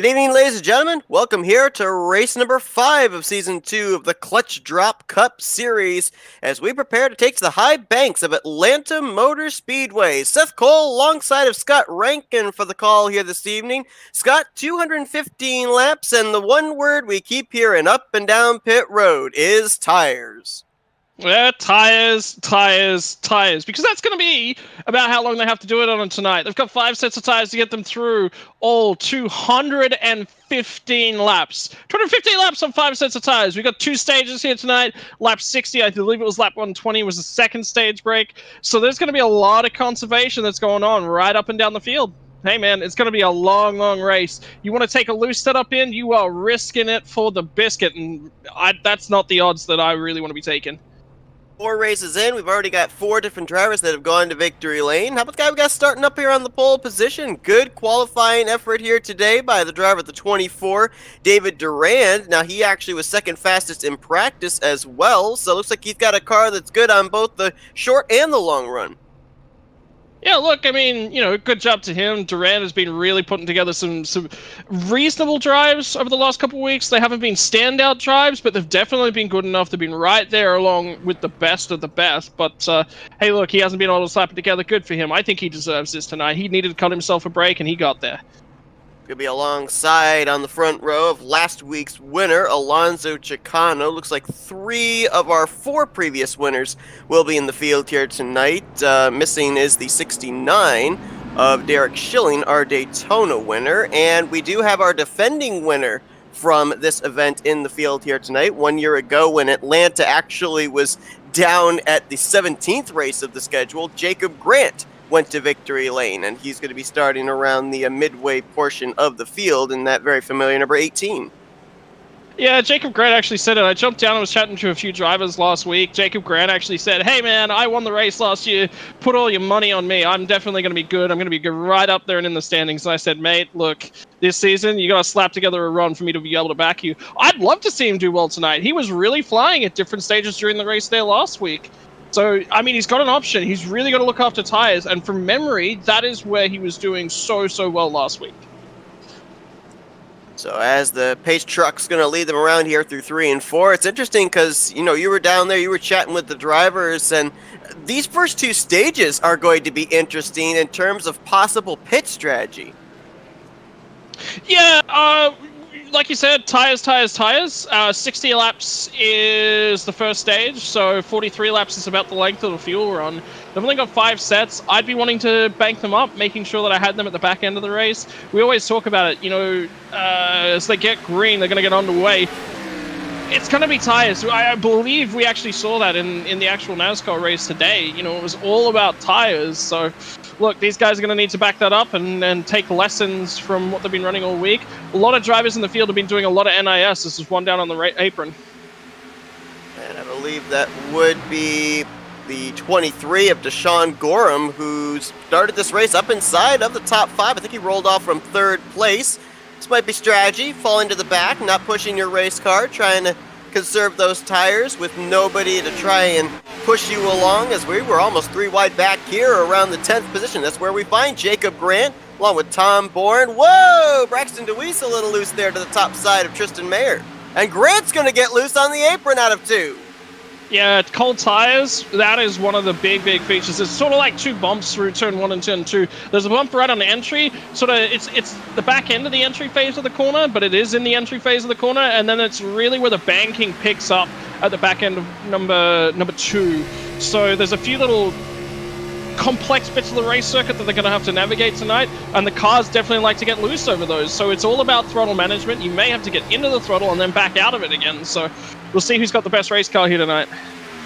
Good evening, ladies and gentlemen. Welcome here to race number 5 of Season 2 of the Clutch Drop Cup Series as we prepare to take to the high banks of Atlanta Motor Speedway. Seth Cole alongside of Scott Rankin for the call here this evening. Scott, 215 laps, and the one word we keep hearing up and down pit road is tires. Yeah, tires, because that's going to be about how long they have to do it on tonight. They've got 5 sets of tires to get them through all 215 laps. 215 laps on 5 sets of tires. We've got 2 stages here tonight. Lap 60, I believe it was lap 120, was the second stage break. So there's going to be a lot of conservation that's going on right up and down the field. Hey man, it's going to be a long, long race. You want to take a loose setup in, you are risking it for the biscuit, and that's not the odds that I really want to be taking. 4 races in, we've already got 4 different drivers that have gone to victory lane. How about the guy we got starting up here on the pole position? Good qualifying effort here today by the driver at the 24, David Durand. Now, he actually was second fastest in practice as well, so it looks like he's got a car that's good on both the short and the long run. Yeah, look, I mean, good job to him. Durand has been really putting together some reasonable drives over the last couple of weeks. They haven't been standout drives, but they've definitely been good enough. They've been right there along with the best of the best. But, hey, look, he hasn't been able to slap it together. Good for him. I think he deserves this tonight. He needed to cut himself a break, and he got there. Could be alongside on the front row of last week's winner, Alonso Chicano. Looks like 3 of our 4 previous winners will be in the field here tonight. Missing is the 69 of Derek Schilling, our Daytona winner. And we do have our defending winner from this event in the field here tonight. 1 year ago when Atlanta actually was down at the 17th race of the schedule, Jacob Grant went to victory lane, and he's going to be starting around the midway portion of the field in that very familiar number 18. Yeah, Jacob Grant actually said it. I jumped down and was chatting to a few drivers last week. Jacob Grant actually said, hey man, I won the race last year. Put all your money on me. I'm definitely going to be good. I'm going to be right up there and in the standings. And I said, mate, look, this season, you got to slap together a run for me to be able to back you. I'd love to see him do well tonight. He was really flying at different stages during the race there last week. So, I mean, he's got an option. He's really got to look after tires. And from memory, that is where he was doing so well last week. So as the pace truck's going to lead them around here through 3 and 4, it's interesting because, you were down there, you were chatting with the drivers, and these first 2 stages are going to be interesting in terms of possible pit strategy. Yeah, like you said, tires. 60 laps is the first stage, so 43 laps is about the length of the fuel run. They've only got 5 sets. I'd be wanting to bank them up, making sure that I had them at the back end of the race. We always talk about it, as they get green, they're going to get underway. It's going to be tires. I believe we actually saw that in the actual NASCAR race today. It was all about tires, so look, these guys are going to need to back that up and take lessons from what they've been running all week. A lot of drivers in the field have been doing a lot of NIS. This is one down on the apron. And I believe that would be the 23 of Deshaun Gorham, who started this race up inside of the top 5. I think he rolled off from 3rd place. This might be strategy, falling to the back, not pushing your race car, trying to conserve those tires with nobody to try and push you along, as we were almost 3 wide back here around the 10th position. That's where we find Jacob Grant along with Tom Bourne. Whoa! Braxton DeWeese a little loose there to the top side of Tristan Mayer. And Grant's going to get loose on the apron out of 2. Yeah, cold tires, that is one of the big features. It's sort of like 2 bumps through turn 1 and turn 2. There's a bump right on the entry, sort of, it's the back end of the entry phase of the corner, but it is in the entry phase of the corner, and then it's really where the banking picks up at the back end of number 2. So there's a few little complex bits of the race circuit that they're going to have to navigate tonight, and the cars definitely like to get loose over those. So it's all about throttle management. You may have to get into the throttle and then back out of it again. So we'll see who's got the best race car here tonight.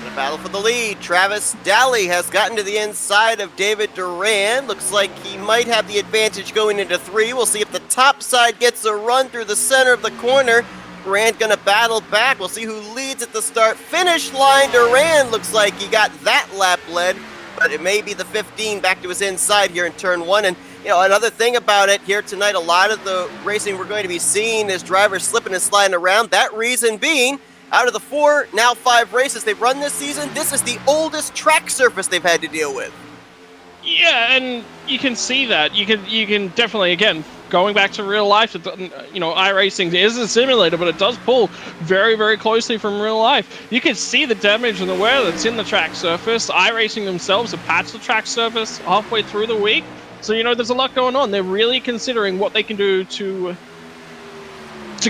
The battle for the lead. Travis Daly has gotten to the inside of David Durand. Looks like he might have the advantage going into 3. We'll see if the top side gets a run through the center of the corner. Durand gonna battle back. We'll see who leads at the start finish line. Durand looks like he got that lap led, but it may be the 15 back to his inside here in turn 1. And another thing about it here tonight, a lot of the racing we're going to be seeing is drivers slipping and sliding around. That reason being, out of the 4, now 5 races they've run this season, this is the oldest track surface they've had to deal with. Yeah, and you can see that. You can definitely, again, going back to real life, iRacing is a simulator, but it does pull very, very closely from real life. You can see the damage and the wear that's in the track surface. iRacing themselves have patched the track surface halfway through the week. So, there's a lot going on. They're really considering what they can do to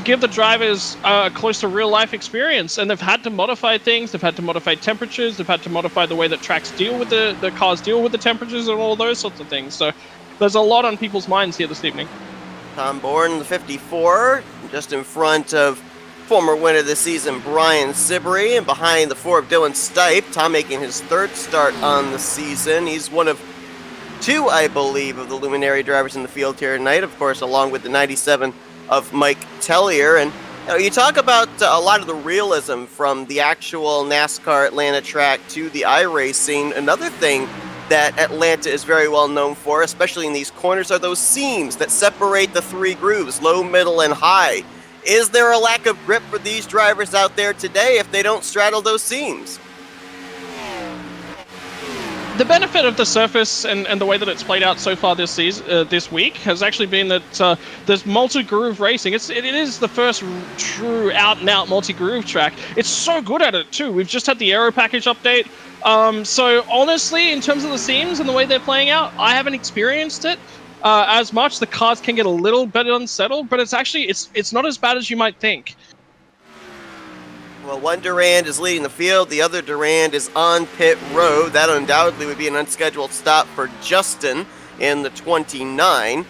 give the drivers a close to real life experience, and they've had to modify things. They've had to modify temperatures. They've had to modify the way that tracks deal with the cars deal with the temperatures and all those sorts of things. So there's a lot on people's minds here this evening. Tom Bourne, the 54, just in front of former winner this season, Brian Siberry, and behind the 4 of Dylan Stipe. Tom making his 3rd start on the season. He's one of 2, I believe, of the luminary drivers in the field here tonight, of course, along with the 97 of Mike Tellier. And you talk about a lot of the realism from the actual NASCAR Atlanta track to the iRacing. Another thing that Atlanta is very well known for, especially in these corners, are those seams that separate the 3 grooves, low, middle, and high. Is there a lack of grip for these drivers out there today if they don't straddle those seams? The benefit of the surface and the way that it's played out so far this week has actually been that there's multi-groove racing. It is the first true out-and-out multi-groove track. It's so good at it too. We've just had the aero package update. So honestly, in terms of the seams and the way they're playing out, I haven't experienced it as much. The cars can get a little bit unsettled, but it's actually it's not as bad as you might think. Well, one Durand is leading the field. The other Durand is on pit road. That undoubtedly would be an unscheduled stop for Justin in the 29.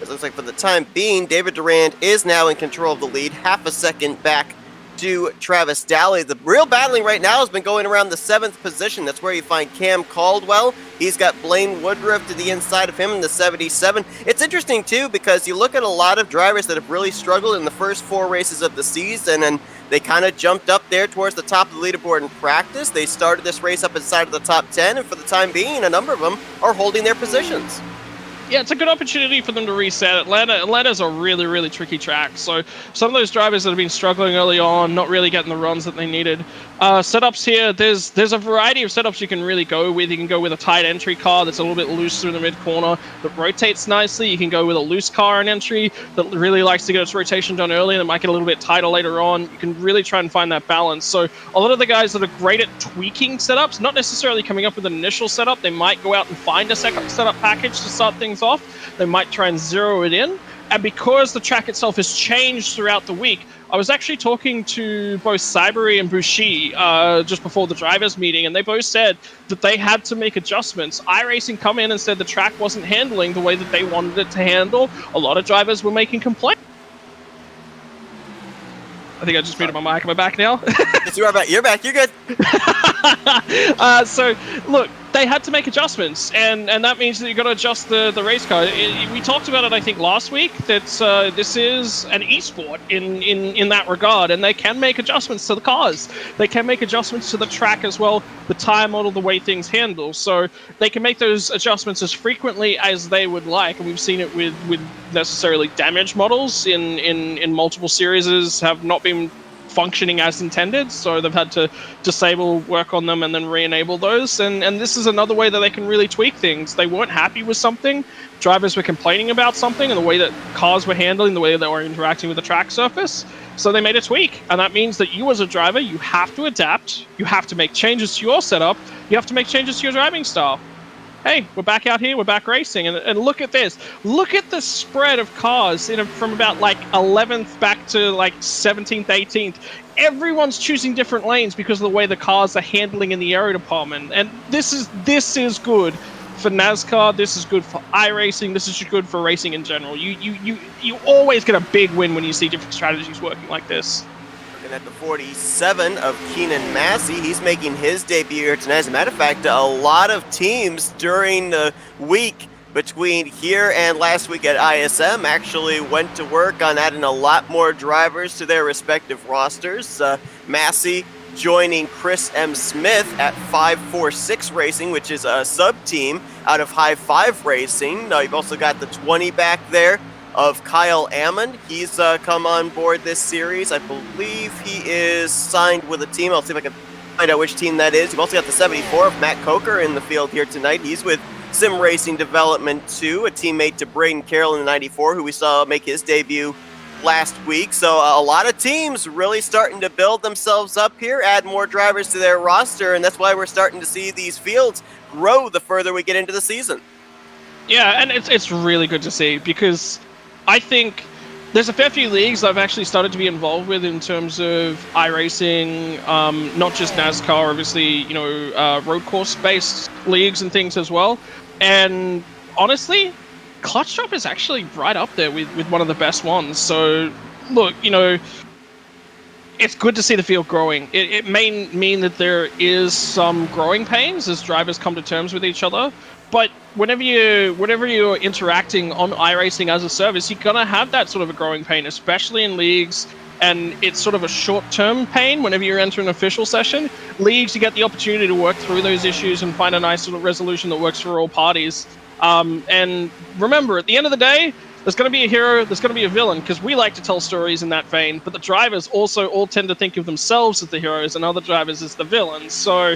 It looks like for the time being, David Durand is now in control of the lead, half a second back to Travis Daly. The real battling right now has been going around the 7th position. That's where you find Cam Caldwell. He's got Blaine Woodruff to the inside of him in the 77. It's interesting, too, because you look at a lot of drivers that have really struggled in the first 4 races of the season, and they kind of jumped up there towards the top of the leaderboard in practice. They started this race up inside of the top 10, and for the time being, a number of them are holding their positions. Yeah, it's a good opportunity for them to reset. Atlanta's a really, really tricky track. So some of those drivers that have been struggling early on, not really getting the runs that they needed. Setups here, there's a variety of setups you can really go with. You can go with a tight entry car that's a little bit looser in the mid-corner that rotates nicely. You can go with a loose car in entry that really likes to get its rotation done early and it might get a little bit tighter later on. You can really try and find that balance. So a lot of the guys that are great at tweaking setups, not necessarily coming up with an initial setup, they might go out and find a second setup package to start things off. They might try and zero it in. And because the track itself has changed throughout the week, I was actually talking to both Siberry and Boucher just before the drivers' meeting, and they both said that they had to make adjustments. iRacing come in and said the track wasn't handling the way that they wanted it to handle. A lot of drivers were making complaints. I think I just muted my mic. Am I back now? Yes, you are back. You're back. You're good. So, look, they had to make adjustments, and that means that you've got to adjust the race car. We talked about it, I think, last week, that this is an esport in that regard, and they can make adjustments to the cars. They can make adjustments to the track as well, the tire model, the way things handle. So they can make those adjustments as frequently as they would like, and we've seen it with necessarily damaged models in multiple series have not been functioning as intended, so they've had to disable, work on them, and then re-enable those. And this is another way that they can really tweak things. They weren't happy with something, drivers were complaining about something, and the way that cars were handling, the way that they were interacting with the track surface, so they made a tweak. And that means that you as a driver, you have to adapt, you have to make changes to your setup, you have to make changes to your driving style. Hey, we're back out here, we're back racing, and look at this. Look at the spread of cars from about like 11th back to like 17th, 18th. Everyone's choosing different lanes because of the way the cars are handling in the aero department. And this is good for NASCAR, this is good for iRacing, this is good for racing in general. You always get a big win when you see different strategies working like this. At the 47 of Keenan Massey, he's making his debut here tonight. As a matter of fact, a lot of teams during the week between here and last week at ISM actually went to work on adding a lot more drivers to their respective rosters. Massey joining Chris M. Smith at 546 Racing, which is a sub-team out of High 5 Racing. You've also got the 20 back there of Kyle Ammon. He's come on board this series. I believe he is signed with a team. I'll see if I can find out which team that is. You've also got the 74 of Matt Coker in the field here tonight. He's with Sim Racing Development 2, a teammate to Braden Carroll in the 94, who we saw make his debut last week. So a lot of teams really starting to build themselves up here, add more drivers to their roster, and that's why we're starting to see these fields grow the further we get into the season. Yeah, and it's really good to see, because I think there's a fair few leagues I've actually started to be involved with in terms of iRacing, not just NASCAR, obviously, road course-based leagues and things as well. And honestly, Clutch Drop is actually right up there with one of the best ones. So, look, it's good to see the field growing. It may mean that there is some growing pains as drivers come to terms with each other. But whenever you're interacting on iRacing as a service, you're gonna have that sort of a growing pain, especially in leagues. And it's sort of a short-term pain whenever you enter an official session. Leagues, you get the opportunity to work through those issues and find a nice sort of resolution that works for all parties. And remember, at the end of the day, there's going to be a hero, there's going to be a villain, because we like to tell stories in that vein, but the drivers also all tend to think of themselves as the heroes and other drivers as the villains. So,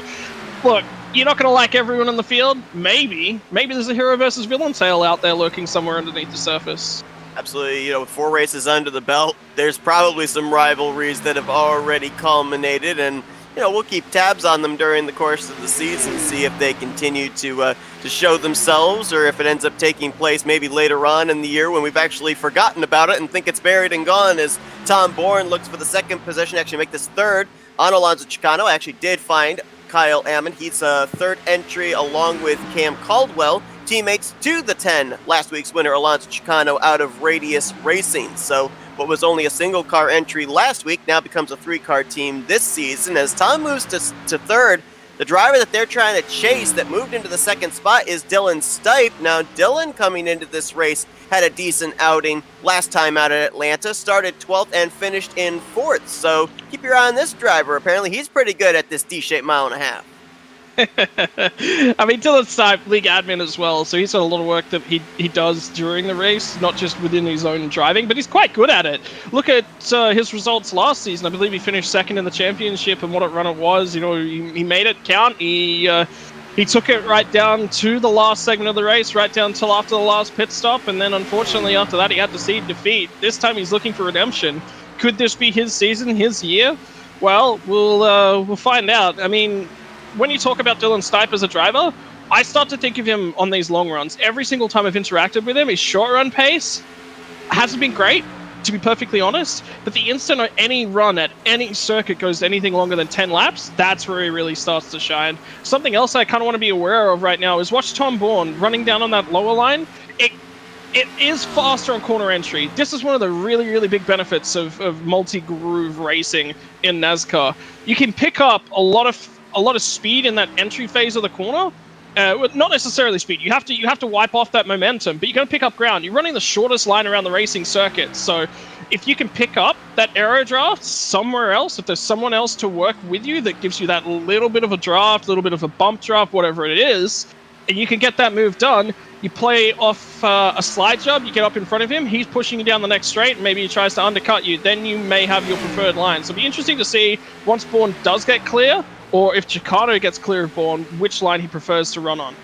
look, you're not going to like everyone in the field. Maybe there's a hero versus villain tale out there lurking somewhere underneath the surface. Absolutely. With 4 races under the belt, there's probably some rivalries that have already culminated, and we'll keep tabs on them during the course of the season, see if they continue to show themselves, or if it ends up taking place maybe later on in the year when we've actually forgotten about it and think it's buried and gone, as Tom Bourne looks for the second position, actually make this third on Alonso Chicano. I actually did find Kyle Ammon. He's a third entry along with Cam Caldwell, teammates to the 10 last week's winner, Alonso Chicano, out of Radius Racing. So what was only a single car entry last week now becomes a 3-car team this season. As Tom moves to third, the driver that they're trying to chase that moved into the second spot is Dylan Stipe. Now, Dylan, coming into this race, had a decent outing last time out at Atlanta, started 12th and finished in 4th. So keep your eye on this driver. Apparently, he's pretty good at this D-shaped mile and a half. I mean, Dylan Stipe, league admin as well, so he's got a lot of work that he does during the race, not just within his own driving, but he's quite good at it. Look at his results last season. I believe he finished second in the championship, and what a run it was. He made it count. He took it right down to the last segment of the race, right down till after the last pit stop, and then unfortunately after that he had to cede defeat. This time he's looking for redemption. Could this be his season, his year? Well, we'll find out. I mean, when you talk about Dylan Stipe as a driver, I start to think of him on these long runs. Every single time I've interacted with him, his short run pace hasn't been great, to be perfectly honest, but the instant any run at any circuit goes anything longer than 10 laps, that's where he really starts to shine. Something else I kind of want to be aware of right now is watch Tom Bourne running down on that lower line. It is faster on corner entry. This is one of the really, really big benefits of multi-groove racing in NASCAR. You can pick up a lot of speed in that entry phase of the corner. Not necessarily speed. You have to wipe off that momentum, but you're going to pick up ground. You're running the shortest line around the racing circuit. So if you can pick up that aero draft somewhere else, if there's someone else to work with you that gives you that little bit of a draft, little bit of a bump draft, whatever it is, and you can get that move done, you play off a slide job, you get up in front of him, he's pushing you down the next straight, and maybe he tries to undercut you, then you may have your preferred line. So it'll be interesting to see, once Bourne does get clear, or if Chicano gets clear of Bourne, which line he prefers to run on.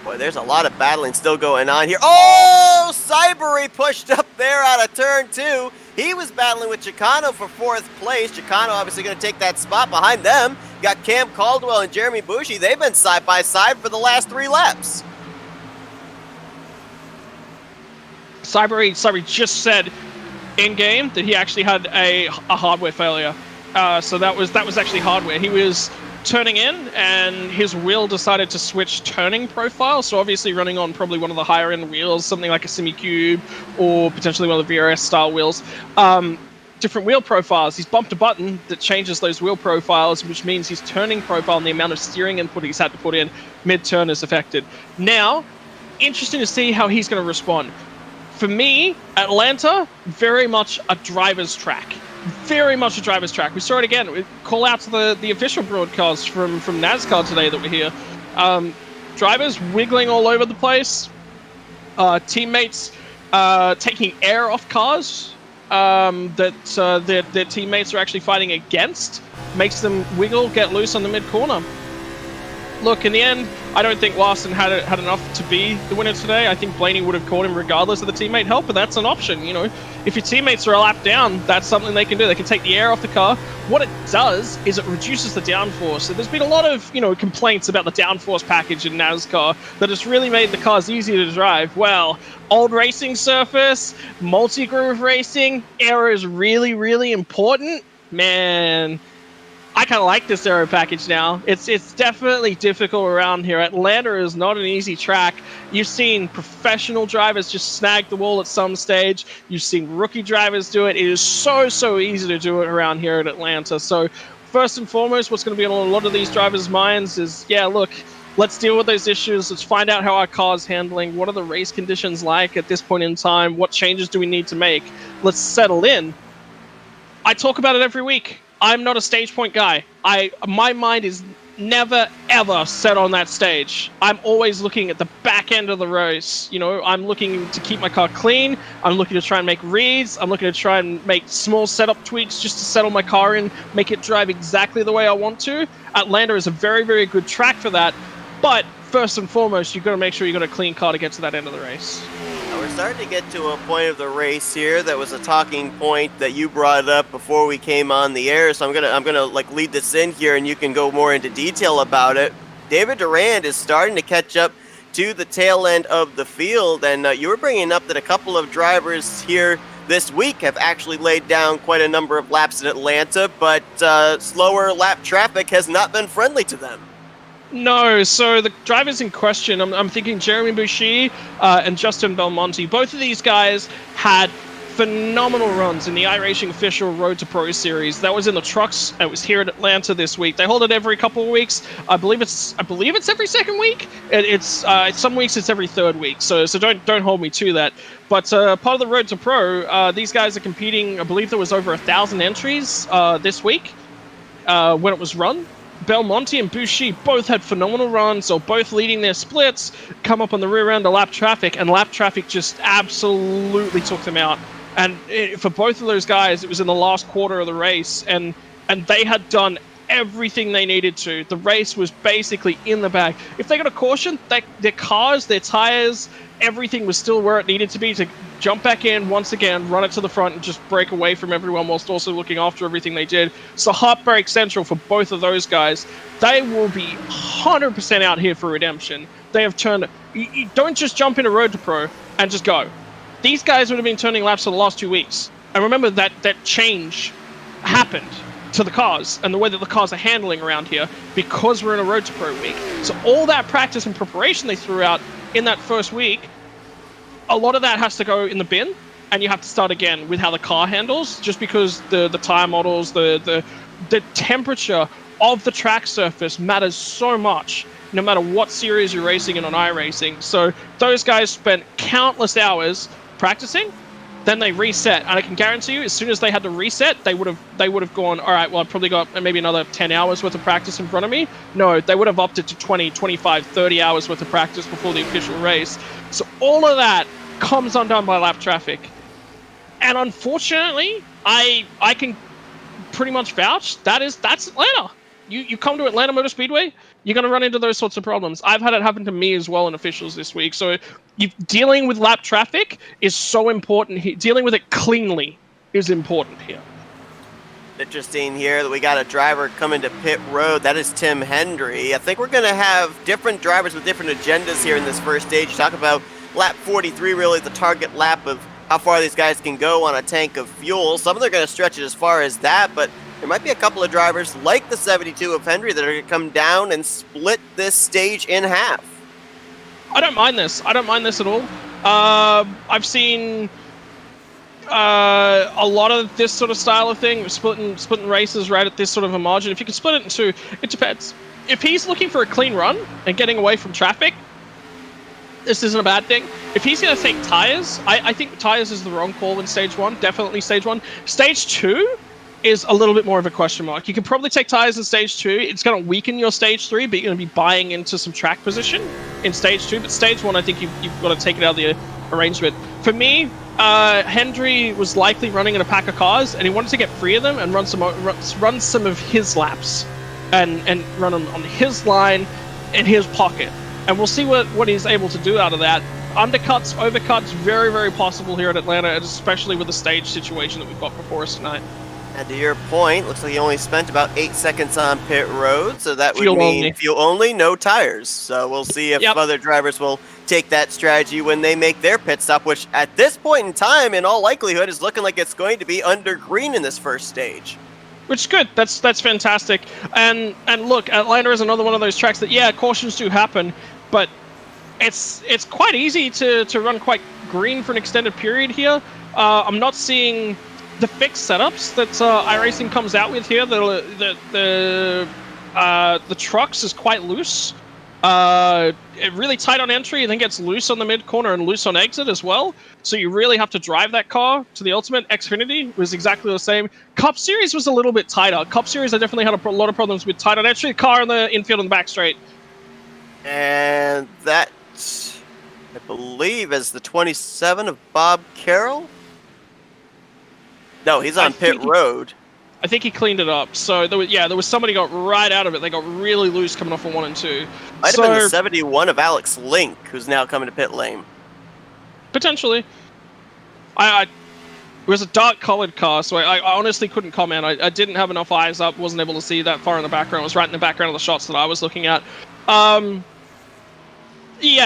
Boy, there's a lot of battling still going on here. Oh, Cybery pushed up there out of turn 2. He was battling with Chicano for 4th place. Chicano obviously going to take that spot behind them. Got Cam Caldwell and Jeremy Bushi. They've been side by side for the last 3 laps. Cybery just said in game that he actually had a hardware failure. So that was actually hardware. He was turning in, and his wheel decided to switch turning profile, so obviously running on probably one of the higher end wheels, something like a Semi-Cube or potentially one of the VRS style wheels. Different wheel profiles. He's bumped a button that changes those wheel profiles, which means his turning profile and the amount of steering input he's had to put in mid-turn is affected. Now, interesting to see how he's going to respond. For me, Atlanta, very much a driver's track. Very much a driver's track. We saw it again. We call out to the official broadcast from NASCAR today that we're here. Drivers wiggling all over the place. Teammates taking air off cars that their teammates are actually fighting against. Makes them wiggle, get loose on the mid-corner. look, in the end, I don't think Larson had enough to be the winner today. I think Blaney would have caught him regardless of the teammate help, but that's an option. You know, if your teammates are a lap down, that's something they can do. They can take the air off the car. What it does is it reduces the downforce. So there's been a lot of, you know, complaints about the downforce package in NASCAR that has really made the cars easier to drive. Well, old racing surface, multi-groove racing, air is really, really important. Man, I kind of like this aero package now. It's definitely difficult around here. Atlanta is not an easy track. You've seen professional drivers just snag the wall at some stage. You've seen rookie drivers do it. It is so easy to do it around here at Atlanta. So first and foremost, what's going to be on a lot of these drivers' minds is, yeah, look, let's deal with those issues. Let's find out how our car's handling. What are the race conditions like at this point in time? What changes do we need to make? Let's settle in. I talk about it every week. I'm not a stage point guy. My mind is never, ever set on that stage. I'm always looking at the back end of the race. You know, I'm looking to keep my car clean. I'm looking to try and make reads. I'm looking to try and make small setup tweaks just to settle my car in, make it drive exactly the way I want to. Atlanta is a very, very good track for that. But first and foremost, you've got to make sure you've got a clean car to get to that end of the race. We're starting to get to a point of the race here that was a talking point that you brought up before we came on the air, so I'm gonna like lead this in here and you can go more into detail about it. David Durand is starting to catch up to the tail end of the field, and you were bringing up that a couple of drivers here this week have actually laid down quite a number of laps in Atlanta, but slower lap traffic has not been friendly to them. No, so the drivers in question, I'm thinking Jeremy Boucher and Justin Belmonte. Both of these guys had phenomenal runs in the iRacing official Road to Pro series. That was in the trucks. It was here at Atlanta this week. They hold it every couple of weeks. I believe it's every second week. It's some weeks it's every third week. So don't hold me to that. But part of the Road to Pro, these guys are competing. I believe there was over 1,000 entries this week when it was run. Belmonte and Boucher both had phenomenal runs, or both leading their splits, come up on the rear end of lap traffic, and lap traffic just absolutely took them out. And for both of those guys, it was in the last quarter of the race, and they had done everything they needed to. The race was basically in the bag. If they got a caution, their cars, their tires, everything was still where it needed to be to jump back in once again, run it to the front, and just break away from everyone whilst also looking after everything they did. So heartbreak central for both of those guys. They will be 100% out here for redemption. They have turned... You don't just jump into Road to Pro and just go. These guys would have been turning laps for the last 2 weeks. And remember that change happened to the cars and the way that the cars are handling around here because we're in a Road to Pro week. So all that practice and preparation they threw out in that first week, a lot of that has to go in the bin, and you have to start again with how the car handles, just because the tire models, the temperature of the track surface matters so much, no matter what series you're racing in on iRacing. So those guys spent countless hours practicing, then they reset, and I can guarantee you, as soon as they had to reset, they would have gone, all right, well, I've probably got maybe another 10 hours worth of practice in front of me. No, they would have upped it to 20, 25, 30 hours worth of practice before the official race. So all of that comes undone by lap traffic. And unfortunately, I can pretty much vouch that's Atlanta. You come to Atlanta Motor Speedway, you're going to run into those sorts of problems. I've had it happen to me as well in officials this week. So dealing with lap traffic is so important here. Dealing with it cleanly is important here. Interesting here that we got a driver coming to pit road. That is Tim Hendry. I think we're going to have different drivers with different agendas here in this first stage. Talk about lap 43, really the target lap of how far these guys can go on a tank of fuel. Some of them are going to stretch it as far as that, but there might be a couple of drivers like the 72 of Hendry that are going to come down and split this stage in half. I don't mind this. I don't mind this at all. I've seen a lot of this sort of style of thing, splitting races right at this sort of a margin. If you can split it in two, it depends. If he's looking for a clean run and getting away from traffic, this isn't a bad thing. If he's going to take tires, I think tires is the wrong call in stage one. Definitely stage one. Stage two is a little bit more of a question mark. You can probably take tires in stage two. It's going to weaken your stage three, but you're going to be buying into some track position in stage two. But stage one, I think you've got to take it out of the arrangement. For me, Hendry was likely running in a pack of cars, and he wanted to get free of them and run some of his laps and run them on his line. in his pocket. And we'll see what he's able to do out of that. Undercuts, overcuts, very, very possible here at Atlanta, and especially with the stage situation that we've got before us tonight. And to your point, looks like he only spent about 8 seconds on pit road, so that would Fuel mean only. fuel only, no tires. So we'll see if other drivers will take that strategy when they make their pit stop, which at this point in time, in all likelihood, is looking like it's going to be under green in this first stage. Which is good. That's fantastic. And look, Atlanta is another one of those tracks that, cautions do happen, but it's quite easy to run quite green for an extended period here. I'm not seeing the fixed setups that iRacing comes out with here. The trucks is quite loose. Really tight on entry, and then gets loose on the mid corner and loose on exit as well. So you really have to drive that car to the ultimate. Xfinity was exactly the same. Cup Series was a little bit tighter. Cup Series, I definitely had a lot of problems with tight on entry. Car in the infield on the back straight. And that, I believe, is the 27 of Bob Carroll. No, he's on pit road. I think he cleaned it up. So there was somebody got right out of it. They got really loose coming off of 1 and 2. Might have been the 71 of Alex Link, who's now coming to pit lane. Potentially. It was a dark colored car, so I honestly couldn't comment. I didn't have enough eyes up, wasn't able to see that far in the background. It was right in the background of the shots that I was looking at.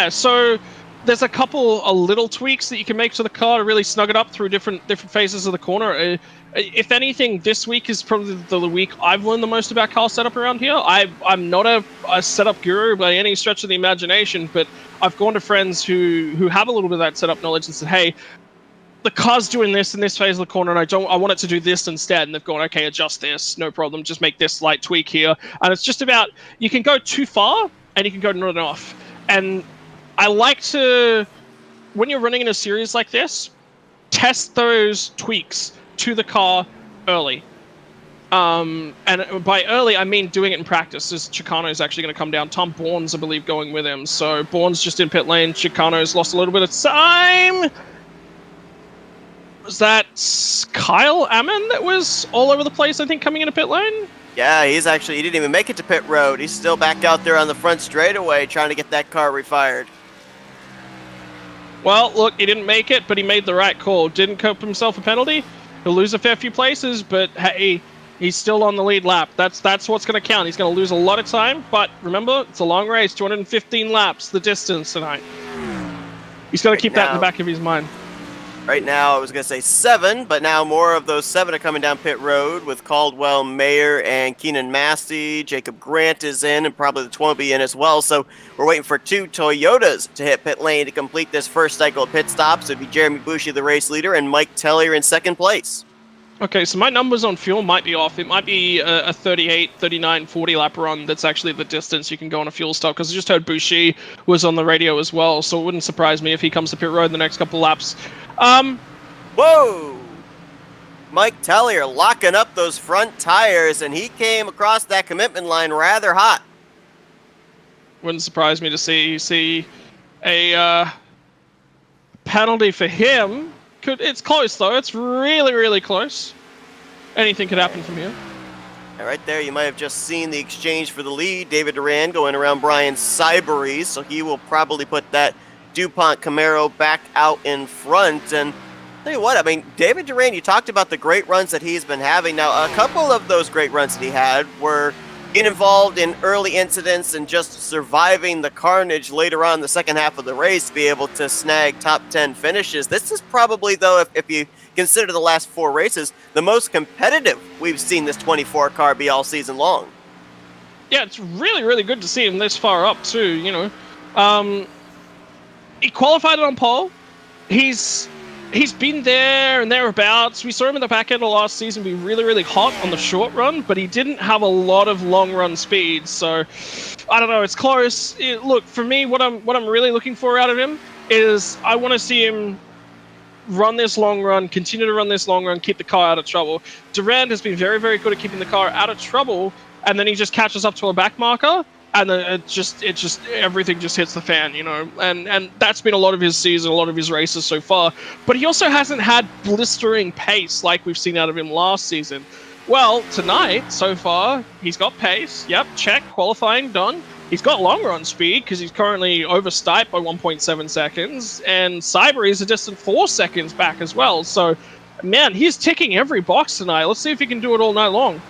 So there's a couple of little tweaks that you can make to the car to really snug it up through different phases of the corner. If anything, this week is probably the week I've learned the most about car setup around here. I'm not a setup guru by any stretch of the imagination, but I've gone to friends who have a little bit of that setup knowledge and said, hey, the car's doing this in this phase of the corner, and I want it to do this instead. And they've gone, okay, adjust this, no problem, just make this slight tweak here. And it's just about, you can go too far and you can go not enough. And I like to, when you're running in a series like this, test those tweaks to the car early. And by early, I mean doing it in practice, as Chicano's actually going to come down. Tom Bourne's, I believe, going with him. So Bourne's just in pit lane. Chicano's lost a little bit of time. Was that Kyle Ammon that was all over the place, I think, coming into pit lane? Yeah, he didn't even make it to pit road. He's still back out there on the front straightaway trying to get that car refired. Well, look, he didn't make it, but he made the right call. Didn't cope himself a penalty. He'll lose a fair few places, but hey, he's still on the lead lap. That's what's going to count. He's going to lose a lot of time, but remember, it's a long race, 215 laps, the distance tonight. He's got to keep that in the back of his mind. Right now, I was going to say 7, but now more of those 7 are coming down pit road with Caldwell, Mayer, and Keenan Massey. Jacob Grant is in, and probably the 12 will be in as well. So we're waiting for 2 Toyotas to hit pit lane to complete this first cycle of pit stops. It would be Jeremy Bushi, the race leader, and Mike Tellier in second place. Okay, so my numbers on fuel might be off. It might be a 38, 39, 40 lap run that's actually the distance you can go on a fuel stop, because I just heard Bushi was on the radio as well, so it wouldn't surprise me if he comes to pit road in the next couple laps. Whoa! Mike Tellier locking up those front tires, and he came across that commitment line rather hot. Wouldn't surprise me to see a penalty for him. It's close, though. It's really, really close. Anything could happen from here. Yeah, right there, you might have just seen the exchange for the lead. David Duran going around Brian Cybery, so he will probably put that DuPont Camaro back out in front. And tell you what, I mean, David Duran, you talked about the great runs that he's been having. Now, a couple of those great runs that he had were getting involved in early incidents and just surviving the carnage later on in the second half of the race to be able to snag top 10 finishes. This is probably, though, if you consider the last 4 races, the most competitive we've seen this 24 car be all season long. Yeah, it's really, really good to see him this far up, too, you know. He qualified on pole. He's been there and thereabouts. We saw him in the back end of last season be really, really hot on the short run, but he didn't have a lot of long run speed. So I don't know. It's close. Look, for me, what I'm really looking for out of him is I want to see him run this long run, continue to run this long run, keep the car out of trouble. Durand has been very, very good at keeping the car out of trouble, and then he just catches up to a back marker. And then it just everything just hits the fan, you know, and that's been a lot of his season, a lot of his races so far. But he also hasn't had blistering pace like we've seen out of him last season. Well, tonight, so far, he's got pace. Yep, check, qualifying, done. He's got longer on speed because he's currently over Stipe by 1.7 seconds, and Cyber is a distant 4 seconds back as well. So, man, he's ticking every box tonight. Let's see if he can do it all night long.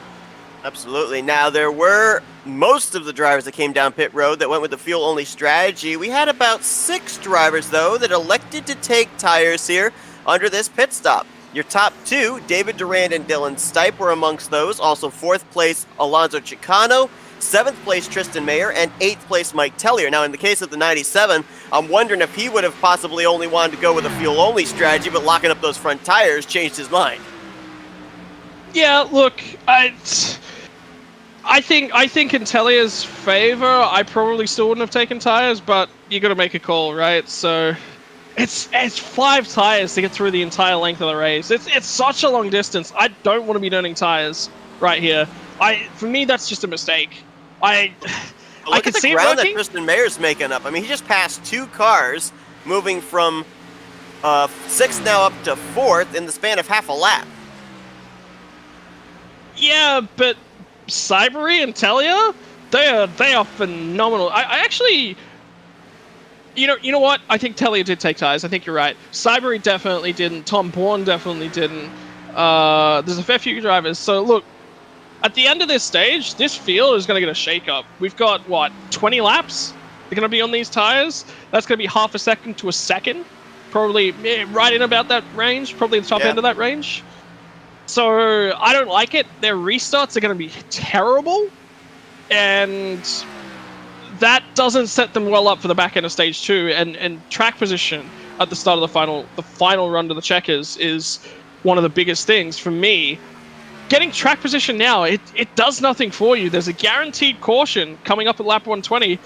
Absolutely. Now, there were most of the drivers that came down pit road that went with the fuel-only strategy. We had about 6 drivers, though, that elected to take tires here under this pit stop. Your top 2, David Durand and Dylan Stipe, were amongst those. Also, 4th place, Alonso Chicano. 7th place, Tristan Mayer, and 8th place, Mike Tellier. Now, in the case of the 97, I'm wondering if he would have possibly only wanted to go with a fuel-only strategy, but locking up those front tires changed his mind. Yeah, look, I think in Tellier's favor, I probably still wouldn't have taken tires, but you got to make a call, right? So it's 5 tires to get through the entire length of the race. It's such a long distance. I don't want to be doing tires right here. For me, that's just a mistake. I Look can at the see it ground that working. Tristan Mayer's making up. I mean, he just passed 2 cars, moving from 6th now up to 4th in the span of half a lap. Yeah, but Cybery and Tellier, they are phenomenal. I actually, you know what? I think Tellier did take tires. I think you're right. Cybery definitely didn't. Tom Bourne definitely didn't. There's a fair few drivers. So look, at the end of this stage, this field is going to get a shake-up. We've got, what, 20 laps? They're going to be on these tires. That's going to be half a second to a second. Probably right in about that range. Probably the top end of that range. So I don't like it. Their restarts are going to be terrible. And that doesn't set them well up for the back end of stage 2. And track position at the start of the final run to the checkers is one of the biggest things for me. Getting track position now, it does nothing for you. There's a guaranteed caution coming up at lap 120.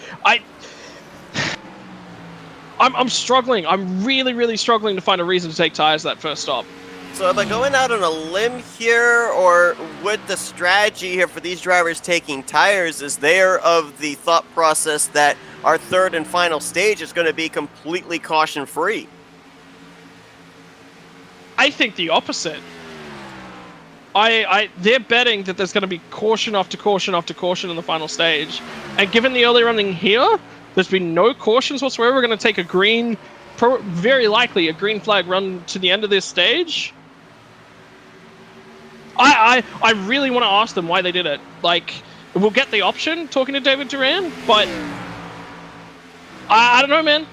I'm struggling. I'm really, really struggling to find a reason to take tires that first stop. So am I going out on a limb here, or would the strategy here for these drivers taking tires is they're of the thought process that our third and final stage is going to be completely caution-free? I think the opposite. They're betting that there's going to be caution after caution after caution in the final stage. And given the early running here, there's been no cautions whatsoever. We're going to take a green, very likely a green flag run to the end of this stage. I really want to ask them why they did it. Like, we'll get the option talking to David Duran, but I don't know, man.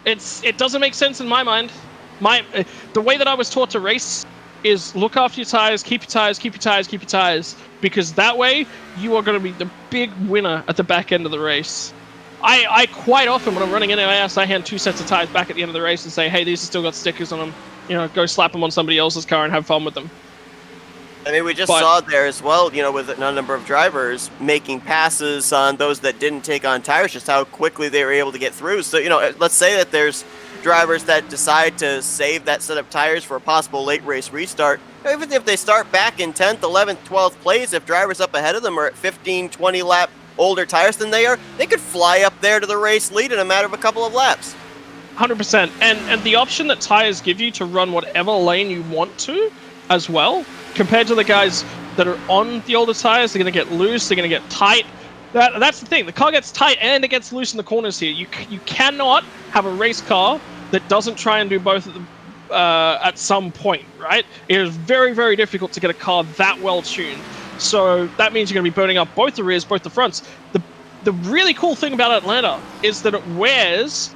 It doesn't make sense in my mind. The way that I was taught to race is look after your tires, keep your tires, keep your tires, keep your tires, because that way you are going to be the big winner at the back end of the race. I quite often, when I'm running NAS, I hand 2 sets of tires back at the end of the race and say, hey, these have still got stickers on them. You know, go slap them on somebody else's car and have fun with them. I mean, we just saw there as well, with a number of drivers making passes on those that didn't take on tires, just how quickly they were able to get through. So, let's say that there's drivers that decide to save that set of tires for a possible late race restart. Even if they start back in 10th, 11th, 12th place, if drivers up ahead of them are at 15, 20 lap older tires than they are, they could fly up there to the race lead in a matter of a couple of laps. 100%. And the option that tires give you to run whatever lane you want to as well, compared to the guys that are on the older tires, they're going to get loose, they're going to get tight. That's the thing. The car gets tight and it gets loose in the corners here. You cannot have a race car that doesn't try and do both of them at some point, right? It is very, very difficult to get a car that well tuned. So that means you're going to be burning up both the rears, both the fronts. The really cool thing about Atlanta is that it wears,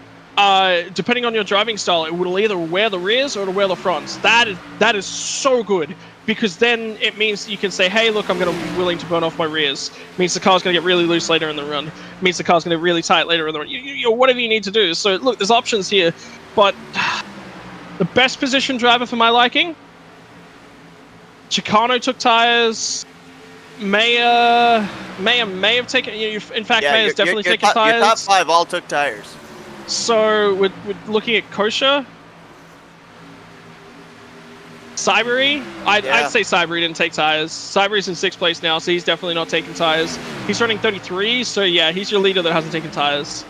depending on your driving style, it will either wear the rears or it'll wear the fronts. That is so good, because then it means you can say, hey, look, I'm going to be willing to burn off my rears. It means the car's going to get really loose later in the run. It means the car's going to get really tight later in the run. Whatever you need to do. So, look, there's options here. But the best position driver for my liking, Chicano took tires. Mayer may have taken... in fact, Mayer's definitely taken tires. Your top 5 all took tires. So, we're looking at Kosher. Cybery? I'd say Cybery didn't take tires. Cybery's in 6th place now, so he's definitely not taking tires. He's running 33, so yeah, he's your leader that hasn't taken tires.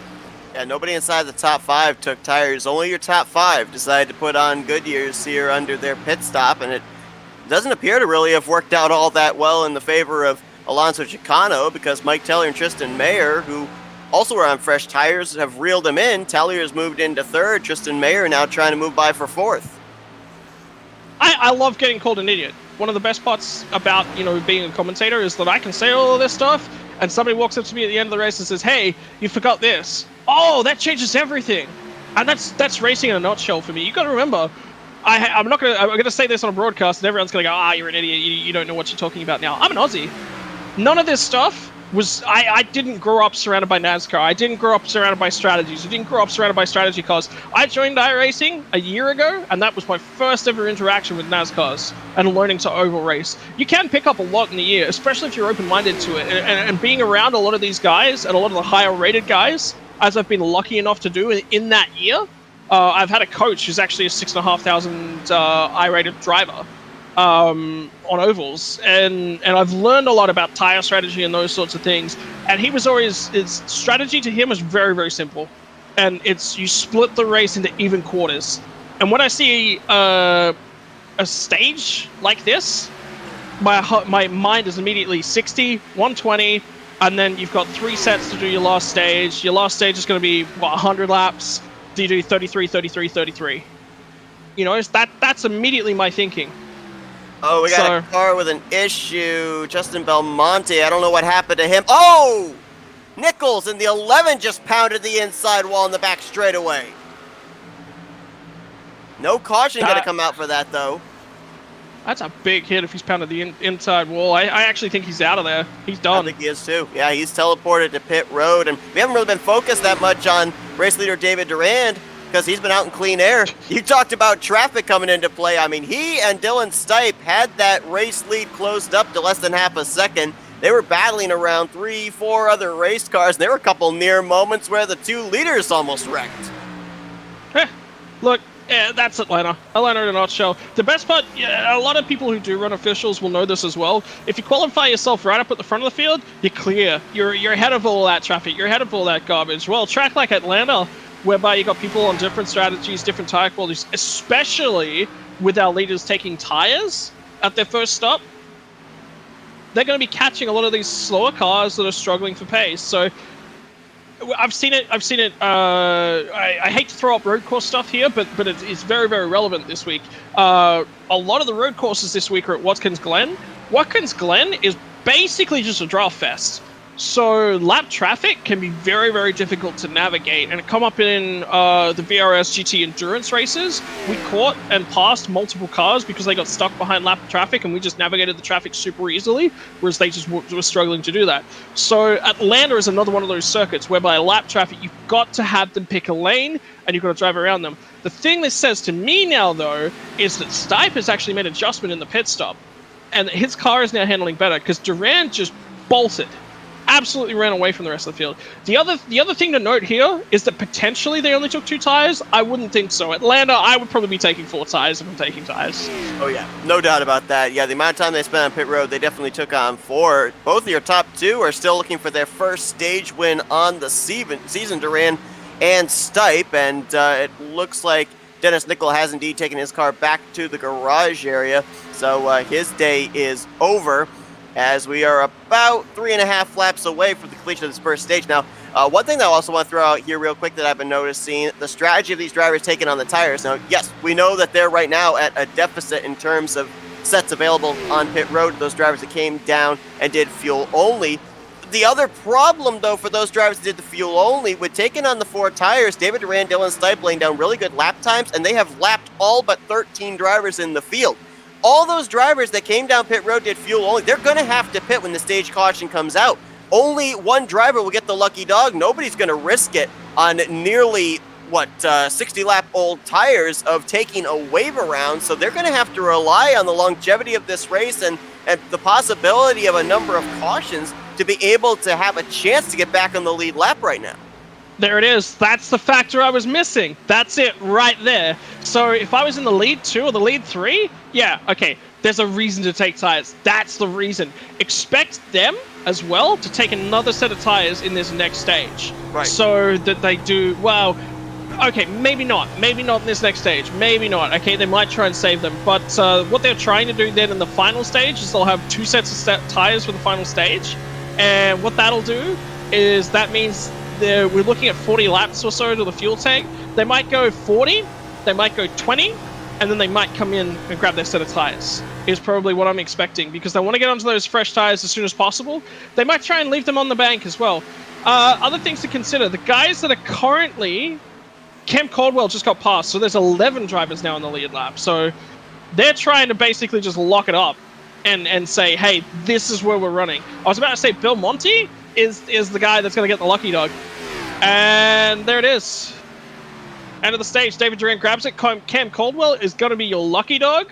Yeah, nobody inside the top 5 took tires. Only your top 5 decided to put on Goodyears here under their pit stop, and it doesn't appear to really have worked out all that well in the favor of Alonso Chicano, because Mike Tellier and Tristan Mayer, who also are on fresh tires, have reeled them in. Tallier's moved into third. Tristan Mayer now trying to move by for fourth. I love getting called an idiot. One of the best parts about, being a commentator is that I can say all of this stuff, and somebody walks up to me at the end of the race and says, "Hey, you forgot this." Oh, that changes everything. And that's racing in a nutshell for me. You got to remember, I'm gonna say this on a broadcast, and everyone's gonna go, "You're an idiot. You don't know what you're talking about now." I'm an Aussie. None of this stuff was. I didn't grow up surrounded by NASCAR. I didn't grow up surrounded by strategies. I didn't grow up surrounded by strategy cars. I joined iRacing a year ago, and that was my first ever interaction with NASCARs and learning to oval race. You can pick up a lot in a year, especially if you're open-minded to it, and being around a lot of these guys and a lot of the higher-rated guys, as I've been lucky enough to do in that year. I've had a coach who's actually a 6,500 I-rated driver on ovals, and I've learned a lot about tire strategy and those sorts of things. And he was always, his strategy to him was very, very simple, and it's you split the race into even quarters. And when I see a stage like this, my mind is immediately 60, 120, and then you've got 3 sets to do your last stage. Your last stage is going to be 100 laps. Do you do 33, 33, 33? That's immediately my thinking. Oh, we got a car with an issue. Justin Belmonte, I don't know what happened to him. Oh! Nichols in the 11 just pounded the inside wall in the back straightaway. No caution going to come out for that, though. That's a big hit if he's pounded the inside wall. I actually think he's out of there. He's done. I think he is, too. Yeah, he's teleported to pit road, and we haven't really been focused that much on race leader David Durand because he's been out in clean air. You talked about traffic coming into play. I mean, he and Dylan Stipe had that race lead closed up to less than half a second. They were battling around 3-4 other race cars, and there were a couple near moments where the 2 leaders almost wrecked. Look, that's Atlanta. Atlanta in a nutshell. The best part, a lot of people who do run officials will know this as well. If you qualify yourself right up at the front of the field, you're clear. You're ahead of all that traffic. You're ahead of all that garbage. Well, a track like Atlanta, whereby you got people on different strategies, different tire qualities, especially with our leaders taking tires at their first stop, they're going to be catching a lot of these slower cars that are struggling for pace. So I've seen it. I hate to throw up road course stuff here, but it's very, very relevant this week. A lot of the road courses this week are at Watkins Glen. Watkins Glen is basically just a draft fest. So lap traffic can be very, very difficult to navigate. And it come up in the VRS GT endurance races. We caught and passed multiple cars because they got stuck behind lap traffic, and we just navigated the traffic super easily, whereas they just were struggling to do that. So Atlanta is another one of those circuits whereby lap traffic, you've got to have them pick a lane, and you've got to drive around them. The thing this says to me now, though, is that Stipe has actually made an adjustment in the pit stop, and his car is now handling better because Durand just bolted. Absolutely ran away from the rest of the field. The other thing to note here is that potentially they only took 2 tires. I wouldn't think so. Atlanta, I would probably be taking 4 tires if I'm taking tires. Oh yeah, no doubt about that. Yeah, the amount of time they spent on pit road, they definitely took on 4. Both of your top 2 are still looking for their first stage win on the season, Durand and Stipe, and it looks like Dennis Nickel has indeed taken his car back to the garage area, so his day is over, as we are about 3.5 laps away from the completion of this first stage. Now, one thing that I also want to throw out here real quick that I've been noticing, the strategy of these drivers taking on the tires. Now, yes, we know that they're right now at a deficit in terms of sets available on pit road, those drivers that came down and did fuel only. The other problem, though, for those drivers that did the fuel only, with taking on the 4 tires, David Durand, Dylan Stipe laying down really good lap times, and they have lapped all but 13 drivers in the field. All those drivers that came down pit road did fuel only. They're going to have to pit when the stage caution comes out. Only one driver will get the lucky dog. Nobody's going to risk it on nearly, 60-lap-old tires of taking a wave around. So they're going to have to rely on the longevity of this race and the possibility of a number of cautions to be able to have a chance to get back on the lead lap right now. There it is. That's the factor I was missing. That's it right there. So if I was in the lead 2 or the lead 3, yeah, okay, there's a reason to take tires. That's the reason. Expect them as well to take another set of tires in this next stage. Right. So that they do, well, okay, maybe not. Maybe not in this next stage. Maybe not. Okay, they might try and save them. But what they're trying to do then in the final stage is they'll have 2 sets of tires for the final stage. And what that'll do is that means we're looking at 40 laps or so to the fuel tank. They might go 40, they might go 20, and then they might come in and grab their set of tires, is probably what I'm expecting, because they want to get onto those fresh tires as soon as possible. They might try and leave them on the bank as well. Other things to consider, the guys that are currently... Cam Caldwell just got passed, so there's 11 drivers now in the lead lap. So they're trying to basically just lock it up and say, hey, this is where we're running. I was about to say Bill Monty is the guy that's going to get the lucky dog. And there it is. End of the stage. David Durant grabs it. Cam Caldwell is going to be your lucky dog.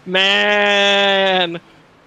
Man.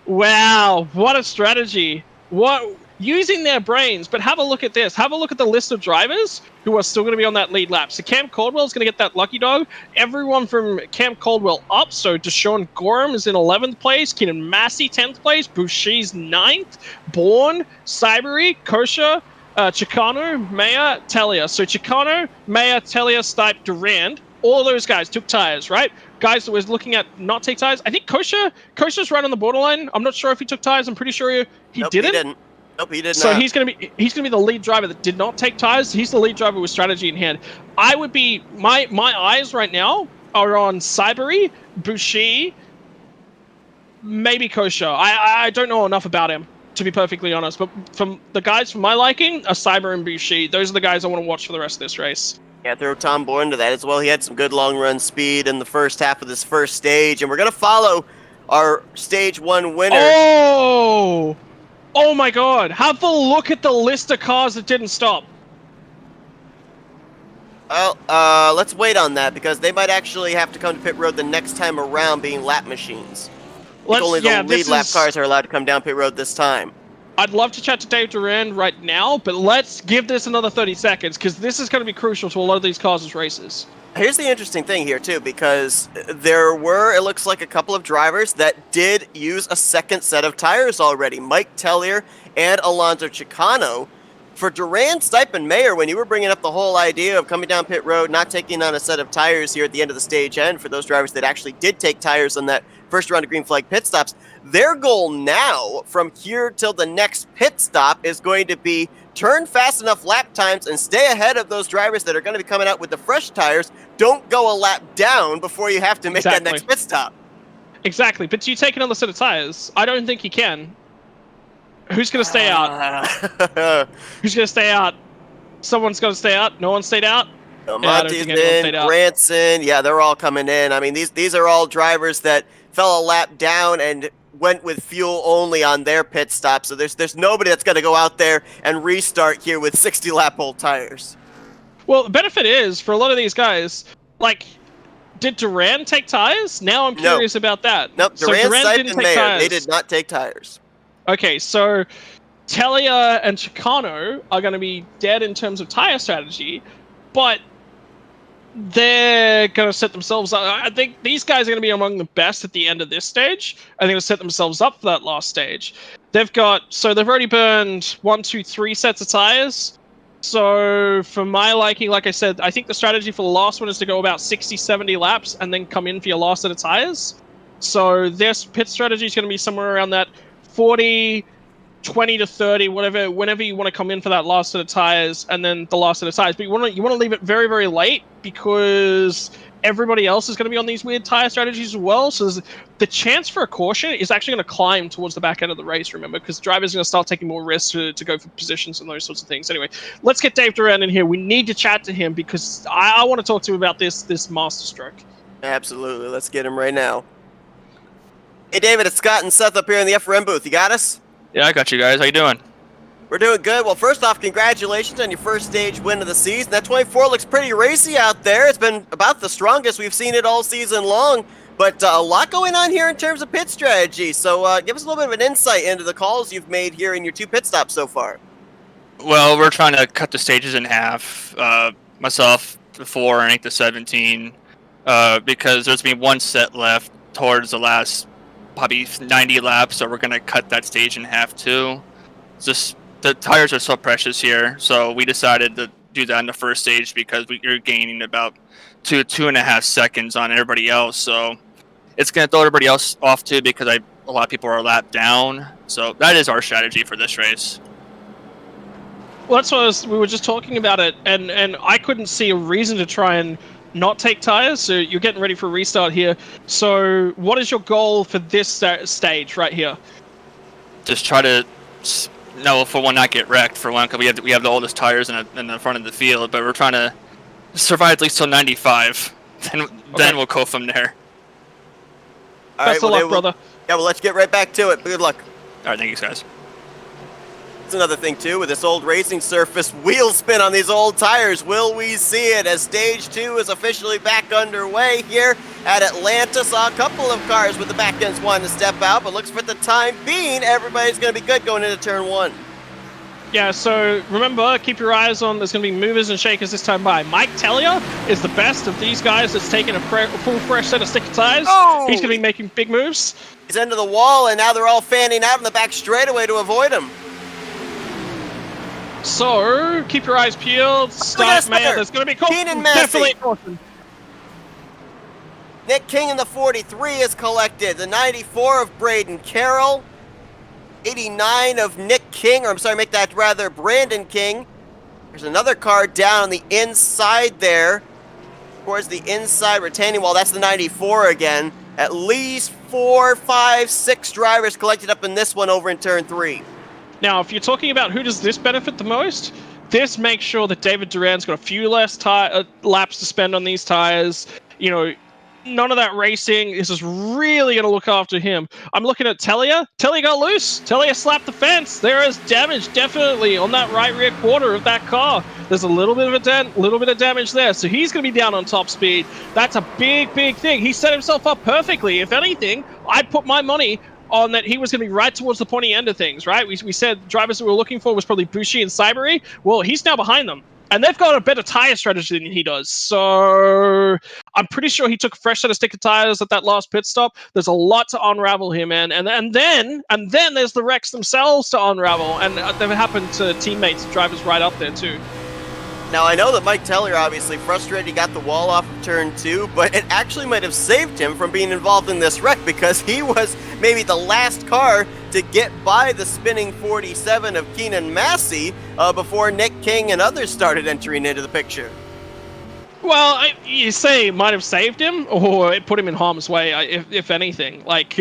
Wow. What a strategy. What... Using their brains, but have a look at this. Have a look at the list of drivers who are still going to be on that lead lap. So Cam Caldwell is going to get that lucky dog. Everyone from Cam Caldwell up. So Deshaun Gorham is in 11th place. Keenan Massey, 10th place. Boucher's 9th. Bourne, Cybery, Kosher, Chicano, Mayer, Telia. So Chicano, Mayer, Telia, Stipe, Durand. All those guys took tires, right? Guys that was looking at not take tires. I think Kosher's right on the borderline. I'm not sure if he took tires. I'm pretty sure he Nope, didn't. He didn't. Nope, he did so not. he's gonna be the lead driver that did not take tires. He's the lead driver with strategy in hand. I would be my eyes right now are on Cybery, Boucher, maybe Kosher. I don't know enough about him, to be perfectly honest. But from the guys from my liking, are Cyber and Boucher. Those are the guys I want to watch for the rest of this race. Yeah, throw Tom Bourne into that as well. He had some good long run speed in the first half of this first stage, and we're gonna follow our stage 1 winner. Oh my god, have a look at the list of cars that didn't stop. Well, let's wait on that, because they might actually have to come to pit road the next time around, being lap machines. Only the lead lap cars are allowed to come down pit road this time. I'd love to chat to Dave Durand right now, but let's give this another 30 seconds, because this is going to be crucial to a lot of these cars' races. Here's the interesting thing here, too, because there were, it looks like, a couple of drivers that did use a second set of tires already. Mike Tellier and Alonso Chicano. For Durand, Stipe, and Mayer, when you were bringing up the whole idea of coming down pit road, not taking on a set of tires here at the end of the stage end, for those drivers that actually did take tires on that first round of green flag pit stops, their goal now, from here till the next pit stop, is going to be turn fast enough lap times and stay ahead of those drivers that are going to be coming out with the fresh tires. Don't go a lap down before you have to make that next pit stop. Exactly, but do you take another set of tires? I don't think you can. Who's going to stay out? Who's going to stay out? Someone's going to stay out? No one stayed out? Monty's in, Branson, yeah, they're all coming in. I mean, these are all drivers that fell a lap down and went with fuel only on their pit stop, so there's nobody that's going to go out there and restart here with 60 lap old tires. Well, the benefit is, for a lot of these guys, like, did Durand take tires? Now I'm curious about that. Nope, Durand, Stipe, didn't and take Mayer, tires. they did not take tires. Okay, so Telia and Chicano are going to be dead in terms of tire strategy, but they're going to set themselves up. I think these guys are going to be among the best at the end of this stage. I think they'll set themselves up for that last stage. They've already burned 1, 2, 3 sets of tires. So for my liking, like I said, I think the strategy for the last one is to go about 60, 70 laps and then come in for your last set of tires. So their pit strategy is going to be somewhere around that 40, 20 to 30, whenever you want to come in for that last set of tires, and then the last set of tires. But you want to leave it very, very late, because everybody else is going to be on these weird tire strategies as well. So the chance for a caution is actually going to climb towards the back end of the race, remember, because drivers are going to start taking more risks to go for positions and those sorts of things. Anyway, let's get Dave Durand in here. We need to chat to him, because I want to talk to him about this master stroke. Absolutely. Let's get him right now. Hey, David, it's Scott and Seth up here in the FRM booth. You got us? Yeah, I got you guys. How you doing? We're doing good. Well, first off, congratulations on your first stage win of the season. That 24 looks pretty racy out there. It's been about the strongest we've seen it all season long, but a lot going on here in terms of pit strategy. So give us a little bit of an insight into the calls you've made here in your 2 pit stops so far. Well, we're trying to cut the stages in half. Myself, the 4, and I think the 17, because there's been 1 set left towards the last probably 90 laps, so we're going to cut that stage in half too. Just the tires are so precious here, so we decided to do that in the first stage, because you're gaining about 2.5 seconds on everybody else, so it's going to throw everybody else off too, because a lot of people are a lap down. So that is our strategy for this race. Well, that's what we were just talking about it, and I couldn't see a reason to try and not take tires. So you're getting ready for a restart here. So what is your goal for this stage right here? Just try to, no, for one, not get wrecked. For one, because we have the oldest tires in the front of the field, but we're trying to survive at least till 95. Then we'll go from there. All Best of luck, brother. Yeah, well, let's get right back to it. Good luck. All right, thank you, guys. That's another thing, too, with this old racing surface. Wheel spin on these old tires. Will we see it as Stage 2 is officially back underway here at Atlanta? Saw a couple of cars with the back ends wanting to step out, but looks for the time being, everybody's going to be good going into Turn 1. Yeah, so remember, keep your eyes on, there's going to be movers and shakers this time by. Mike Tellier is the best of these guys that's taken a full fresh set of sticker tires. Oh! He's going to be making big moves. He's into the wall, and now they're all fanning out in the back straightaway to avoid him. So, keep your eyes peeled. Stipe Mayer, there's going to be Keenan Massey. Definitely caution. Nick King in the 43 is collected. The 94 of Braden Carroll. 89 of Nick King, or I'm sorry, make that rather Brandon King. There's another car down on the inside there, towards the inside retaining wall. That's the 94 again. At least 4, 5, 6 drivers collected up in this one over in Turn 3. Now, if you're talking about who does this benefit the most, this makes sure that David Duran's got a few less laps to spend on these tires. You know, none of that racing. This is really going to look after him. I'm looking at Tellier. Tellier got loose. Tellier slapped the fence. There is damage, definitely, on that right rear quarter of that car. There's a little bit of a dent, little bit of damage there. So he's going to be down on top speed. That's a big, big thing. He set himself up perfectly. If anything, I'd put my money on that he was going to be right towards the pointy end of things, right? We said drivers that we were looking for was probably Bushi and Cybery. Well, he's now behind them. And they've got a better tire strategy than he does. So I'm pretty sure he took a fresh set of sticker tires at that last pit stop. There's a lot to unravel here, man. And then there's the wrecks themselves to unravel. And they've happened to teammates, drivers right up there too. Now, I know that Mike Tellier obviously frustrated, he got the wall off of Turn 2, but it actually might have saved him from being involved in this wreck because he was maybe the last car to get by the spinning 47 of Keenan Massey before Nick King and others started entering into the picture. Well, you say it might have saved him, or it put him in harm's way, if anything. Like,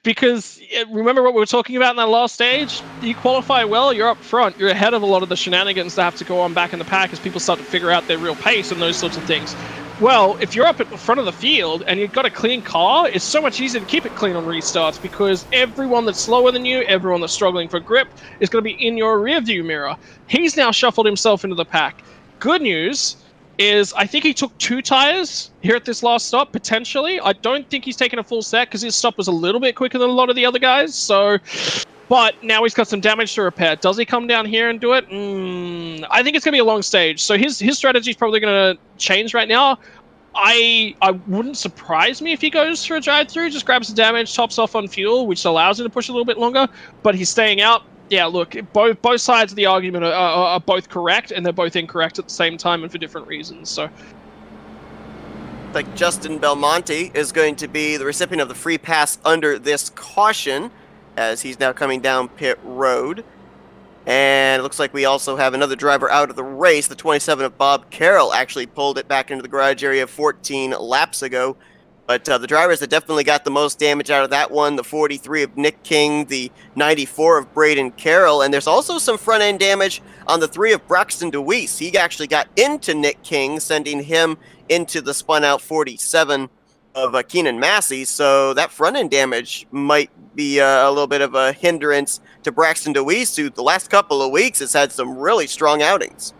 because remember what we were talking about in that last stage? You qualify well, you're up front. You're ahead of a lot of the shenanigans that have to go on back in the pack as people start to figure out their real pace and those sorts of things. Well, if you're up at the front of the field and you've got a clean car, it's so much easier to keep it clean on restarts because everyone that's slower than you, everyone that's struggling for grip, is going to be in your rearview mirror. He's now shuffled himself into the pack. Good news is I think he took 2 tires here at this last stop, potentially. I don't think he's taken a full set because his stop was a little bit quicker than a lot of the other guys. So, but now he's got some damage to repair. Does he come down here and do it? I think it's going to be a long stage. So his strategy is probably going to change right now. I wouldn't surprise me if he goes for a drive-through, just grabs the damage, tops off on fuel, which allows him to push a little bit longer, but he's staying out. Yeah, look, both sides of the argument are both correct, and they're both incorrect at the same time and for different reasons. So, like Justin Belmonte is going to be the recipient of the free pass under this caution, as he's now coming down pit road. And it looks like we also have another driver out of the race. The 27 of Bob Carroll actually pulled it back into the garage area 14 laps ago. But the drivers that definitely got the most damage out of that one, the 43 of Nick King, the 94 of Braden Carroll, and there's also some front-end damage on the 3 of Braxton DeWeese. He actually got into Nick King, sending him into the spun-out 47 of Keenan Massey, so that front-end damage might be a little bit of a hindrance to Braxton DeWeese, who the last couple of weeks has had some really strong outings.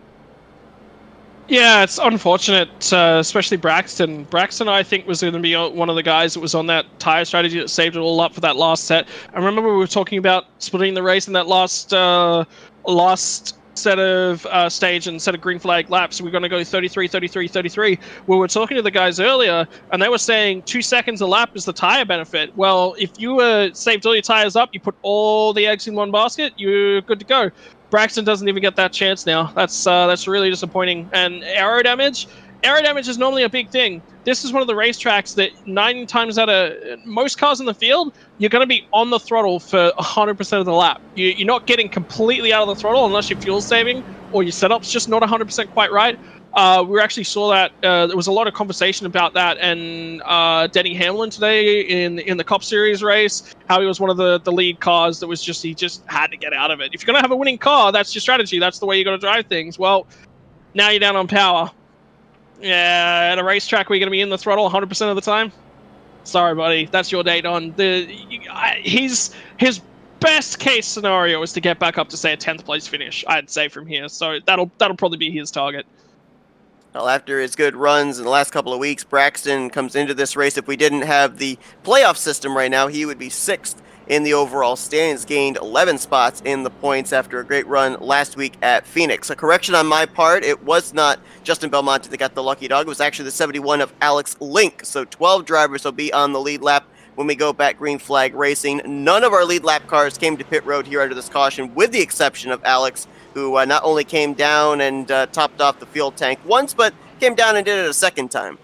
yeah, it's unfortunate, especially Braxton. Braxton, I think, was going to be one of the guys that was on that tire strategy that saved it all up for that last set. And remember we were talking about splitting the race in that last set of stage and set of green flag laps. We're going to go 33, 33, 33. We were talking to the guys earlier, and they were saying 2 seconds a lap is the tire benefit. Well, if you saved all your tires up, you put all the eggs in one basket, you're good to go. Braxton doesn't even get that chance now. That's really disappointing. And aero damage, aero damage is normally a big thing. This is one of the racetracks that 9 times out of most cars in the field, you're going to be on the throttle for 100% of the lap. You're not getting completely out of the throttle unless you're fuel saving or your setup's just not 100% quite right. We actually saw that there was a lot of conversation about that, and Denny Hamlin today in the Cup Series race, how he was one of the lead cars that was he just had to get out of it. If you're going to have a winning car, that's your strategy. That's the way you got to drive things. Well, now you're down on power. Yeah, at a racetrack where you're going to be in the throttle 100% of the time. Sorry, buddy. That's your date on. His best case scenario is to get back up to, say, a 10th place finish, I'd say, from here. So that'll probably be his target. Well, after his good runs in the last couple of weeks, Braxton comes into this race. If we didn't have the playoff system right now, he would be 6th in the overall standings, gained 11 spots in the points after a great run last week at Phoenix. A correction on my part, it was not Justin Belmonte that got the lucky dog. It was actually the 71 of Alex Link. So 12 drivers will be on the lead lap when we go back green flag racing. None of our lead lap cars came to pit road here under this caution, with the exception of Alex, who not only came down and topped off the fuel tank once, but came down and did it a second time.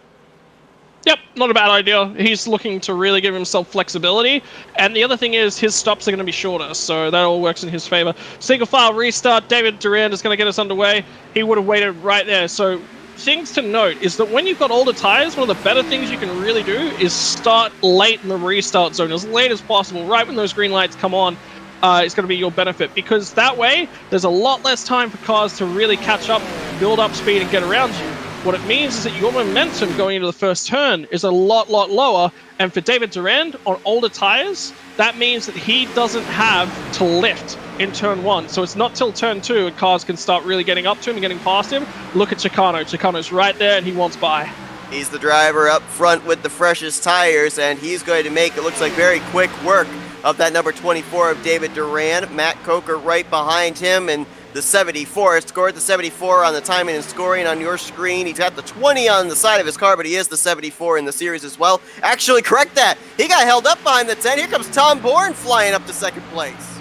Yep, not a bad idea. He's looking to really give himself flexibility. And the other thing is his stops are going to be shorter, so that all works in his favor. Single file restart. David Durand is going to get us underway. He would have waited right there. So things to note is that when you've got older tires, one of the better things you can really do is start late in the restart zone, as late as possible, right when those green lights come on. It's going to be your benefit, because that way there's a lot less time for cars to really catch up, build up speed, and get around you. What it means is that your momentum going into the first turn is a lot lower, and for David Durand on older tires, that means that he doesn't have to lift in turn 1. So it's not till turn 2 and cars can start really getting up to him and getting past him. Look at Chicano. Chicano's right there, and he wants by. He's the driver up front with the freshest tires, and he's going to make, it looks like, very quick work of that number 24 of David Durand. Matt Coker right behind him, and the 74. Scored the 74 on the timing and scoring on your screen. He's got the 20 on the side of his car, but he is the 74 in the series as well. Actually, correct that. He got held up behind the 10. Here comes Tom Bourne flying up to second place.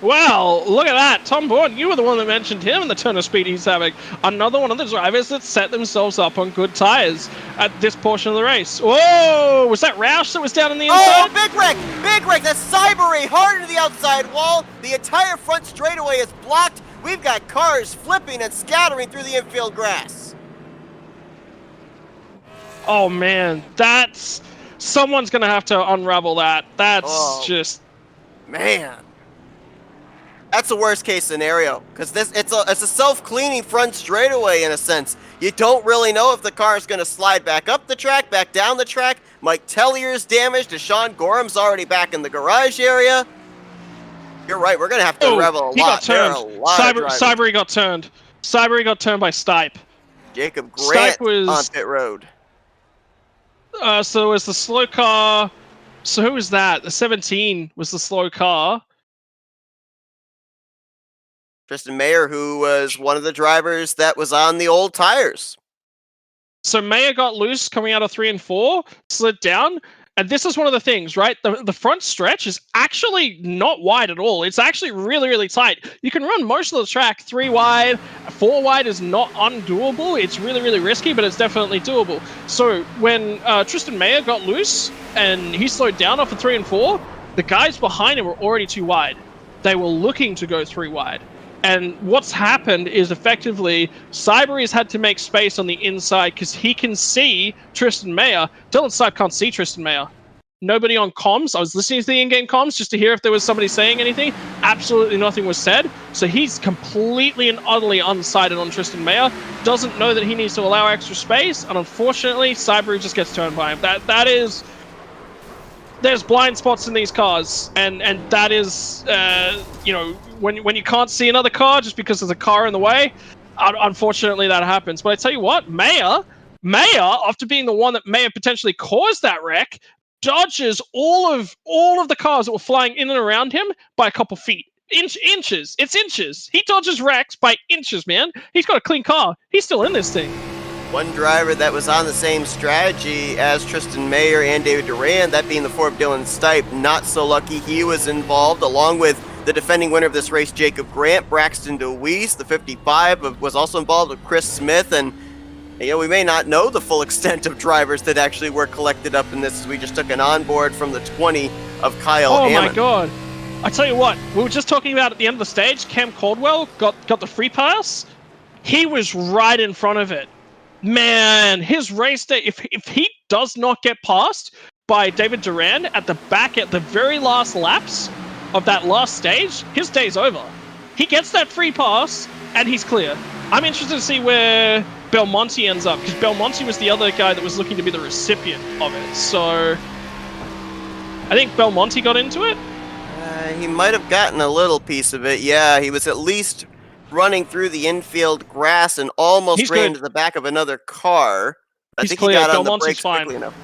Wow, look at that. Tom Bourne, you were the one that mentioned him and the turn of speed he's having. Another one of the drivers that set themselves up on good tires at this portion of the race. Whoa, was that Roush that was down on the inside? Oh, big wreck! Big wreck! That's Cybery hard into the outside wall. The entire front straightaway is blocked. We've got cars flipping and scattering through the infield grass. Oh, man, that's... Someone's going to have to unravel that. That's just... Man. That's the worst case scenario, because it's a self-cleaning front straightaway in a sense. You don't really know if the car is going to slide back up the track, back down the track. Mike Tellier's damaged. Deshaun Gorham's already back in the garage area. You're right. We're going to have to unravel a he lot. got turned. Cybery got turned. Cybery got turned by Stipe. Jacob Grant Stipe was on pit road. So it was the slow car. So who was that? The 17 was the slow car. Tristan Mayer, who was one of the drivers that was on the old tires. So Mayer got loose coming out of 3 and 4, slid down, and this is one of the things, right? The front stretch is actually not wide at all. It's actually really tight. You can run most of the track 3 wide. 4 wide is not undoable. It's really risky, but it's definitely doable. So when Tristan Mayer got loose and he slowed down off of 3 and 4, the guys behind him were already too wide. They were looking to go 3 wide. And what's happened is effectively Cybery's had to make space on the inside because he can see Tristan Mayer. Dylan Stipe can't see Tristan Mayer. Nobody on comms. I was listening to the in-game comms just to hear if there was somebody saying anything. Absolutely nothing was said. So he's completely and utterly unsighted on Tristan Mayer. Doesn't know that he needs to allow extra space. And unfortunately, Cybery just gets turned by him. That is... There's blind spots in these cars, and that is, you know, when you can't see another car just because there's a car in the way, unfortunately that happens. But I tell you what, Mayer, after being the one that may have potentially caused that wreck, dodges all of the cars that were flying in and around him by a couple feet. Inches. It's inches. He dodges wrecks by inches, man. He's got a clean car. He's still in this thing. One driver that was on the same strategy as Tristan Mayer and David Durand, that being the 4 of Dylan Stipe, not so lucky. He was involved, along with the defending winner of this race, Jacob Grant. Braxton DeWeese, the 55, was also involved with Chris Smith, and You know, we may not know the full extent of drivers that actually were collected up in this, as we just took an onboard from the 20 of Kyle Hammond. My god. I tell you what, we were just talking about at the end of the stage, Cam Caldwell got the free pass. He was right in front of it. Man, his race day, if he does not get passed by David Duran at the back at the very last laps of that last stage, his day's over. He gets that free pass and he's clear. I'm interested to see where Belmonte ends up, because Belmonte was the other guy that was looking to be the recipient of it. So I think Belmonte got into it. He might have gotten a little piece of it. Yeah, he was at least running through the infield grass and almost ran into the back of another car. I think clear. He got on Belmonte's the brakes fine. quickly enough.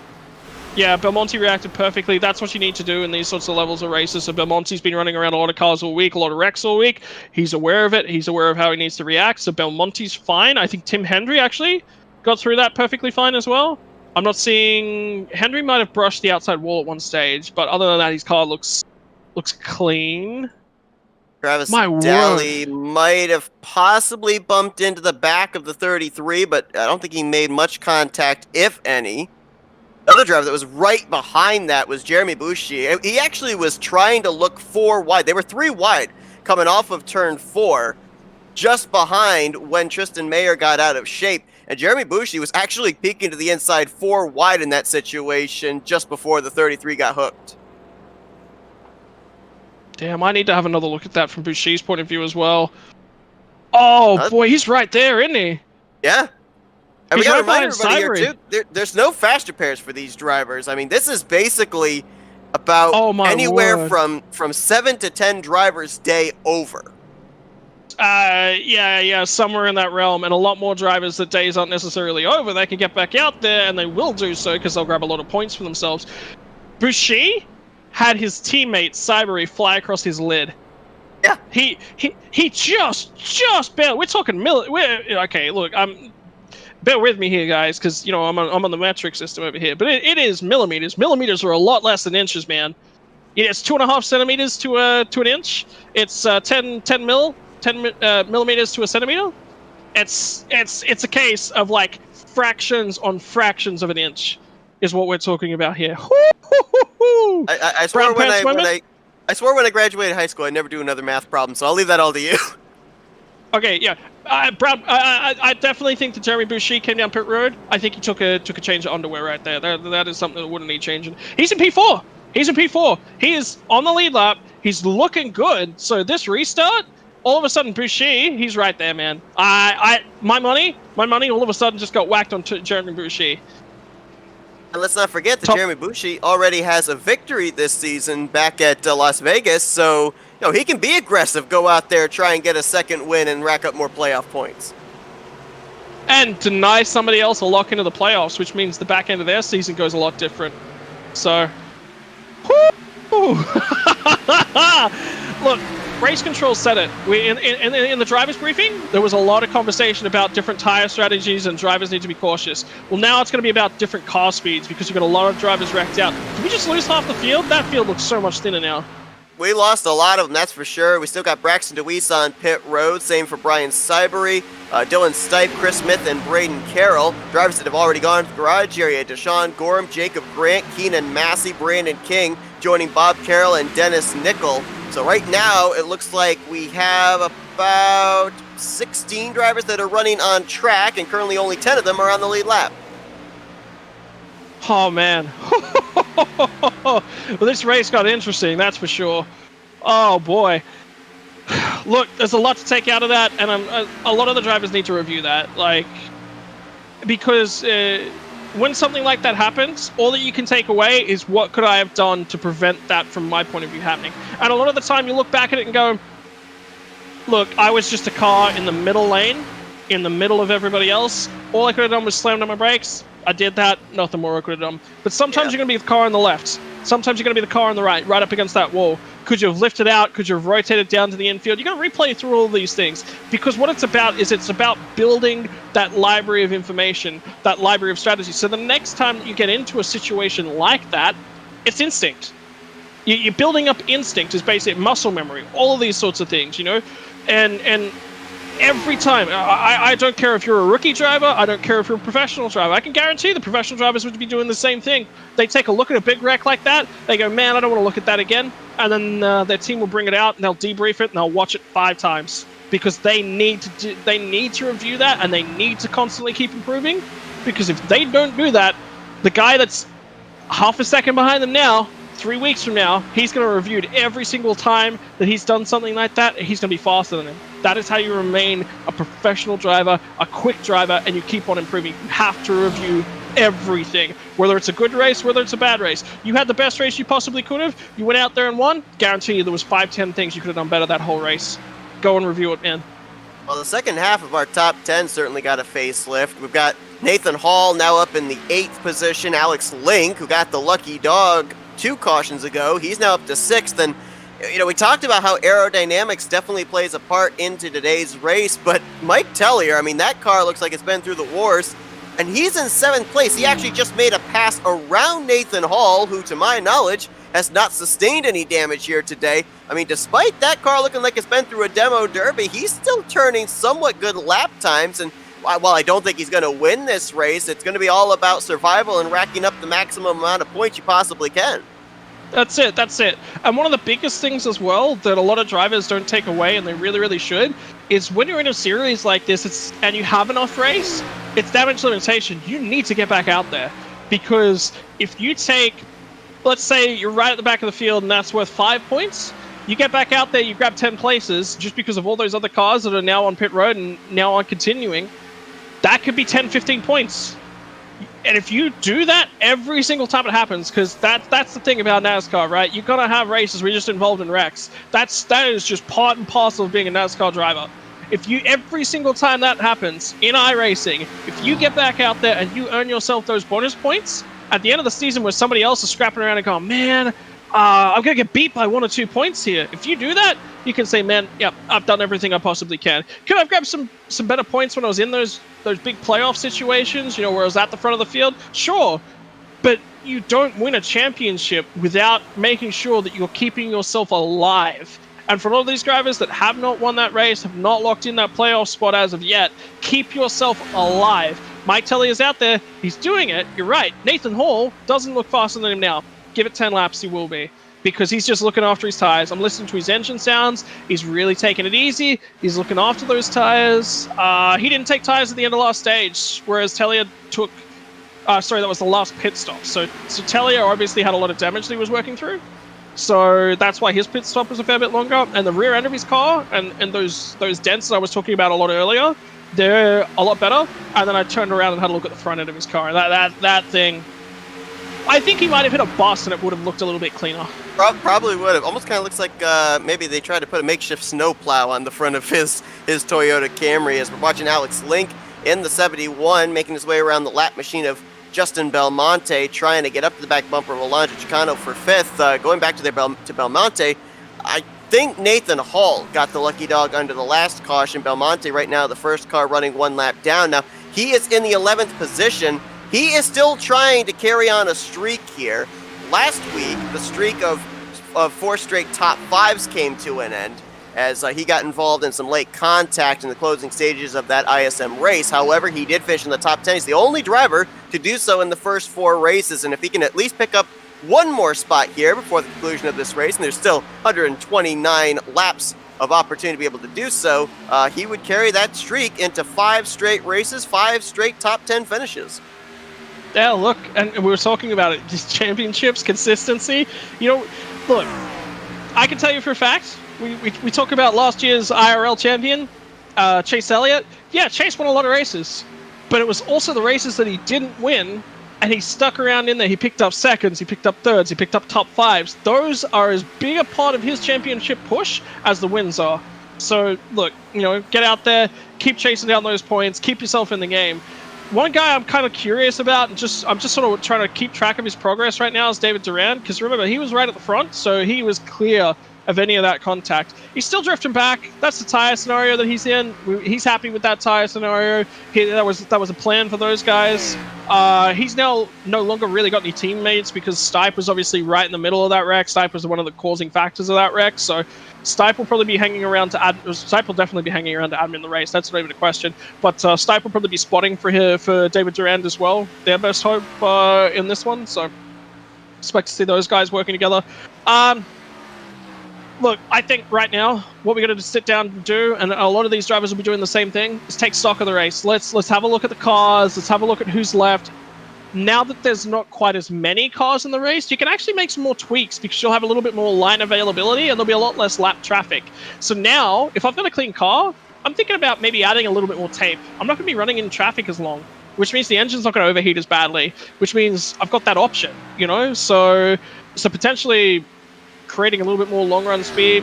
Yeah, Belmonte reacted perfectly. That's what you need to do in these sorts of levels of races. So Belmonte's been running around a lot of cars all week, a lot of wrecks all week. He's aware of it. He's aware of how he needs to react. So Belmonte's fine. I think Tim Hendry actually got through that perfectly fine as well. I'm not seeing... Hendry might have brushed the outside wall at one stage, but other than that, his car looks clean. Travis Daly might have possibly bumped into the back of the 33, but I don't think he made much contact, if any. The other driver that was right behind that was Jeremy Boucher. He actually was trying to look 4 wide. They were 3 wide coming off of turn 4, just behind when Tristan Mayer got out of shape. And Jeremy Boucher was actually peeking to the inside 4 wide in that situation just before the 33 got hooked. Damn, I need to have another look at that from Boucher's point of view as well. Oh, boy, he's right there, isn't he? Yeah. And we He's got to right remind behind everybody here, too, there's no fast repairs for these drivers. I mean, this is basically about anywhere from 7 to 10 drivers' day over. Yeah, somewhere in that realm, and a lot more drivers that days aren't necessarily over. They can get back out there, and they will do so because they'll grab a lot of points for themselves. Boucher had his teammate Cybery fly across his lid. Yeah, he just barely. We're talking okay, look, bear with me here, guys, because you know I'm on the metric system over here, but it is millimeters. Millimeters are a lot less than inches, man. It's 2.5 centimeters to an inch. It's 10 millimeters to a centimeter. It's a case of like fractions on fractions of an inch is what we're talking about here. I swear when I graduated high school, I'd never do another math problem, so I'll leave that all to you. Okay, yeah. Brad, I definitely think that Jeremy Boucher came down pit road. I think he took a change of underwear right there. That is something that wouldn't need changing. He's in P4. He is on the lead lap. He's looking good. So this restart, all of a sudden Boucher, he's right there, man. My money all of a sudden just got whacked on Jeremy Boucher. And let's not forget that Jeremy Boucher already has a victory this season back at Las Vegas, so you know he can be aggressive, go out there, try and get a second win and rack up more playoff points. And deny somebody else a lock into the playoffs, which means the back end of their season goes a lot different. So, look, Race Control said it. In the driver's briefing, there was a lot of conversation about different tire strategies and drivers need to be cautious. Well, now it's going to be about different car speeds because you've got a lot of drivers wrecked out. Did we just lose half the field? That field looks so much thinner now. We lost a lot of them, that's for sure. We still got Braxton DeWeese on pit road. Same for Brian Cybery, Dylan Stipe, Chris Smith, and Braden Carroll. Drivers that have already gone to the garage area: Deshaun Gorham, Jacob Grant, Keenan Massey, Brandon King, joining Bob Carroll and Dennis Nickel. So right now, it looks like we have about 16 drivers that are running on track, and currently only 10 of them are on the lead lap. Oh, man. Well, this race got interesting, that's for sure. Oh, boy. Look, there's a lot to take out of that, and a lot of the drivers need to review that. Like, because when something like that happens, all that you can take away is what could I have done to prevent that from my point of view happening. And a lot of the time you look back at it and go, look, I was just a car in the middle lane, in the middle of everybody else. All I could have done was slam on my brakes. I did that, nothing more I could have done. But sometimes you're going to be the car on the left. Sometimes you're going to be the car on the right up against that wall. Could you have lifted out? Could you have rotated down to the infield? You're going to replay through all of these things. Because what it's about is it's about building that library of information, that library of strategy. So the next time that you get into a situation like that, it's instinct. You're building up instinct is basically muscle memory, all of these sorts of things, you know? And every time. I don't care if you're a rookie driver. I don't care if you're a professional driver. I can guarantee the professional drivers would be doing the same thing. They take a look at a big wreck like that. They go, man, I don't want to look at that again. And then their team will bring it out and they'll debrief it and they'll watch it 5 times because they need to review that and they need to constantly keep improving. Because if they don't do that, the guy that's half a second behind them now, 3 weeks from now, he's going to review it every single time that he's done something like that. He's going to be faster than him. That is how you remain a professional driver, a quick driver, and you keep on improving. You have to review everything, whether it's a good race, whether it's a bad race. You had the best race you possibly could have. You went out there and won. Guarantee you there was 5-10 things you could have done better that whole race. Go and review it, man. Well, the second half of our top 10 certainly got a facelift. We've got Nathan Hall now up in the 8th position. Alex Link, who got the lucky dog 2 cautions ago, he's now up to 6th. And we talked about how aerodynamics definitely plays a part into today's race, but Mike Tellier, I mean, that car looks like it's been through the wars, and he's in 7th place. He actually just made a pass around Nathan Hall, who, to my knowledge, has not sustained any damage here today. I mean, despite that car looking like it's been through a demo derby, he's still turning somewhat good lap times, and while I don't think he's going to win this race, it's going to be all about survival and racking up the maximum amount of points you possibly can. That's it. And one of the biggest things as well that a lot of drivers don't take away, and they really, really should, is when you're in a series like this and you have an off race, it's damage limitation. You need to get back out there. Because if you take, let's say you're right at the back of the field and that's worth 5 points, you get back out there, you grab 10 places just because of all those other cars that are now on pit road and now on continuing, that could be 10, 15 points. And if you do that every single time it happens, because that's the thing about NASCAR, right? You're gonna have races where you're just involved in wrecks. That is just part and parcel of being a NASCAR driver. If you every single time that happens in iRacing, if you get back out there and you earn yourself those bonus points at the end of the season, where somebody else is scrapping around and going, man, I'm gonna get beat by 1 or 2 points here. If you do that, you can say, man, yep, I've done everything I possibly can. Could I have grabbed some better points when I was in those big playoff situations, where I was at the front of the field? Sure. But you don't win a championship without making sure that you're keeping yourself alive. And for all of these drivers that have not won that race, have not locked in that playoff spot as of yet, keep yourself alive. Mike Telly is out there. He's doing it. You're right. Nathan Hall doesn't look faster than him now. Give it 10 laps, he will be. Because he's just looking after his tires. I'm listening to his engine sounds. He's really taking it easy. He's looking after those tires. He didn't take tires at the end of last stage, whereas Tellier took... that was the last pit stop. So Tellier obviously had a lot of damage that he was working through. So that's why his pit stop was a fair bit longer. And the rear end of his car and those dents that I was talking about a lot earlier, they're a lot better. And then I turned around and had a look at the front end of his car. And that thing... I think he might have hit a bus and it would have looked a little bit cleaner. Probably would have. Almost kind of looks like maybe they tried to put a makeshift snowplow on the front of his Toyota Camry. As we're watching Alex Link in the 71, making his way around the lap machine of Justin Belmonte, trying to get up to the back bumper of Alonso Chicano for 5th. Going back to Belmonte, I think Nathan Hall got the lucky dog under the last caution. Belmonte right now the first car running 1 lap down. Now, he is in the 11th position. He is still trying to carry on a streak here. Last week, the streak of 4 straight top 5s came to an end as he got involved in some late contact in the closing stages of that ISM race. However, he did finish in the top 10. He's the only driver to do so in the first 4 races, and if he can at least pick up 1 more spot here before the conclusion of this race, and there's still 129 laps of opportunity to be able to do so, he would carry that streak into 5 straight races, 5 straight top 10 finishes. Yeah, look, and we were talking about it, just championships, consistency. Look, I can tell you for a fact, we talk about last year's IRL champion, Chase Elliott. Yeah, Chase won a lot of races, but it was also the races that he didn't win, and he stuck around in there. He picked up seconds, he picked up thirds, he picked up top 5s. Those are as big a part of his championship push as the wins are. So, look, get out there, keep chasing down those points, keep yourself in the game. One guy I'm kind of curious about, and I'm just sort of trying to keep track of his progress right now, is David Duran, because remember, he was right at the front, so he was clear of any of that contact. He's still drifting back. That's the tire scenario that he's in. He's happy with that tire scenario. That was a plan for those guys. He's now no longer really got any teammates because Stipe was obviously right in the middle of that wreck. Stipe was one of the causing factors of that wreck, so Stipe will probably be hanging around to Stipe will definitely be hanging around to admin the race. That's not even a question. But Stipe will probably be spotting for David Durand as well. Their best hope in this one. So expect to see those guys working together. Look, I think right now what we're going to sit down and do, and a lot of these drivers will be doing the same thing, is take stock of the race. Let's have a look at the cars. Let's have a look at who's left. Now that there's not quite as many cars in the race, you can actually make some more tweaks because you'll have a little bit more line availability and there'll be a lot less lap traffic. So now, if I've got a clean car, I'm thinking about maybe adding a little bit more tape. I'm not going to be running in traffic as long, which means the engine's not going to overheat as badly, which means I've got that option, you know? So potentially creating a little bit more long run speed.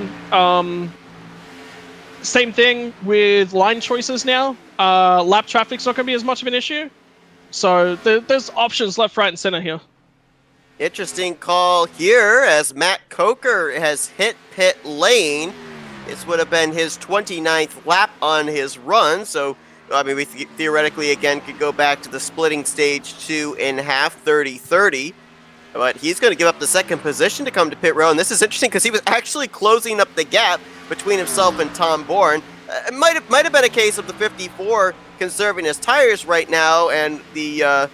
Same thing with line choices now. Lap traffic's not going to be as much of an issue. So there's options left, right, and center here. Interesting call here as Matt Coker has hit pit lane. This would have been his 29th lap on his run. So, I mean, we theoretically, again, could go back to the splitting stage 2 in half, 30-30. But he's going to give up the second position to come to pit row. And this is interesting because he was actually closing up the gap between himself and Tom Bourne. It might have been a case of the 54 conserving his tires right now, and the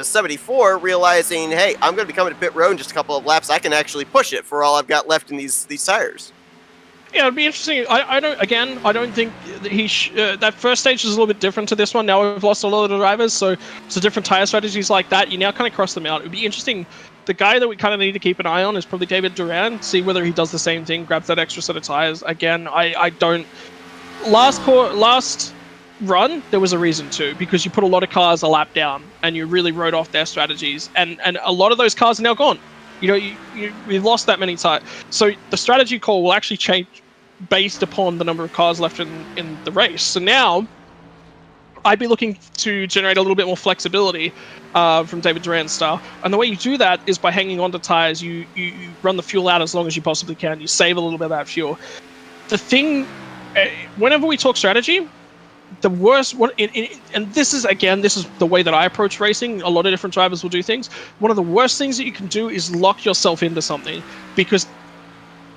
74 realizing, hey, I'm going to be coming to pit row in just a couple of laps. I can actually push it for all I've got left in these tires. Yeah, it'd be interesting. I don't think that that first stage is a little bit different to this one. Now we've lost a lot of the drivers, so different tire strategies like that. You now kind of cross them out. It'd be interesting. The guy that we kind of need to keep an eye on is probably David Durand. See whether he does the same thing, grabs that extra set of tires. Again, I don't. Last run, there was a reason to, because you put a lot of cars a lap down and you really wrote off their strategies, and a lot of those cars are now gone. You know, we've lost that many tires. So the strategy call will actually change based upon the number of cars left in the race. So now I'd be looking to generate a little bit more flexibility from David Durand's style. And the way you do that is by hanging onto tires. You run the fuel out as long as you possibly can. You save a little bit of that fuel. The thing, whenever we talk strategy, the worst one, and this is the way that I approach racing. A lot of different drivers will do things. One of the worst things that you can do is lock yourself into something,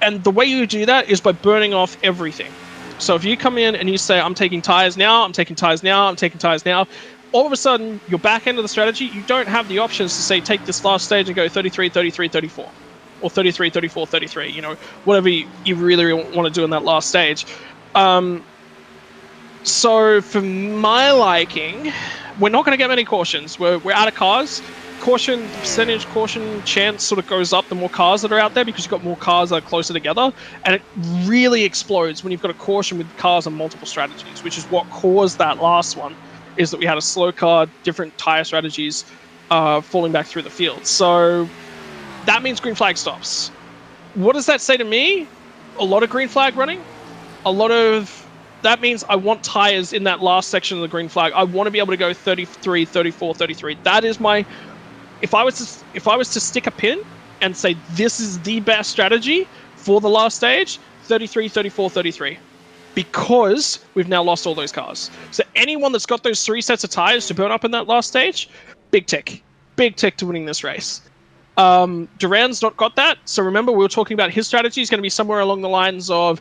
and the way you do that is by burning off everything. So if you come in and you say, I'm taking tires now, I'm taking tires now, I'm taking tires now, all of a sudden, your back end of the strategy, you don't have the options to say, take this last stage and go 33, 33, 34. Or 33, 34, 33, you know, whatever you really want to do in that last stage. So for my liking, we're not going to get many cautions. We're out of cars. Caution percentage, caution chance sort of goes up the more cars that are out there, because you've got more cars that are closer together, and it really explodes when you've got a caution with cars on multiple strategies, which is what caused that last one, is that we had a slow car, different tire strategies falling back through the field. So that means green flag stops. What does that say to me? A lot of green flag running. That means I want tires in that last section of the green flag. I want to be able to go 33, 34, 33. That is my... If I was to stick a pin and say this is the best strategy for the last stage, 33, 34, 33. Because we've now lost all those cars. So anyone that's got those 3 sets of tires to burn up in that last stage, big tick. Big tick to winning this race. Durand's not got that. So remember, we were talking about his strategy is going to be somewhere along the lines of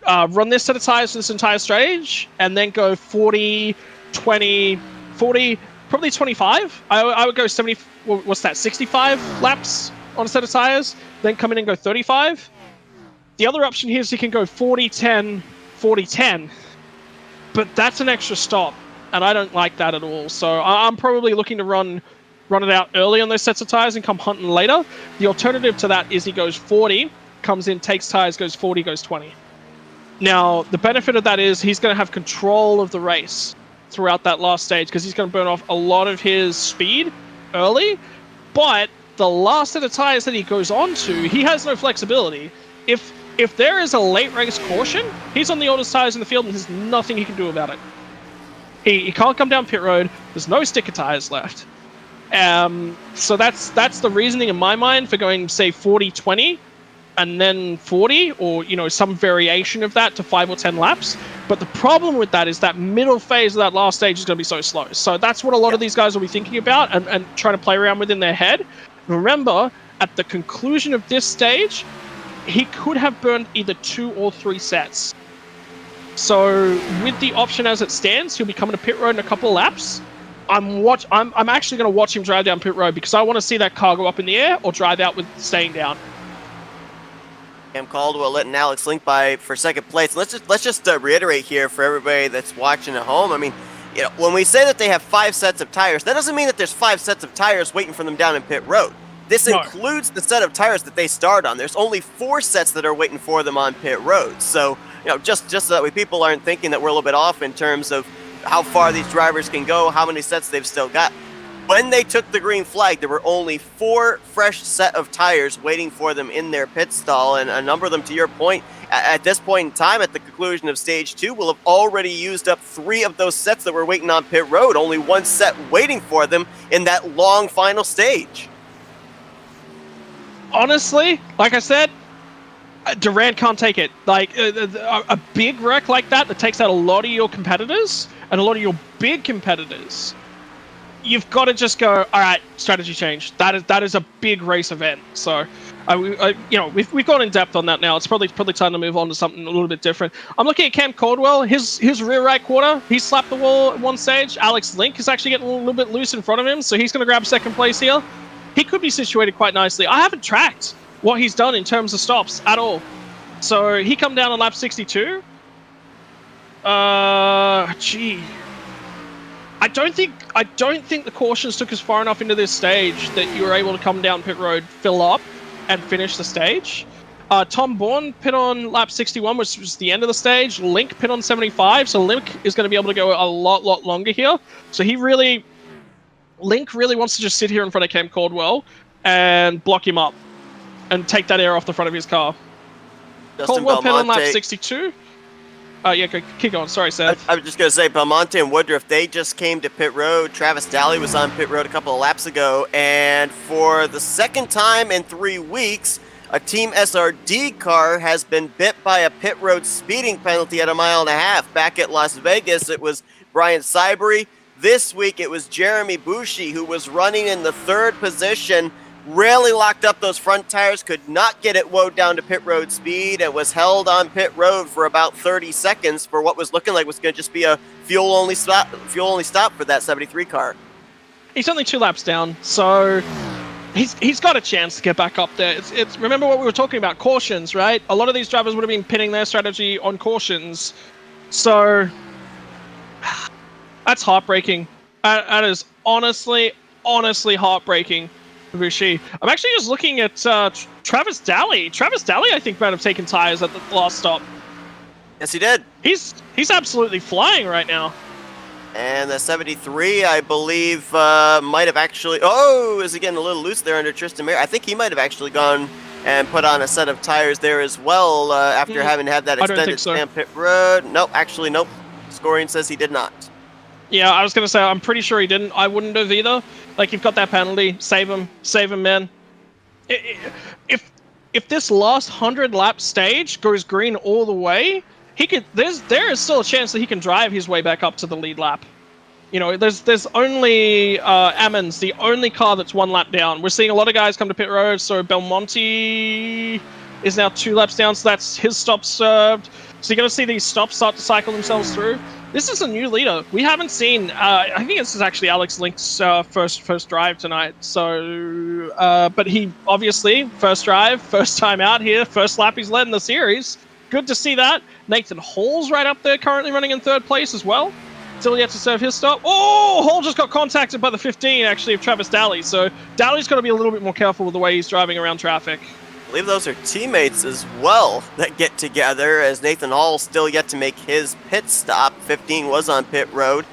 run this set of tires for this entire stage, and then go 40, 20, 40, probably 25. I would go 70, what's that, 65 laps on a set of tires, then come in and go 35. The other option here is you can go 40, 10, 40, 10. But that's an extra stop, and I don't like that at all. So I'm probably looking to run it out early on those sets of tires and come hunting later. The alternative to that is he goes 40, comes in, takes tires, goes 40, goes 20. Now, the benefit of that is he's going to have control of the race throughout that last stage, because he's going to burn off a lot of his speed early, but the last set of tires that he goes on to, he has no flexibility. If there is a late race caution, he's on the oldest tires in the field and there's nothing he can do about it. He can't come down pit road, there's no sticker tires left. So that's the reasoning in my mind for going, say, 40-20, and then 40, or, you know, some variation of that to 5 or 10 laps. But the problem with that is that middle phase of that last stage is going to be so slow. So that's what a lot of these guys will be thinking about and trying to play around with in their head. Remember, at the conclusion of this stage, he could have burned either 2 or 3 sets. So with the option as it stands, he'll be coming to pit road in a couple of laps. I'm actually going to watch him drive down pit road because I want to see that car go up in the air or drive out with staying down. Cam Caldwell letting Alex Link by for second place. Let's just reiterate here for everybody that's watching at home. I mean, you know, when we say that they have 5 sets of tires, that doesn't mean that there's 5 sets of tires waiting for them down in pit road. This includes the set of tires that they start on. There's only 4 sets that are waiting for them on pit road. So, you know, just so that way people aren't thinking that we're a little bit off in terms of how far these drivers can go, how many sets they've still got. When they took the green flag, there were only 4 fresh set of tires waiting for them in their pit stall, and a number of them, to your point, at this point in time, at the conclusion of stage 2, will have already used up 3 of those sets that were waiting on pit road, only 1 set waiting for them in that long final stage. Honestly, like I said, Durant can't take it. Like, a big wreck like that takes out a lot of your competitors and a lot of your big competitors. You've got to just go, all right, strategy change. That is a big race event. So, you know, we've gone in depth on that now. It's probably time to move on to something a little bit different. I'm looking at Cam Caldwell. His rear right quarter, he slapped the wall at one stage. Alex Link is actually getting a little bit loose in front of him, so he's going to grab second place here. He could be situated quite nicely. I haven't tracked what he's done in terms of stops at all. So he come down on lap 62. Gee. I don't think the cautions took us far enough into this stage that you were able to come down pit road, fill up, and finish the stage. Tom Bourne pit on lap 61, which was the end of the stage. Link pit on 75, so Link is going to be able to go a lot longer here. So Link really wants to just sit here in front of Cam Caldwell and block him up and take that air off the front of his car. Caldwell pit on lap 62. Yeah, keep going. Sorry, Seth. I was just going to say, Belmonte and Woodruff, they just came to pit road. Travis Daly was on pit road a couple of laps ago, and for the second time in 3 weeks, a Team SRD car has been bit by a pit road speeding penalty at 1.5 miles. Back at Las Vegas, it was Brian Sybery. This week, it was Jeremy Bouchy, who was running in the 3rd position, really locked up those front tires, could not get it woed down to pit road speed, and was held on pit road for about 30 seconds for what was looking like was going to just be a fuel-only stop for that 73 car. He's only 2 laps down, so he's got a chance to get back up there. It's remember what we were talking about, cautions, right? A lot of these drivers would have been pinning their strategy on cautions, so that's heartbreaking. That is honestly heartbreaking. Bushi. I'm actually just looking at Travis Daly. Travis Daly, I think, might have taken tires at the last stop. Yes, he did. He's absolutely flying right now. And the 73, I believe, might have actually... Oh, is he getting a little loose there under Tristan Mayer? I think he might have actually gone and put on a set of tires there as well after having had that extended stamp pit road. Nope, actually, nope. Scoring says he did not. Yeah, I was going to say, I'm pretty sure he didn't. I wouldn't have either. Like, you've got that penalty. Save him, man. If this last 100-lap stage goes green all the way, there is still a chance that he can drive his way back up to the lead lap. You know, there's only Edmonds, the only car that's 1 lap down. We're seeing a lot of guys come to pit road, so Belmonte is now 2 laps down, so that's his stop served. So you're going to see these stops start to cycle themselves through. This is a new leader. We haven't seen... I think this is actually Alex Link's first drive tonight. So, but he obviously, first drive, first time out here, first lap he's led in the series. Good to see that. Nathan Hall's right up there, currently running in 3rd place as well. Still yet to serve his stop. Oh, Hall just got contacted by the 15, actually, of Travis Daly. So Daly's got to be a little bit more careful with the way he's driving around traffic. I believe those are teammates as well that get together, as Nathan Hall still yet to make his pit stop. 15 was on pit road.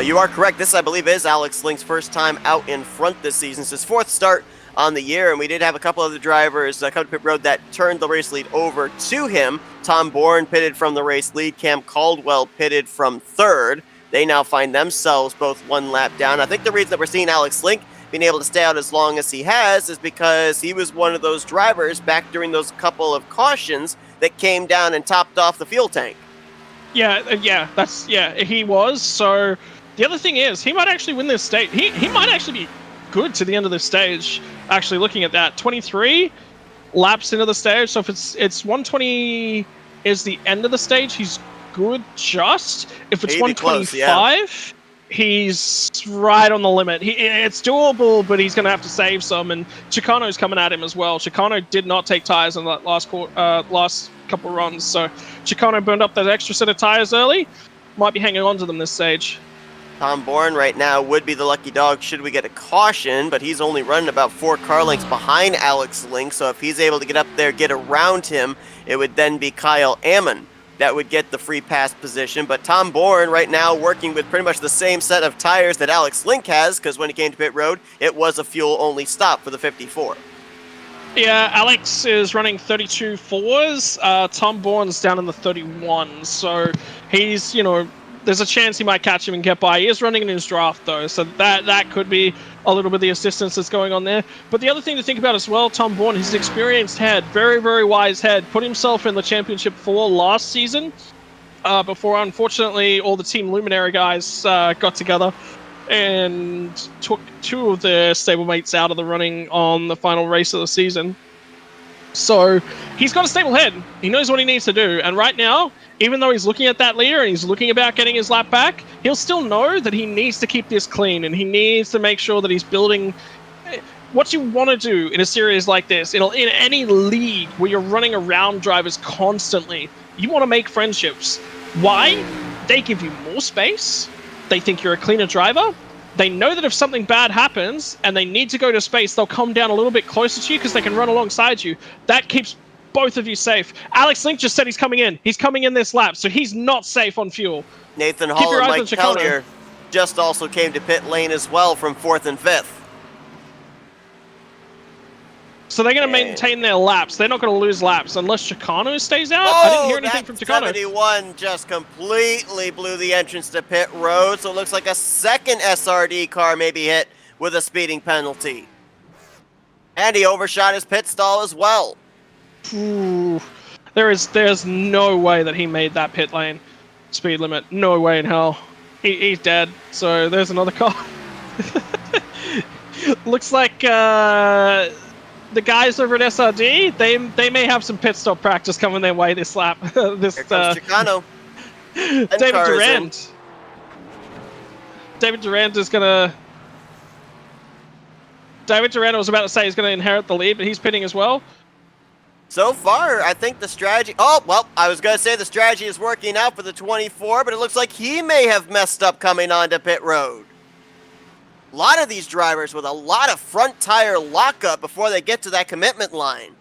You are correct. This, I believe, is Alex Link's first time out in front this season. It's his 4th start on the year, and we did have a couple other drivers come to pit road that turned the race lead over to him. Tom Bourne pitted from the race lead. Cam Caldwell pitted from 3rd. They now find themselves both 1 lap down. I think the reason that we're seeing Alex Link being able to stay out as long as he has is because he was one of those drivers back during those couple of cautions that came down and topped off the fuel tank. Yeah, he was. So the other thing is, he might actually win this stage. He might actually be good to the end of this stage. Actually, looking at that, 23, laps into the stage. So if it's 120 is the end of the stage, he's good just. If it's He'd be close, yeah. 125, he's right on the limit. It's doable, but he's going to have to save some. And Chicano's coming at him as well. Chicano did not take tires in that last couple runs, so Chicano burned up that extra set of tires early. Might be hanging on to them this stage. Tom Bourne right now would be the lucky dog should we get a caution, but he's only running about 4 car lengths behind Alex Link, so if he's able to get up there, get around him, it would then be Kyle Ammon that would get the free pass position. But Tom Bourne right now working with pretty much the same set of tires that Alex Link has, because when he came to pit road, it was a fuel-only stop for the 54. Yeah, Alex is running 32 fours. Tom Bourne's down in the 31s, so he's, there's a chance he might catch him and get by. He is running in his draft, though, so that could be a little bit of the assistance that's going on there. But the other thing to think about as well, Tom Bourne, his experienced head, very, very wise head, put himself in the Championship 4 last season, before, unfortunately, all the Team Luminary guys got together and took 2 of their stablemates out of the running on the final race of the season. So he's got a stable head. He knows what he needs to do. And right now, even though he's looking at that leader and he's looking about getting his lap back, he'll still know that he needs to keep this clean and he needs to make sure that he's building what you want to do in a series like this. In any league where you're running around drivers constantly, you want to make friendships. Why? They give you more space. They think you're a cleaner driver. They know that if something bad happens and they need to go to space, they'll come down a little bit closer to you because they can run alongside you. That keeps both of you safe. Alex Link just said he's coming in. He's coming in this lap, so he's not safe on fuel. Nathan Hall and Mike Pellier just also came to pit lane as well from 4th and 5th. So they're going to maintain their laps. They're not going to lose laps unless Chicano stays out. I didn't hear anything from Chicano. 71 just completely blew the entrance to pit road, so it looks like a second SRD car may be hit with a speeding penalty. And he overshot his pit stall as well. Ooh, there's no way that he made that pit lane speed limit. No way in hell. He's dead. So there's another car. Looks like the guys over at SRD, they may have some pit stop practice coming their way this lap. Here comes Chicano. David Durant. David Durant is gonna. David Durant, I was about to say, he's going to inherit the lead, but he's pitting as well. So far, I think the strategy... Oh, well, I was going to say the strategy is working out for the 24, but it looks like he may have messed up coming onto pit road. A lot of these drivers with a lot of front tire lockup before they get to that commitment line.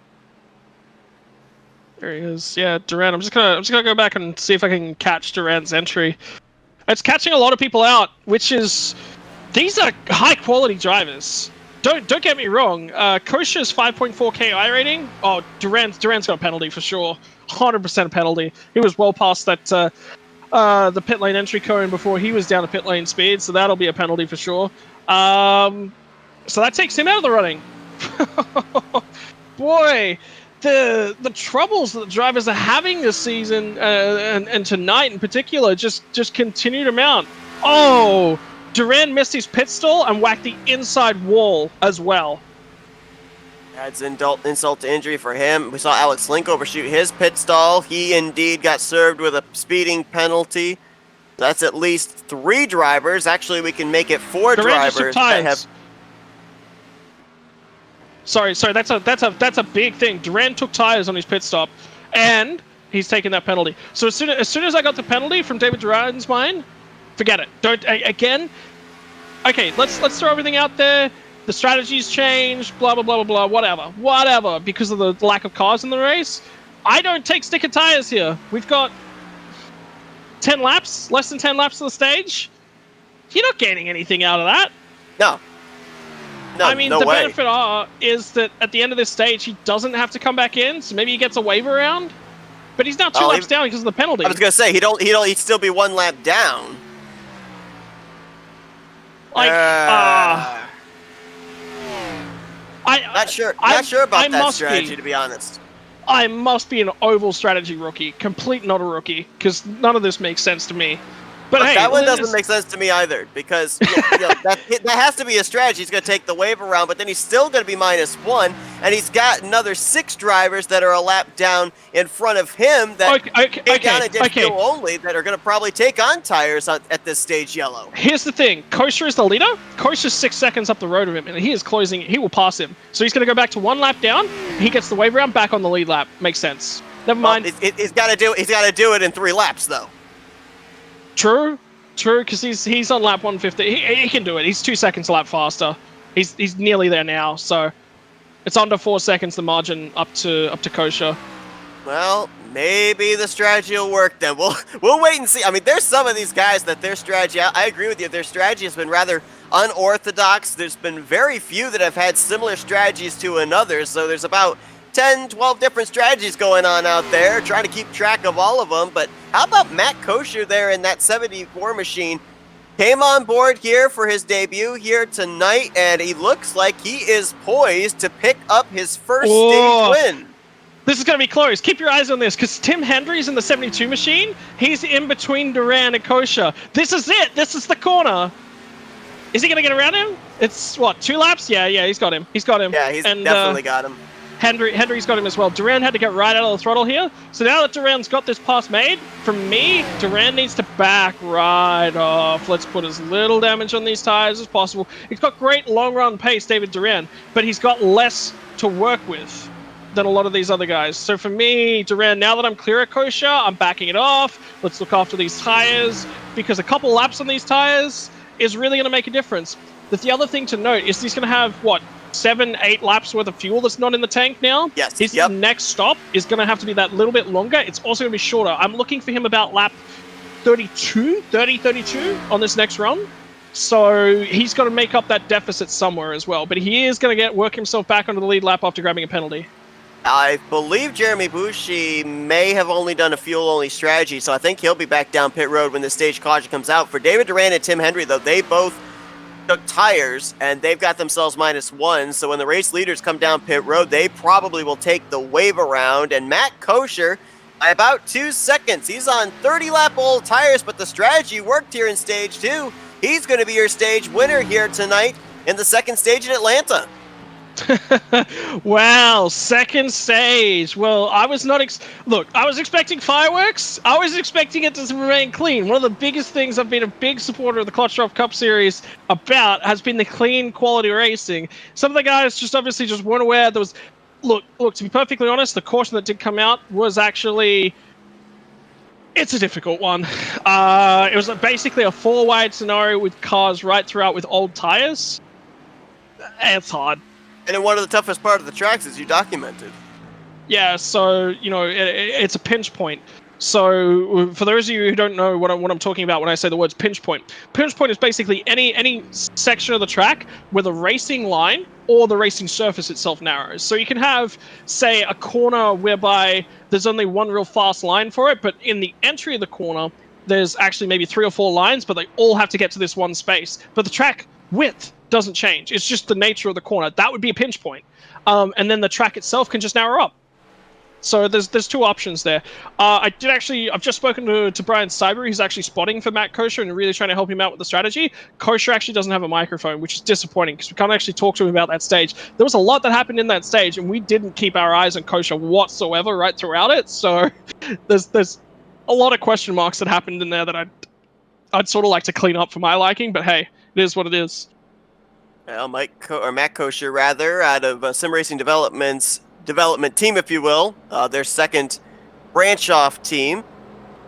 There he is. Yeah, Durant. I'm just gonna go back and see if I can catch Durant's entry. It's catching a lot of people out, which is... These are high-quality drivers. Don't get me wrong. Kosha's 5.4 KI rating. Oh, Durant's got a penalty for sure. 100% penalty. He was well past that the pit lane entry cone before he was down to pit lane speed, so that'll be a penalty for sure. So that takes him out of the running. Boy, the troubles that the drivers are having this season and tonight in particular just continue to mount. Oh. Durant missed his pit stall and whacked the inside wall as well. That's insult to injury for him. We saw Alex Link overshoot his pit stall. He indeed got served with a speeding penalty. That's at least 3 drivers. Actually, we can make it 4 Durant drivers that have... Sorry, that's a big thing. Durant took tires on his pit stop, and he's taken that penalty. So as soon as I got the penalty from David Durant's mind, forget it. Don't again. Okay, let's throw everything out there. The strategy's changed. Blah blah blah blah blah. Whatever. Because of the lack of cars in the race, I don't take sticker tires here. We've got 10 laps, less than 10 laps of the stage. You're not gaining anything out of that. No. I mean, no the way. benefit is that at the end of this stage, he doesn't have to come back in. So maybe he gets a wave around. But he's now 2 laps down because of the penalty. I was gonna say he'd still be 1 lap down. Like, not sure about that strategy, to be honest. I must be an oval strategy rookie, complete not a rookie, because none of this makes sense to me. But look, hey, that one doesn't make sense to me either, because that has to be a strategy. He's going to take the wave around, but then he's still going to be -1, and he's got another 6 drivers that are a lap down in front of him that came down and did fuel only that are going to probably take on tires at this stage yellow. Here's the thing. Kosher is the leader. Kosher's 6 seconds up the road of him, and he is closing. He will pass him. So he's going to go back to 1 lap down. He gets the wave around back on the lead lap. Makes sense. Never mind. He's got to do it in 3 laps, though. True, because he's on lap 150. He can do it. He's 2 seconds a lap faster. He's nearly there now, so it's under 4 seconds the margin up to Kosher. Well, maybe the strategy will work then. We'll wait and see. I mean, there's some of these guys that their strategy. I agree with you. Their strategy has been rather unorthodox. There's been very few that have had similar strategies to another. So there's about 10, 12 different strategies going on out there, trying to keep track of all of them. But how about Matt Kosher there in that 74 machine? Came on board here for his debut here tonight, and he looks like he is poised to pick up his first stage win. This is going to be close. Keep your eyes on this, because Tim Hendry's in the 72 machine. He's in between Duran and Kosher. This is it. This is the corner. Is he going to get around him? It's, what, 2 laps? Yeah, he's got him. Yeah, he's definitely got him. Henry's got him as well. Duran had to get right out of the throttle here. So now that Duran's got this pass made, from me, Duran needs to back right off. Let's put as little damage on these tires as possible. He's got great long-run pace, David Duran, but he's got less to work with than a lot of these other guys. So for me, Duran, now that I'm clear of Kosher, I'm backing it off. Let's look after these tires, because a couple laps on these tires is really going to make a difference. The other thing to note is he's going to have, what, 7, 8 laps worth of fuel that's not in the tank now. Yes. His next stop is going to have to be that little bit longer. It's also going to be shorter. I'm looking for him about lap 32 on this next run. So he's got to make up that deficit somewhere as well. But he is going to work himself back onto the lead lap after grabbing a penalty. I believe Jeremy Bushi may have only done a fuel-only strategy, so I think he'll be back down pit road when the stage caution comes out. For David Duran and Tim Hendry, though, they both took tires, and they've got themselves -1, so when the race leaders come down pit road, they probably will take the wave around, and Matt Kosher, by about 2 seconds, he's on 30-lap old tires, but the strategy worked here in stage 2. He's going to be your stage winner here tonight in the second stage in Atlanta. Wow, second stage. Well, I was not look, I was expecting fireworks. I was expecting it to remain clean. One of the biggest things I've been a big supporter of the Clutch Drop Cup series about has been the clean quality racing. Some of the guys just obviously just weren't aware. There was look, to be perfectly honest, the caution that did come out was actually, it's a difficult one. It was basically a 4-wide scenario with cars right throughout with old tires. It's hard. And then one of the toughest part of the tracks is you documented. Yeah, so, it's a pinch point. So, for those of you who don't know what I'm talking about when I say the words pinch point is basically any section of the track where the racing line or the racing surface itself narrows. So you can have, say, a corner whereby there's only one real fast line for it, but in the entry of the corner, there's actually maybe 3 or 4 lines, but they all have to get to this one space. But the track width doesn't change. It's just the nature of the corner. That would be a pinch point. And then the track itself can just narrow up. So there's 2 options there. I've just spoken to Brian Cyber. He's actually spotting for Matt Kosher and really trying to help him out with the strategy. Kosher actually doesn't have a microphone, which is disappointing because we can't actually talk to him about that stage. There was a lot that happened in that stage, and we didn't keep our eyes on Kosher whatsoever right throughout it. So there's a lot of question marks that happened in there that I'd sort of like to clean up for my liking, but hey, it is what it is. Well, Matt Kosher, rather, out of Sim Racing Development's development team, if you will, their second branch-off team,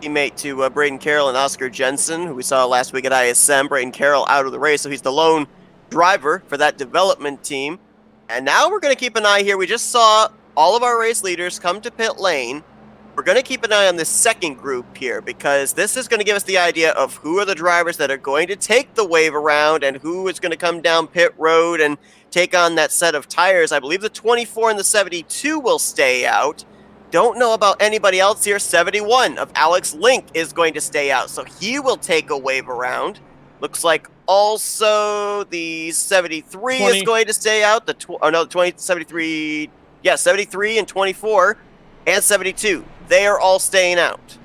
teammate to Braden Carroll and Oscar Jensen, who we saw last week at ISM. Braden Carroll out of the race, so he's the lone driver for that development team. And now we're going to keep an eye here. We just saw all of our race leaders come to pit lane. We're going to keep an eye on this second group here because this is going to give us the idea of who are the drivers that are going to take the wave around and who is going to come down pit road and take on that set of tires. I believe the 24 and the 72 will stay out. Don't know about anybody else here. 71 of Alex Link is going to stay out, so he will take a wave around. Looks like also the 73 is going to stay out. The 73, yeah, 73 and 24 and 72. They are all staying out.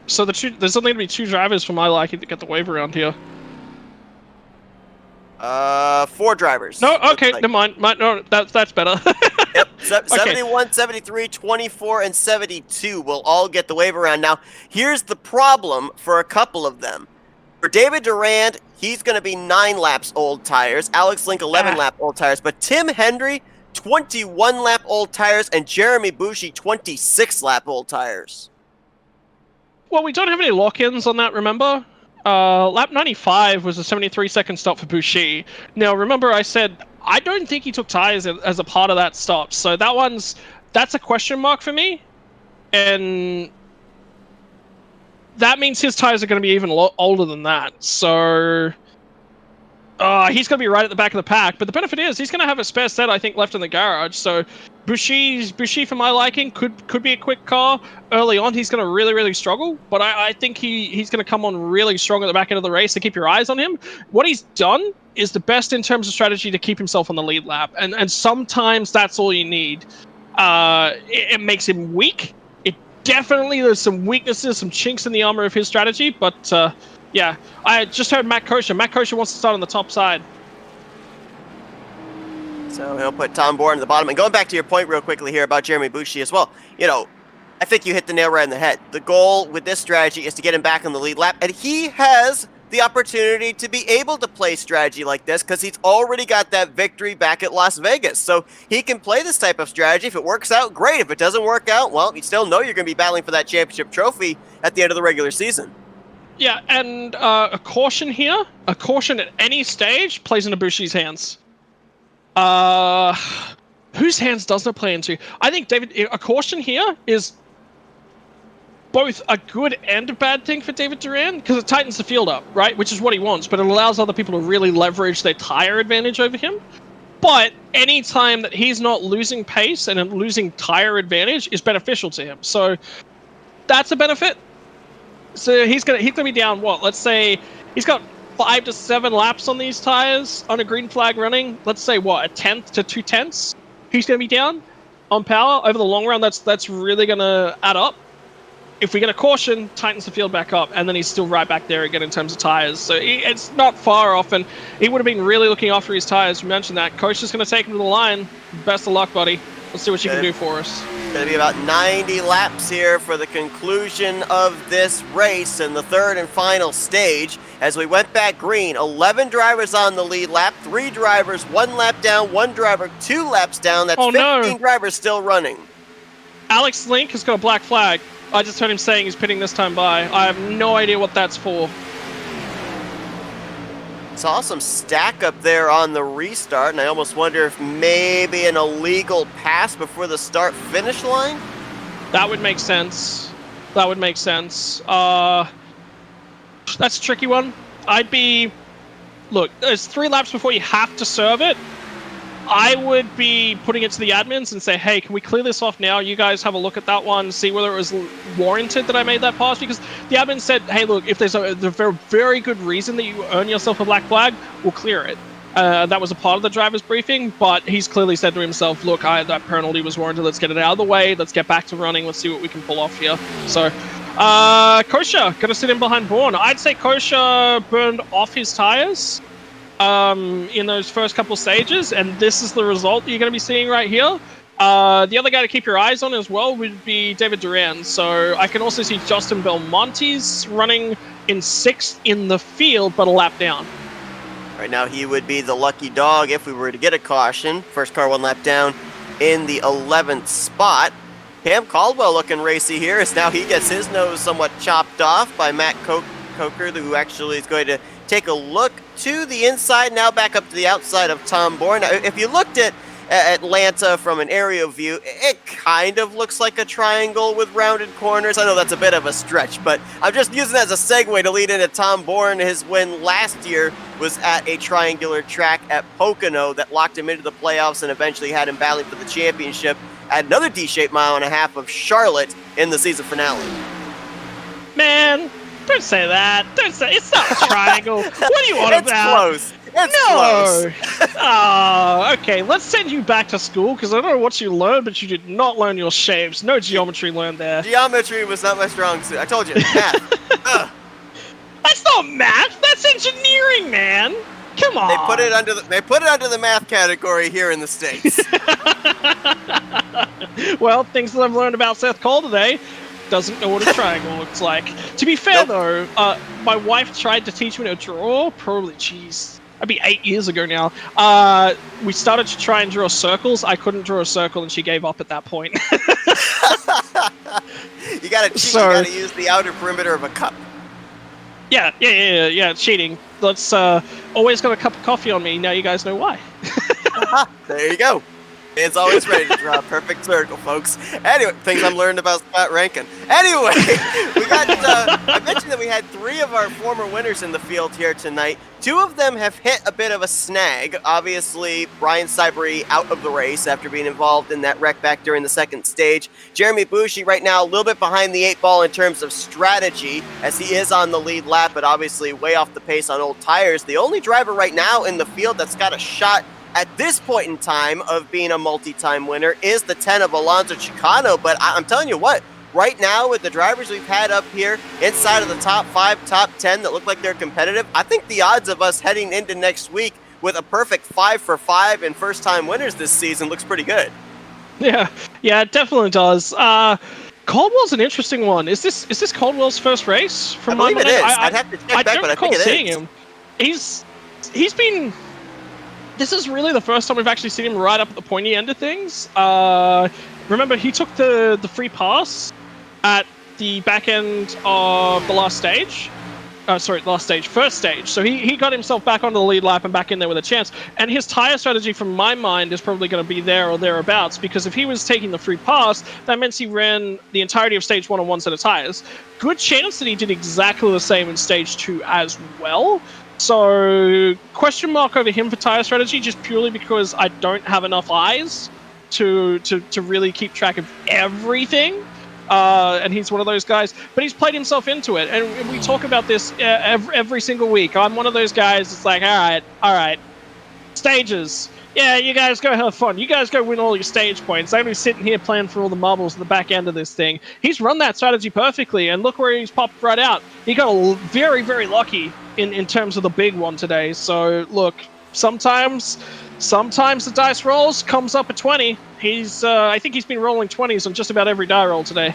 So there's only going to be 2 drivers for my liking to get the wave around here. 4 drivers. No, okay, never mind. No, that's better. Yep, 71, 73, 24, and 72 will all get the wave around. Now, here's the problem for a couple of them. For David Durand, he's going to be 9 laps old tires. Alex Link, 11 lap old tires. But Tim Hendry, 21 lap old tires. And Jeremy Boucher, 26 lap old tires. Well, we don't have any lock-ins on that, remember? Lap 95 was a 73-second stop for Boucher. Now, remember I said I don't think he took tires as a part of that stop. So that's a question mark for me. And that means his tires are going to be even older than that. So he's going to be right at the back of the pack. But the benefit is he's going to have a spare set, I think, left in the garage. So Boucher, for my liking, could be a quick car. Early on, he's going to really, really struggle. But I think he's going to come on really strong at the back end of the race, so keep your eyes on him. What he's done is the best in terms of strategy to keep himself on the lead lap. And sometimes that's all you need. It makes him weak. Definitely, there's some weaknesses, some chinks in the armor of his strategy, but yeah, I just heard Matt Kosher. Matt Kosher wants to start on the top side. So he'll put Tom Bourne at the bottom. And going back to your point real quickly here about Jeremy Boucher as well, I think you hit the nail right in the head. The goal with this strategy is to get him back on the lead lap, and he has the opportunity to be able to play strategy like this because he's already got that victory back at Las Vegas. So he can play this type of strategy. If it works out, great. If it doesn't work out, well, you still know you're going to be battling for that championship trophy at the end of the regular season. Yeah, and a caution here, a caution at any stage plays into Boucher's hands. Whose hands does it play into? I think, David, a caution here is both a good and a bad thing for David Durand, because it tightens the field up, right? Which is what he wants, but it allows other people to really leverage their tire advantage over him. But any time that he's not losing pace and losing tire advantage is beneficial to him. So that's a benefit. So he's gonna be down, what? Let's say he's got 5 to 7 laps on these tires on a green flag running. Let's say, what, a 1/10 to 2/10 he's going to be down on power. Over the long run, that's really going to add up. If we get a caution, tightens the field back up, and then he's still right back there again in terms of tires. So it's not far off, and he would have been really looking after his tires. You mentioned that. Coach is going to take him to the line. Best of luck, buddy. Let's see what you can do for us. It's going to be about 90 laps here for the conclusion of this race in the third and final stage. As we went back green, 11 drivers on the lead lap, 3 drivers, 1 lap down, 1 driver, 2 laps down. That's 15 drivers still running. Alex Link has got a black flag. I just heard him saying he's pitting this time by. I have no idea what that's for. Saw some stack up there on the restart, and I almost wonder if maybe an illegal pass before the start-finish line? That would make sense. That would make sense. That's a tricky one. Look, there's 3 laps before you have to serve it. I would be putting it to the admins and say, hey, can we clear this off now? You guys have a look at that one, see whether it was warranted that I made that pass. Because the admin said, hey, look, if there's a very, very good reason that you earn yourself a black flag, we'll clear it. That was a part of the driver's briefing, but he's clearly said to himself, look, that penalty was warranted. Let's get it out of the way. Let's get back to running. Let's see what we can pull off here. So, Kosher, going to sit in behind Bourne. I'd say Kosher burned off his tires in those first couple stages, and this is the result that you're going to be seeing right here. The other guy to keep your eyes on as well would be David Durand. So I can also see Justin Belmonte's running in 6th in the field, but a lap down. Right now he would be the lucky dog if we were to get a caution. First car 1 lap down in the 11th spot. Cam Caldwell looking racy here as now he gets his nose somewhat chopped off by Matt Coker, who actually is going to take a look to the inside, now back up to the outside of Tom Bourne. Now, if you looked at Atlanta from an aerial view, it kind of looks like a triangle with rounded corners. I know that's a bit of a stretch, but I'm just using that as a segue to lead into Tom Bourne. His win last year was at a triangular track at Pocono that locked him into the playoffs and eventually had him battling for the championship at another D-shaped 1.5 miles of Charlotte in the season finale. Man, don't say that. Don't say it's not a triangle. What do you want about? It's close. Oh, okay. Let's send you back to school because I don't know what you learned, but you did not learn your shapes. No geometry learned there. Geometry was not my strong suit. I told you, math. Ugh. That's not math. That's engineering, man. Come on. They put it under the math category here in the States. Well, things that I've learned about Seth Cole today. Doesn't know what a triangle looks like. To be fair, though, my wife tried to teach me to draw. Probably, that'd be 8 years ago now. We started to try and draw circles. I couldn't draw a circle, and she gave up at that point. You gotta cheat. You gotta use the outer perimeter of a cup. Yeah, cheating. Let's always got a cup of coffee on me. Now you guys know why. There you go. It's always ready to draw a perfect circle, folks. Anyway, things I'm learning about Scott Rankin. Anyway, we got. I mentioned that we had 3 of our former winners in the field here tonight. 2 of them have hit a bit of a snag. Obviously, Brian Cybery out of the race after being involved in that wreck back during the second stage. Jeremy Bouchy right now a little bit behind the 8 ball in terms of strategy, as he is on the lead lap, but obviously way off the pace on old tires. The only driver right now in the field that's got a shot at this point in time of being a multi-time winner is the 10 of Alonso Chicano, but I'm telling you what, right now with the drivers we've had up here inside of the top 5, top 10 that look like they're competitive, I think the odds of us heading into next week with a perfect 5 for 5 and first-time winners this season looks pretty good. Yeah, it definitely does. Caldwell's an interesting one. Is this Caldwell's first race? I believe it is. I'd have to check back, but I think it is. Seeing him. He's been... This is really the first time we've actually seen him right up at the pointy end of things. Remember, he took the free pass at the back end of the last stage. First stage. So he got himself back onto the lead lap and back in there with a chance. And his tire strategy, from my mind, is probably going to be there or thereabouts, because if he was taking the free pass, that means he ran the entirety of stage 1 on one set of tires. Good chance that he did exactly the same in stage 2 as well. So, question mark over him for tire strategy, just purely because I don't have enough eyes to really keep track of everything. And he's one of those guys, but he's played himself into it. And we talk about this every single week. I'm one of those guys that's like, all right, stages. Yeah, you guys go have fun. You guys go win all your stage points. I'm just sitting here playing for all the marbles at the back end of this thing. He's run that strategy perfectly, and look where he's popped right out. He got very, very lucky in terms of the big one today. So, look, sometimes the dice rolls comes up at 20. I think he's been rolling 20s on just about every die roll today.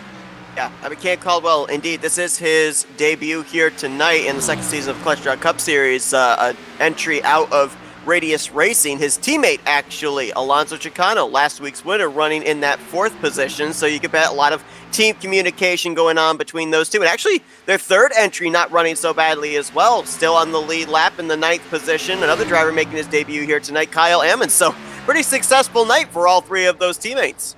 Yeah, I mean, Caldwell, indeed, this is his debut here tonight in the second season of Clutch Drop Cup Series, an entry out of Radius Racing. His teammate, actually, Alonso Chicano, last week's winner, running in that 4th position, so you could bet a lot of team communication going on between those two. And actually, their 3rd entry not running so badly as well, still on the lead lap in the 9th position. Another driver making his debut here tonight, Kyle Edmonds. So, pretty successful night for all 3 of those teammates.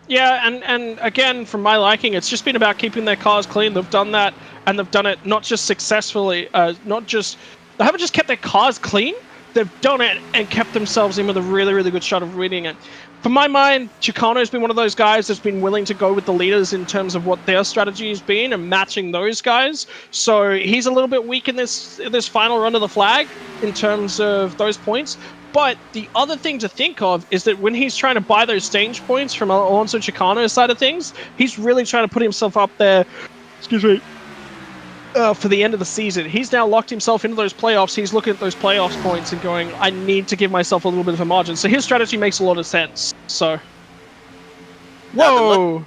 Yeah, and again, from my liking, it's just been about keeping their cars clean. They've done that, and they've done it not just successfully, they haven't just kept their cars clean, they've done it and kept themselves in with a really, really good shot of winning it. For my mind, Chicano's been one of those guys that's been willing to go with the leaders in terms of what their strategy has been and matching those guys. So he's a little bit weak in this final run of the flag in terms of those points. But the other thing to think of is that when he's trying to buy those stage points from Alonso Chicano's side of things, he's really trying to put himself up there, for the end of the season. He's now locked himself into those playoffs. He's looking at those playoffs points and going, I need to give myself a little bit of a margin. So his strategy makes a lot of sense. So, whoa.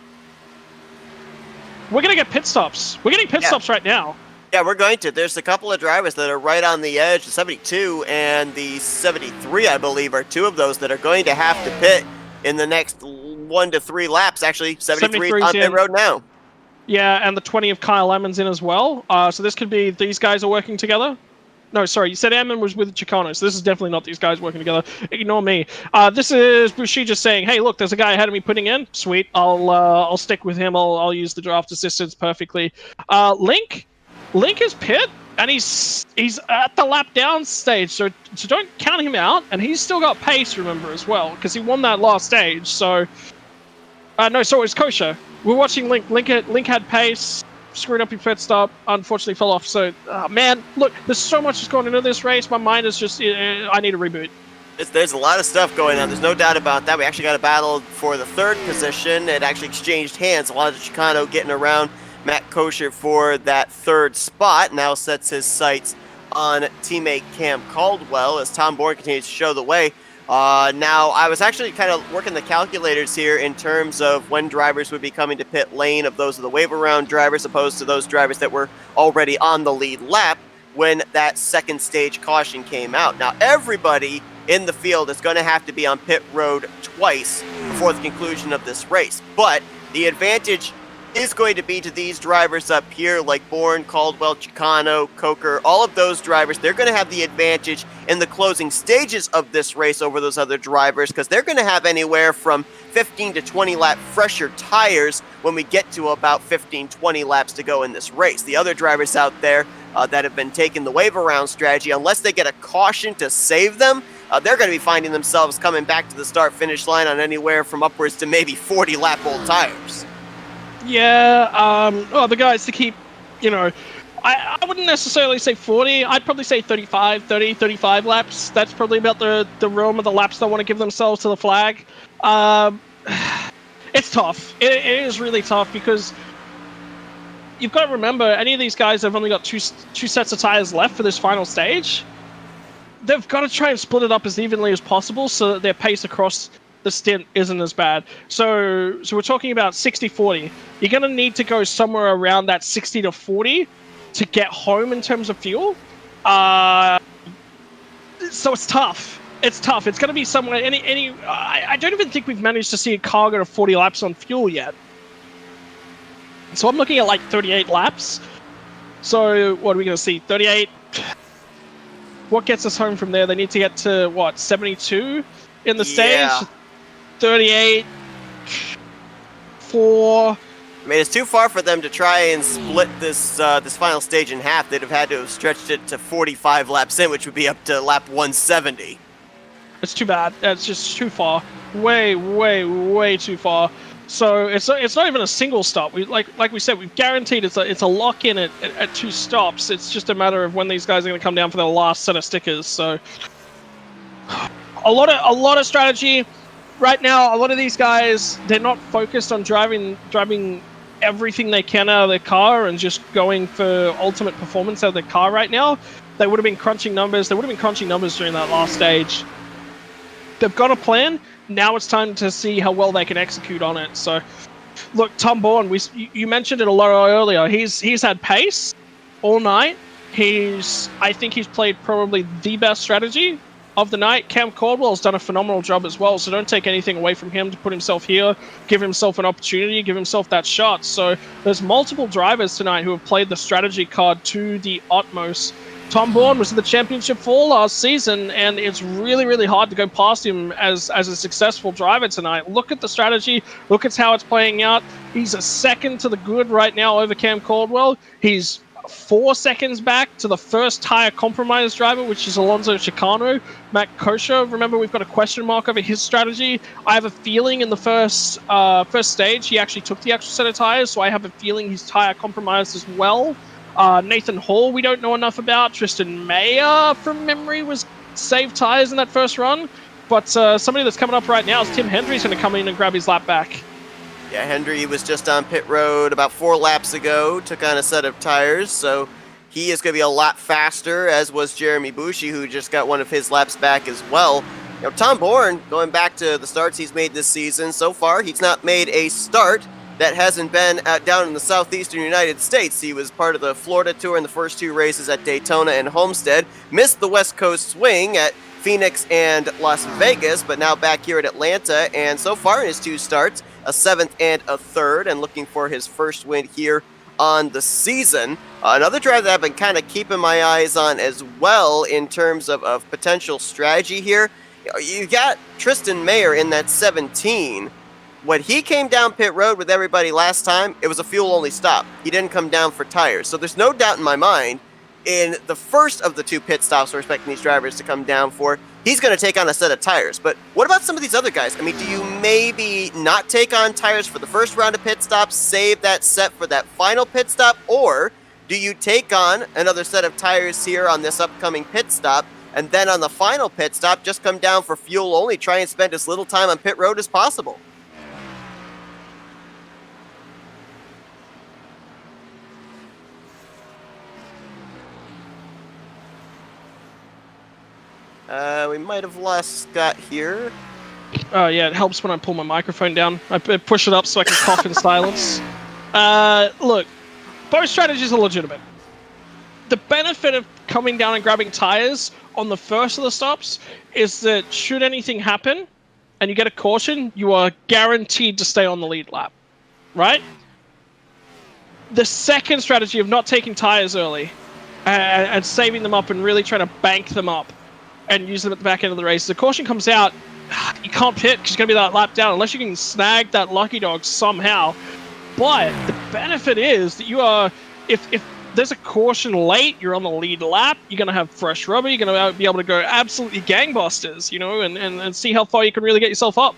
We're going to get pit stops. We're getting pit stops right now. Yeah, we're going to. There's a couple of drivers that are right on the edge. The 72 and the 73, I believe, are 2 of those that are going to have to pit in the next 1 to 3 laps. Actually, 73 is on pit road now. Yeah, and the 20 of Kyle Edmonds in as well. So this could be these guys are working together. No, sorry, you said Edmund was with Chicano, so this is definitely not these guys working together. Ignore me. This is Bouchy just saying, hey, look, there's a guy ahead of me putting in. Sweet, I'll stick with him. I'll use the draft assistance perfectly. Link is pit, and he's at the lap down stage, so don't count him out. And he's still got pace, remember, as well, because he won that last stage. So, no, so it's Kosher. We're watching Link. Link had pace. screwed up your pit stop, unfortunately fell off. So, man, look, there's so much that's going into this race. My mind is just, I need a reboot. There's a lot of stuff going on. There's no doubt about that. We actually got a battle for the third position. It actually exchanged hands. Alonso Chicano getting around Matt Kosher for that third spot. Now sets his sights on teammate Cam Caldwell as Tom Bourne continues to show the way. Now, I was actually kind of working the calculators here in terms of when drivers would be coming to pit lane, of those of the wave around drivers opposed to those drivers that were already on the lead lap when that second stage caution came out. Now, everybody in the field is going to have to be on pit road twice before the conclusion of this race. But the advantage is going to be to these drivers up here like Bourne, Caldwell, Chicano, Coker, all of those drivers. They're going to have the advantage in the closing stages of this race over those other drivers because they're going to have anywhere from 15 to 20 lap fresher tires when we get to about 15, 20 laps to go in this race. The other drivers out there that have been taking the wave around strategy, unless they get a caution to save them, they're going to be finding themselves coming back to the start-finish line on anywhere from upwards to maybe 40 lap old tires. Yeah, the guys to keep, I wouldn't necessarily say 40. I'd probably say 35 laps. That's probably about the realm of the laps they want to give themselves to the flag. It's tough. It is really tough because you've got to remember, any of these guys have only got two sets of tires left for this final stage. They've got to try and split it up as evenly as possible so that their pace across the stint isn't as bad. So we're talking about 60-40. You're going to need to go somewhere around that 60 to 40 to get home in terms of fuel. So it's tough. It's tough. It's going to be somewhere. I don't even think we've managed to see a car go to 40 laps on fuel yet. So I'm looking at like 38 laps. So what are we going to see? 38. What gets us home from there? They need to get to, 72 in the stage? 38, 4. I mean, it's too far for them to try and split this this final stage in half. They'd have had to have stretched it to 45 laps in, which would be up to lap 170. It's too bad. It's just too far. Way, way, way too far. So it's not even a single stop. Like we said, we've guaranteed it's a lock in at 2 stops. It's just a matter of when these guys are going to come down for their last set of stickers. So a lot of strategy right now. A lot of these guys, they're not focused on driving everything they can out of their car and just going for ultimate performance out of their car right now. They would have been crunching numbers. They would have been crunching numbers during that last stage. They've got a plan. Now it's time to see how well they can execute on it. So, look, Tom Bourne, you mentioned it a lot earlier. He's had pace all night. I think he's played probably the best strategy of the night. Cam Caldwell's done a phenomenal job as well, so don't take anything away from him to put himself here, give himself an opportunity, give himself that shot. So there's multiple drivers tonight who have played the strategy card to the utmost. Tom Bourne was in the championship 4 last season, and it's really, really hard to go past him as a successful driver tonight. Look at the strategy. Look at how it's playing out. He's a second to the good right now over Cam Caldwell. He's 4 seconds back to the first tire compromise driver, which is Alonso Chicano. Matt Kosher, remember, we've got a question mark over his strategy. I have a feeling in the first stage, he actually took the extra set of tires, so I have a feeling he's tire compromised as well. Nathan Hall, we don't know enough about. Tristan Mayer, from memory, was saved tires in that first run. But somebody that's coming up right now is Tim Hendry's going to come in and grab his lap back. Yeah, Hendry was just on pit road about 4 laps ago, took on a set of tires, so he is going to be a lot faster, as was Jeremy Bushi, who just got one of his laps back as well. Tom Bourne, going back to the starts he's made this season, so far he's not made a start that hasn't been down in the southeastern United States. He was part of the Florida Tour in the first 2 races at Daytona and Homestead, missed the West Coast swing at Phoenix and Las Vegas, but now back here at Atlanta, and so far in his 2 starts, a 7th and a 3rd, and looking for his first win here on the season. Another driver that I've been kind of keeping my eyes on as well in terms of potential strategy here, you got Tristan Mayer in that 17. When he came down pit road with everybody last time, it was a fuel-only stop. He didn't come down for tires. So there's no doubt in my mind, in the first of the 2 pit stops we're expecting these drivers to come down for, he's going to take on a set of tires. But what about some of these other guys? I mean, do you maybe not take on tires for the first round of pit stops, save that set for that final pit stop, or do you take on another set of tires here on this upcoming pit stop, and then on the final pit stop, just come down for fuel only, try and spend as little time on pit road as possible? We might have lost Scott here. Oh yeah, it helps when I pull my microphone down. I push it up so I can cough in silence. Look, both strategies are legitimate. The benefit of coming down and grabbing tires on the first of the stops is that should anything happen and you get a caution, you are guaranteed to stay on the lead lap, right? The second strategy of not taking tires early and saving them up and really trying to bank them up and use them at the back end of the race. The caution comes out, you can't pit because you're going to be that lap down unless you can snag that lucky dog somehow. But the benefit is that you are, if there's a caution late, you're on the lead lap, you're going to have fresh rubber, you're going to be able to go absolutely gangbusters, you know, and see how far you can really get yourself up.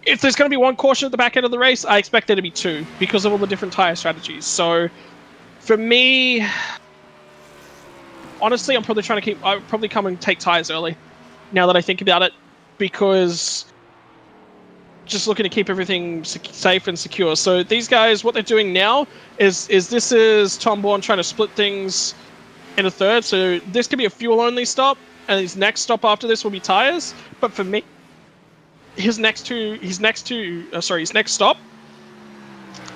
If there's going to be one caution at the back end of the race, I expect there to be two because of all the different tire strategies. So for me, honestly, I'll probably come and take tires early, now that I think about it, because just looking to keep everything safe and secure. So these guys, what they're doing now is this is Tom Bourne trying to split things in a third. So this could be a fuel-only stop, and his next stop after this will be tires. But for me, his next stop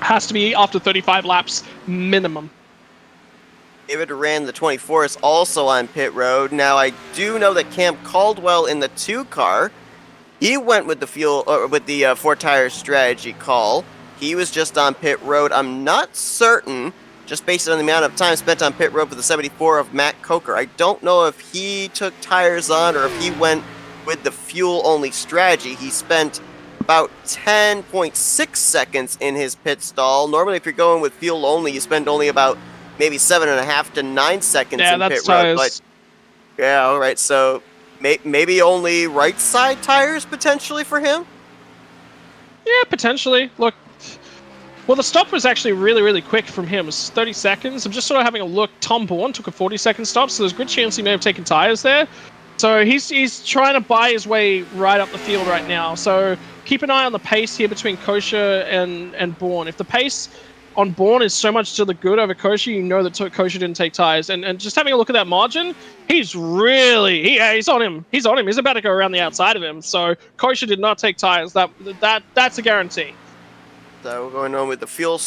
has to be after 35 laps minimum. David ran the 24th also on pit road. Now, I do know that Cam Caldwell in the 2 car, he went with the four tire strategy call. He was just on pit road. I'm not certain, just based on the amount of time spent on pit road for the 74 of Matt Coker. I don't know if he took tires on or if he went with the fuel only strategy. He spent about 10.6 seconds in his pit stall. Normally, if you're going with fuel only, you spend only about maybe 7.5 to 9 seconds in pit road. But yeah, all right. So maybe only right side tires potentially for him. Yeah, potentially. Look, well, the stop was actually really, really quick from him. It was 30 seconds. I'm just sort of having a look. Tom Bourne took a 40-second stop, so there's a good chance he may have taken tires there. So he's trying to buy his way right up the field right now. So keep an eye on the pace here between Kosher and Bourne. If the pace on Bourne is so much to the good over Kosher, you know that Kosher didn't take tires. And just having a look at that margin, he's really he's on him. He's on him. He's about to go around the outside of him. So Kosher did not take tires. That's a guarantee. So we're going on with the fuel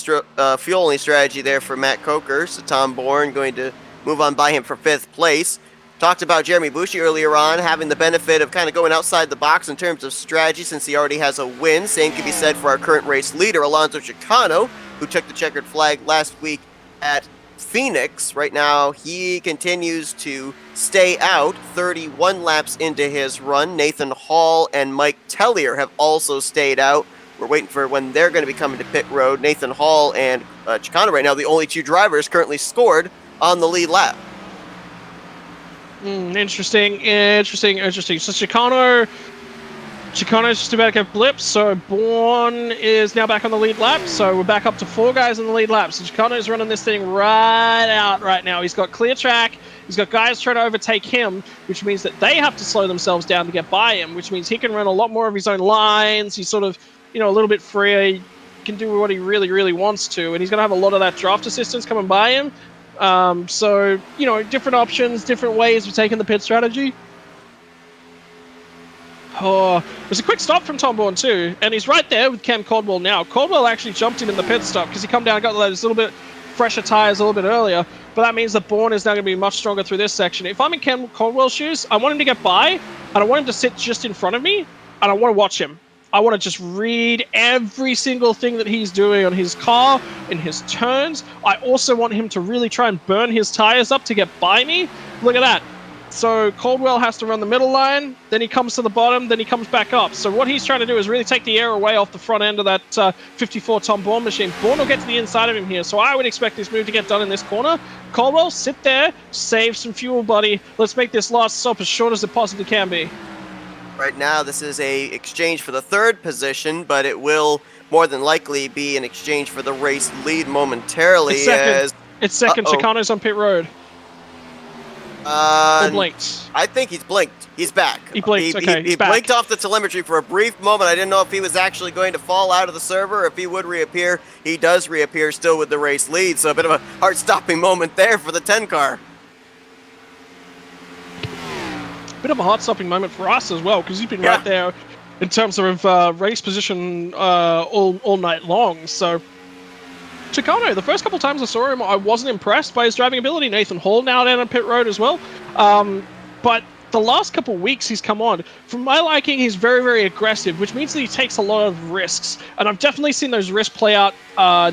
only strategy there for Matt Coker. So Tom Bourne going to move on by him for 5th place. Talked about Jeremy Bushi earlier on having the benefit of kind of going outside the box in terms of strategy since he already has a win. Same can be said for our current race leader, Alonso Chicano, who took the checkered flag last week at Phoenix. Right now, he continues to stay out 31 laps into his run. Nathan Hall and Mike Tellier have also stayed out. We're waiting for when they're going to be coming to pit road. Nathan Hall and Chicano right now, the only 2 drivers currently scored on the lead lap. Interesting. So Chicano's just about to get blipped, so Bourne is now back on the lead lap, so we're back up to 4 guys on the lead lap. So Chicano's running this thing right out right now. He's got clear track, he's got guys trying to overtake him, which means that they have to slow themselves down to get by him, which means he can run a lot more of his own lines. He's sort of, a little bit freer, he can do what he really, really wants to, and he's going to have a lot of that draft assistance coming by him. So, different options, different ways of taking the pit strategy. Oh, there's a quick stop from Tom Bourne too, and he's right there with Cam Caldwell now. Caldwell actually jumped him in the pit stop because he come down and got those little bit fresher tires a little bit earlier, but that means that Bourne is now going to be much stronger through this section. If I'm in Cam Caldwell's shoes, I want him to get by, and I want him to sit just in front of me, and I want to watch him. I want to just read every single thing that he's doing on his car, in his turns. I also want him to really try and burn his tires up to get by me. Look at that. So Caldwell has to run the middle line, then he comes to the bottom, then he comes back up. So what he's trying to do is really take the air away off the front end of that 54 Tom Bourne machine. Bourne will get to the inside of him here, so I would expect this move to get done in this corner. Caldwell, sit there, save some fuel, buddy. Let's make this last stop as short as it possibly can be. Right now, this is a exchange for the third position, but it will more than likely be an exchange for the race lead momentarily. It's second. Chicano's on pit road. Or blinked. I think he's blinked. He's back. He blinked. He blinked off the telemetry for a brief moment. I didn't know if he was actually going to fall out of the server, or if he would reappear. He does reappear still with the race lead, so a bit of a heart-stopping moment there for the 10 car. Bit of a heart-stopping moment for us as well, because he's been right there in terms of race position all night long. So Chicano, the first couple times I saw him, I wasn't impressed by his driving ability. Nathan Hall now down on pit road as well. But the last couple weeks he's come on, from my liking, he's very, very aggressive, which means that he takes a lot of risks. And I've definitely seen those risks play out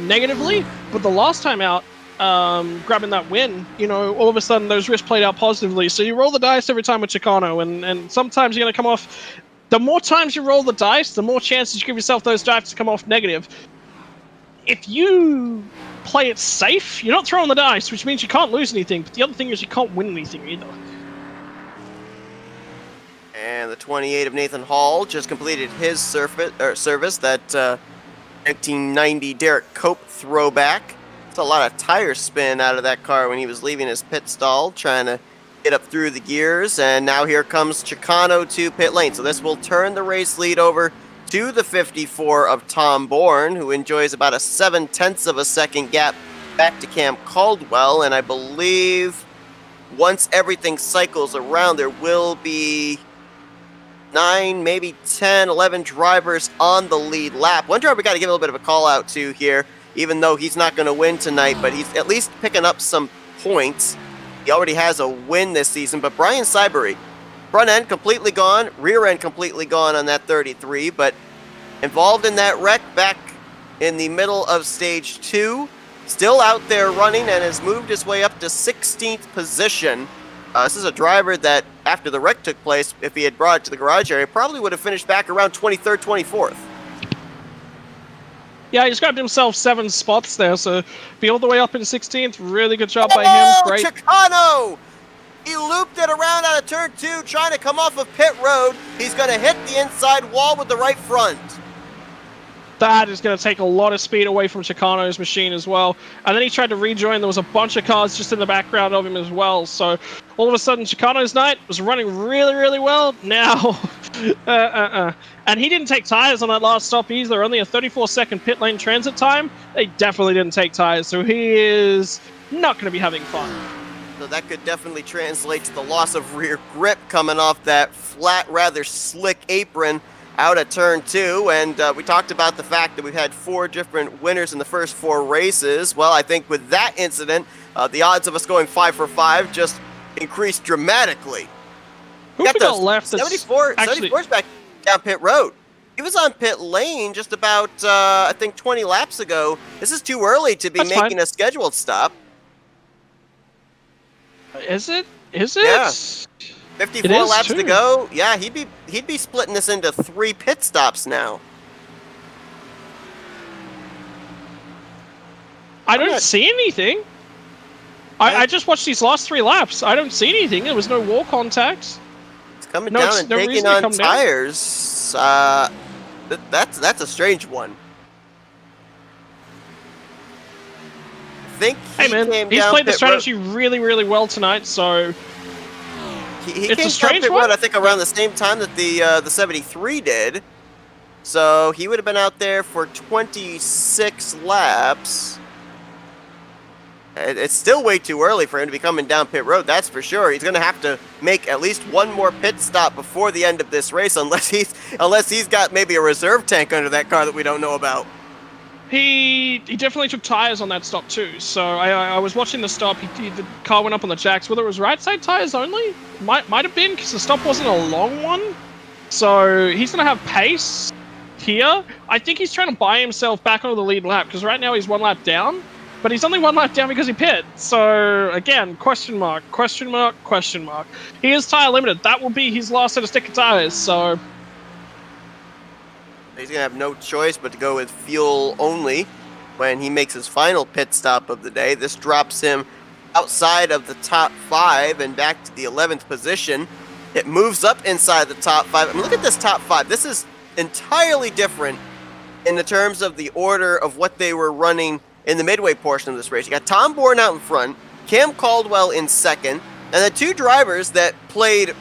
negatively, but the last time out, grabbing that win, all of a sudden those risks played out positively. So you roll the dice every time with Chicano, and sometimes you're going to come off... The more times you roll the dice, the more chances you give yourself those dice to come off negative. If you play it safe, you're not throwing the dice, which means you can't lose anything, but the other thing is you can't win anything either. And the 28 of Nathan Hall just completed his service, that 1990 Derek Cope throwback. It's a lot of tire spin out of that car when he was leaving his pit stall, trying to get up through the gears, and now here comes Chicano to pit lane. So this will turn the race lead over to the 54 of Tom Bourne, who enjoys about a 0.7 of a second gap back to Cam Caldwell, and I believe once everything cycles around, there will be 9, maybe 10, 11 drivers on the lead lap. One driver we got to give a little bit of a call out to here, even though he's not going to win tonight, but he's at least picking up some points. He already has a win this season, but Brian Cybery, front end completely gone, rear end completely gone on that 33, but involved in that wreck back in the middle of stage 2, still out there running and has moved his way up to 16th position. This is a driver that, after the wreck took place, if he had brought it to the garage area, probably would have finished back around 23rd, 24th. Yeah, he just grabbed himself 7 spots there, so be all the way up in 16th. Really good job by him. Great. Chicano! He looped it around out of turn 2, trying to come off of pit road. He's going to hit the inside wall with the right front. That is going to take a lot of speed away from Chicano's machine as well. And then he tried to rejoin. There was a bunch of cars just in the background of him as well. So all of a sudden, Chicano's night was running really, really well. Now, And he didn't take tires on that last stop either. Only a 34-second pit lane transit time. They definitely didn't take tires. So he is not going to be having fun. So that could definitely translate to the loss of rear grip coming off that flat, rather slick apron out at turn 2, and we talked about the fact that we've had 4 different winners in the first 4 races. Well, I think with that incident, the odds of us going 5 for 5 just increased dramatically. Who got left? 74's back down pit road. He was on pit lane just about, I think, 20 laps ago. This is too early to be making a scheduled stop. Is it? Yeah. 54 laps to go. Yeah, he'd be splitting this into 3 pit stops now. I don't see anything. I just watched these last 3 laps. I don't see anything. There was no wall contact. It's coming down and taking on tires. That's a strange one. I think he's played the strategy really, really well tonight, so... He came down pit road, I think, around the same time that the 73 did. So he would have been out there for 26 laps. It's still way too early for him to be coming down pit road, that's for sure. He's going to have to make at least 1 more pit stop before the end of this race, unless he's got maybe a reserve tank under that car that we don't know about. He definitely took tires on that stop too. So I was watching the stop. The car went up on the jacks. Whether it was right side tires only, might have been, because the stop wasn't a long one. So he's gonna have pace here. I think he's trying to buy himself back onto the lead lap, because right now he's 1 lap down. but he's only 1 lap down because he pit. So again, question mark, question mark, question mark. He is tire limited. That will be his last set of sticker tires. So he's gonna have no choice but to go with fuel only when he makes his final pit stop of the day. This drops him outside of the top 5 and back to the 11th position. It moves up inside the top 5. I mean, look at this top 5. This is entirely different in the terms of the order of what they were running in the midway portion of this race. You got Tom Bourne out in front, Cam Caldwell in second, and the 2 drivers that played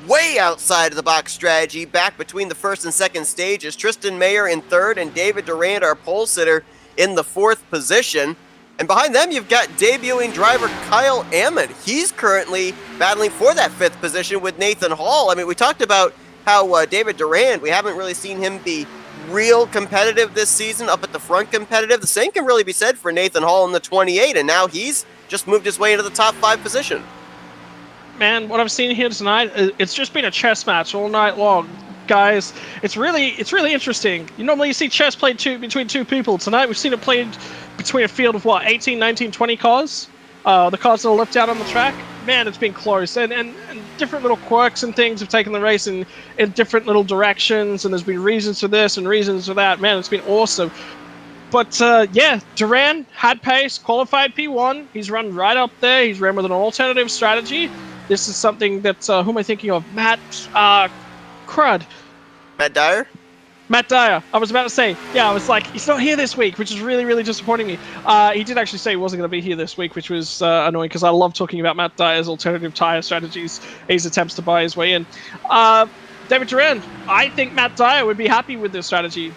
way outside of the box strategy back between the first and second stages. Tristan Mayer in third and David Durand, our pole sitter, in the 4th position. And behind them, you've got debuting driver Kyle Ammon. He's currently battling for that 5th position with Nathan Hall. I mean, we talked about how David Durand, we haven't really seen him be real competitive this season, up at the front competitive. The same can really be said for Nathan Hall in the 28, and now he's just moved his way into the top 5 position. Man, what I've seen here tonight, it's just been a chess match all night long. Guys, it's really interesting. Normally you see chess played between 2 people. Tonight we've seen it played between a field of 18, 19, 20 cars. The cars that are left out on the track. Man, it's been close. And different little quirks and things have taken the race in different little directions, and there's been reasons for this and reasons for that. Man, it's been awesome. But yeah, Durand had pace, qualified P1. He's run right up there. He's ran with an alternative strategy. This is something that, who am I thinking of? Matt Dyer? Matt Dyer. I was about to say, yeah, I was like, he's not here this week, which is really, really disappointing me. He did actually say he wasn't going to be here this week, which was annoying because I love talking about Matt Dyer's alternative tire strategies, his attempts to buy his way in. David Durand, I think Matt Dyer would be happy with this strategy.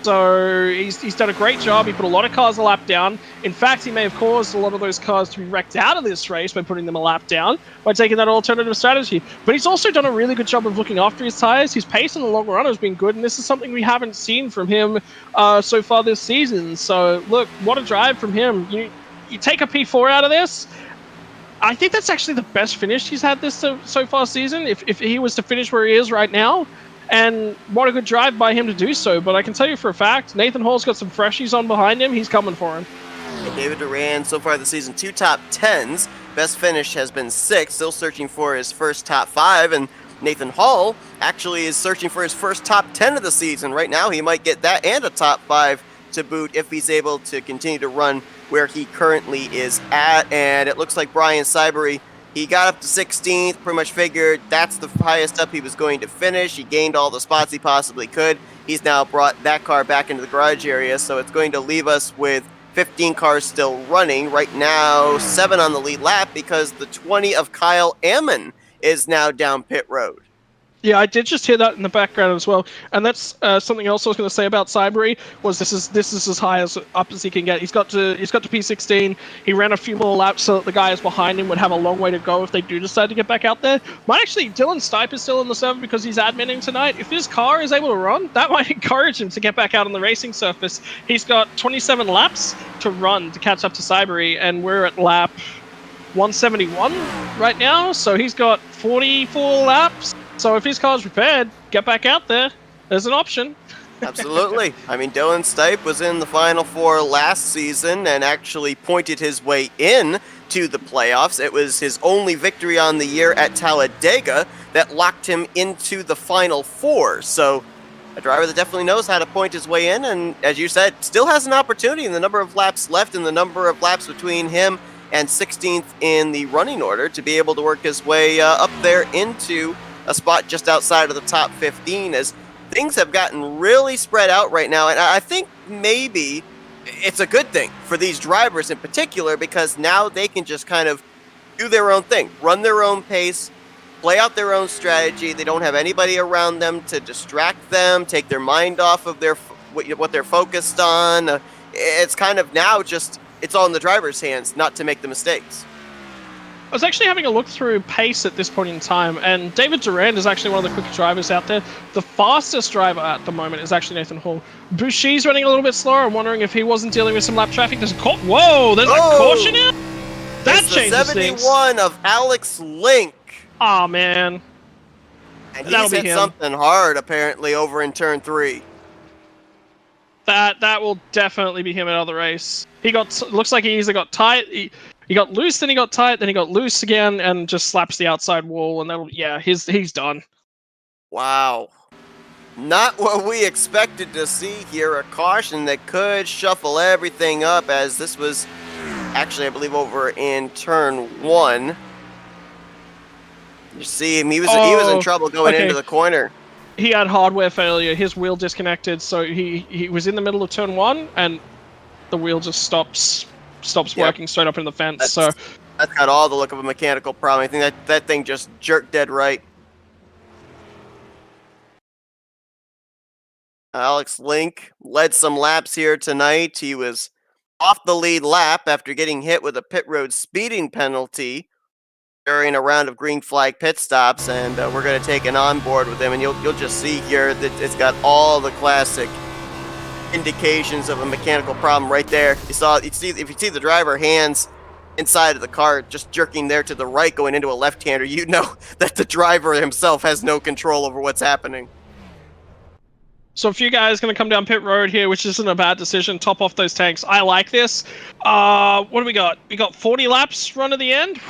So he's done a great job. He put a lot of cars a lap down. In fact, he may have caused a lot of those cars to be wrecked out of this race by putting them a lap down, by taking that alternative strategy. But he's also done a really good job of looking after his tires. His pace in the long run has been good, and this is something we haven't seen from him so far this season. So look, what a drive from him. You take a P4 out of this. I think that's actually the best finish he's had this so far season, if he was to finish where he is right now. And what a good drive by him to do so. But I can tell you for a fact, Nathan Hall's got some freshies on behind him. He's coming for him. And David Durand, so far this season, 2 top 10s. Best finish has been 6, still searching for his first top 5. And Nathan Hall actually is searching for his first top 10 of the season. Right now, he might get that and a top 5 to boot if he's able to continue to run where he currently is at. And it looks like Brian Cybery, he got up to 16th, pretty much figured that's the highest up he was going to finish. He gained all the spots he possibly could. He's now brought that car back into the garage area, so it's going to leave us with 15 cars still running. Right now, 7 on the lead lap because the 20 of Kyle Ammon is now down pit road. Yeah, I did just hear that in the background as well, and that's something else I was going to say about Cybery. Was this is as high up as he can get. He's got to P16. He ran a few more laps so that the guys behind him would have a long way to go if they do decide to get back out there. Might actually, Dylan Stipe is still in the server because he's adminning tonight. If his car is able to run, that might encourage him to get back out on the racing surface. He's got 27 laps to run to catch up to Cybery, and we're at lap 171 right now, so he's got 44 laps. So if his car's repaired, get back out there. There's an option. Absolutely. I mean, Dylan Stipe was in the Final Four last season and actually pointed his way in to the playoffs. It was his only victory on the year at Talladega that locked him into the Final Four. So a driver that definitely knows how to point his way in, and as you said, still has an opportunity in the number of laps left and the number of laps between him and 16th in the running order to be able to work his way up there into a spot just outside of the top 15, as things have gotten really spread out right now. And I think maybe it's a good thing for these drivers in particular, because now they can just kind of do their own thing, run their own pace, play out their own strategy. They don't have anybody around them to distract them, take their mind off of what they're focused on. It's kind of now just, it's all in the driver's hands not to make the mistakes. I was actually having a look through pace at this point in time, and David Durand is actually one of the quicker drivers out there. The fastest driver at the moment is actually Nathan Hall. Boucher's running a little bit slower. I'm wondering if he wasn't dealing with some lap traffic. There's a Whoa, there's a caution here? That it's changes the 71 things. of Alex Link. Aw, man. And he's hit something hard, apparently, over in turn 3. that will definitely be him out of the race. He looks like he either got tight, he got loose, then he got tight, then he got loose again, and just slaps the outside wall, and he's done. Wow. Not what we expected to see here. A caution that could shuffle everything up, as this was actually, I believe, over in turn 1. You see him, he was in trouble going into the corner. He had hardware failure. His wheel disconnected, so he was in the middle of turn 1, and the wheel just stops working straight up in the fence. That's got all the look of a mechanical problem. I think that thing just jerked dead right. Alex Link led some laps here tonight. He was off the lead lap after getting hit with a pit road speeding penalty during a round of green flag pit stops, and we're going to take an onboard with him, and you'll just see here that it's got all the classic indications of a mechanical problem right there. If you see the driver hands inside of the car just jerking there to the right going into a left-hander, you know that the driver himself has no control over what's happening. So a few guys going to come down pit road here, which isn't a bad decision. Top off those tanks. I like this. What do we got? We got 40 laps run to the end.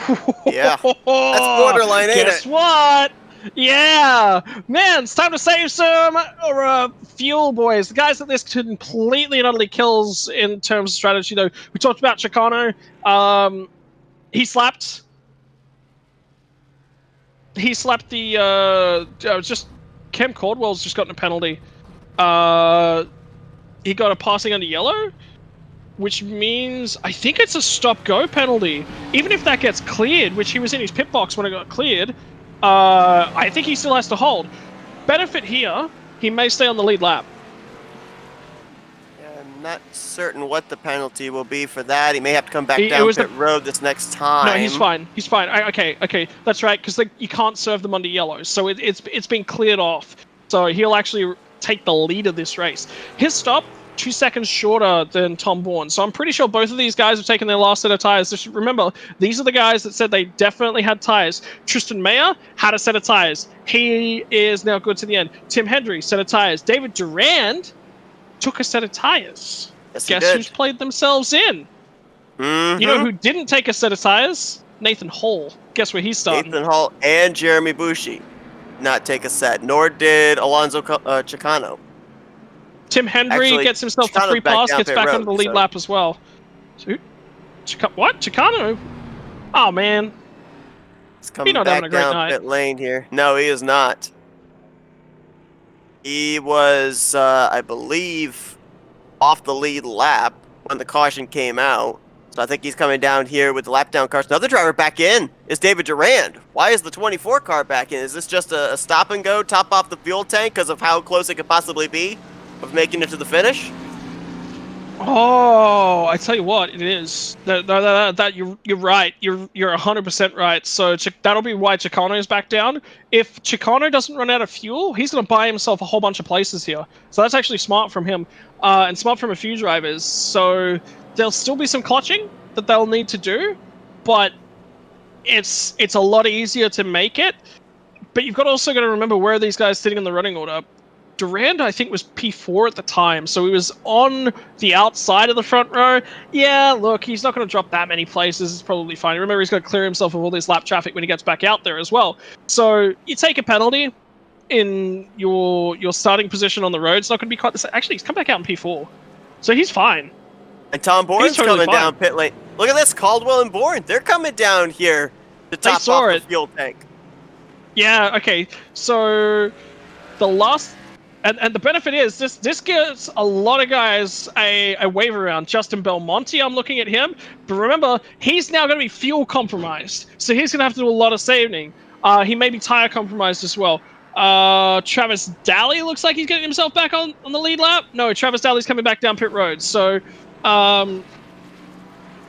Yeah, that's borderline, ain't it? Guess what? Yeah, man, it's time to save some fuel, boys. The guys that this completely and utterly kills in terms of strategy, though. We talked about Chicano. He slapped the just Cam Caldwell's just gotten a penalty. He got a passing under yellow, which means I think it's a stop-go penalty. Even if that gets cleared, which he was in his pit box when it got cleared, I think he still has to hold. Benefit here, he may stay on the lead lap. Yeah, I'm not certain what the penalty will be for that. He may have to come back down pit road this next time. No, he's fine. He's fine. Okay, that's right, because you can't serve them under yellow, so it's been cleared off. So he'll actually take the lead of this race. His stop, 2 seconds shorter than Tom Bourne. So I'm pretty sure both of these guys have taken their last set of tires. Just remember, these are the guys that said they definitely had tires. Tristan Mayer had a set of tires. He is now good to the end. Tim Hendry, set of tires. David Durand took a set of tires. Yes, guess who's played themselves in? Mm-hmm. You know who didn't take a set of tires? Nathan Hall. Guess where he's starting? Nathan Hall and Jeremy Bushi not take a set, nor did Alonso Chicano. Tim Hendry gets himself a free pass, gets back onto the lead lap as well. What? Chicano? Oh, man. He's coming back down pit lane here. No, he is not. He was, I believe, off the lead lap when the caution came out. So I think he's coming down here with the lap down cars. Another driver back in is David Durand. Why is the 24 car back in? Is this just a stop and go, top off the fuel tank because of how close it could possibly be of making it to the finish? Oh, I tell you what, it is. That you're right. You're 100% right. So that'll be why Chicano is back down. If Chicano doesn't run out of fuel, he's going to buy himself a whole bunch of places here. So that's actually smart from him, and smart from a few drivers. So there'll still be some clutching that they'll need to do, but it's a lot easier to make it. But you've also got to remember where are these guys sitting in the running order. Durand, I think, was P4 at the time, so he was on the outside of the front row. Yeah, look, he's not going to drop that many places. It's probably fine. Remember, he's going to clear himself of all this lap traffic when he gets back out there as well. So you take a penalty in your starting position on the road. It's not going to be quite the same. Actually, he's come back out in P4, so he's fine. And Tom Bourne's coming down pit lane. Look at this, Caldwell and Bourne. They're coming down here to top off the fuel tank. Yeah, okay. So the last... And the benefit is, this gives a lot of guys a wave around. Justin Belmonte, I'm looking at him. But remember, he's now going to be fuel compromised. So he's going to have to do a lot of saving. He may be tire compromised as well. Travis Daly looks like he's getting himself back on the lead lap. No, Travis Daly's coming back down pit road. So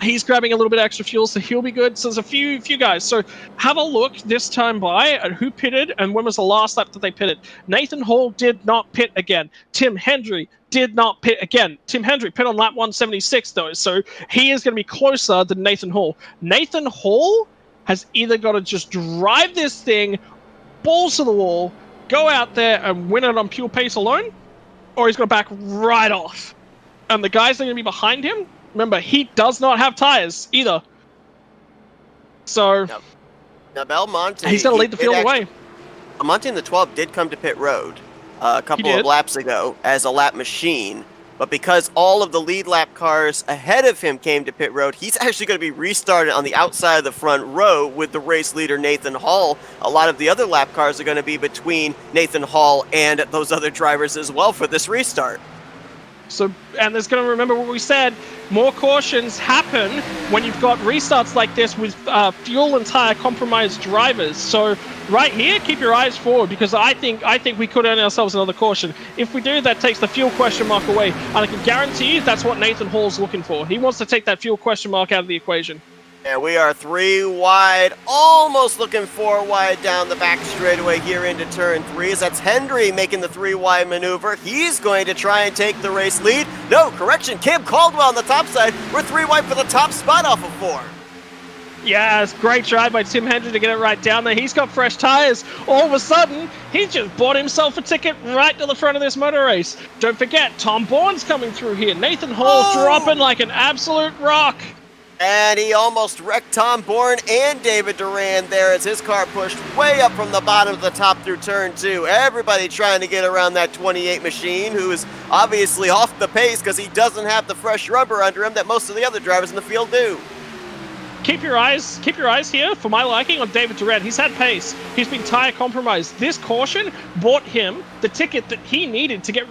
he's grabbing a little bit of extra fuel, so he'll be good. So there's a few guys. So have a look this time by at who pitted and when was the last lap that they pitted. Nathan Hall did not pit again. Tim Hendry did not pit again. Tim Hendry pit on lap 176 though, so he is going to be closer than Nathan Hall. Nathan Hall has either got to just drive this thing balls to the wall, go out there and win it on pure pace alone, or he's got to back right off. And the guys that are going to be behind him, remember, he does not have tires either. So Now Belmonte, he's going to lead the field away. Belmonte in the 12 did come to pit road a couple of laps ago as a lap machine. But because all of the lead lap cars ahead of him came to pit road, he's actually going to be restarted on the outside of the front row with the race leader, Nathan Hall. A lot of the other lap cars are going to be between Nathan Hall and those other drivers as well for this restart. So, and there's going to remember what we said, more cautions happen when you've got restarts like this with fuel and tire compromised drivers. So right here, keep your eyes forward, because I think we could earn ourselves another caution. If we do, that takes the fuel question mark away. And I can guarantee you that's what Nathan Hall's looking for. He wants to take that fuel question mark out of the equation. And we are 3 wide, almost looking 4 wide down the back straightaway here into turn 3. That's Hendry making the 3 wide maneuver. He's going to try and take the race lead. No, correction, Kim Caldwell on the top side. We're 3 wide for the top spot off of 4. Yes, great try by Tim Hendry to get it right down there. He's got fresh tires. All of a sudden, he's just bought himself a ticket right to the front of this motor race. Don't forget, Tom Bourne's coming through here. Nathan Hall dropping like an absolute rock. And he almost wrecked Tom Bourne and David Duran there as his car pushed way up from the bottom of the top through turn 2. Everybody trying to get around that 28 machine, who is obviously off the pace because he doesn't have the fresh rubber under him that most of the other drivers in the field do. Keep your eyes here, for my liking, on David Duran. He's had pace. He's been tire compromised. This caution bought him the ticket that he needed to get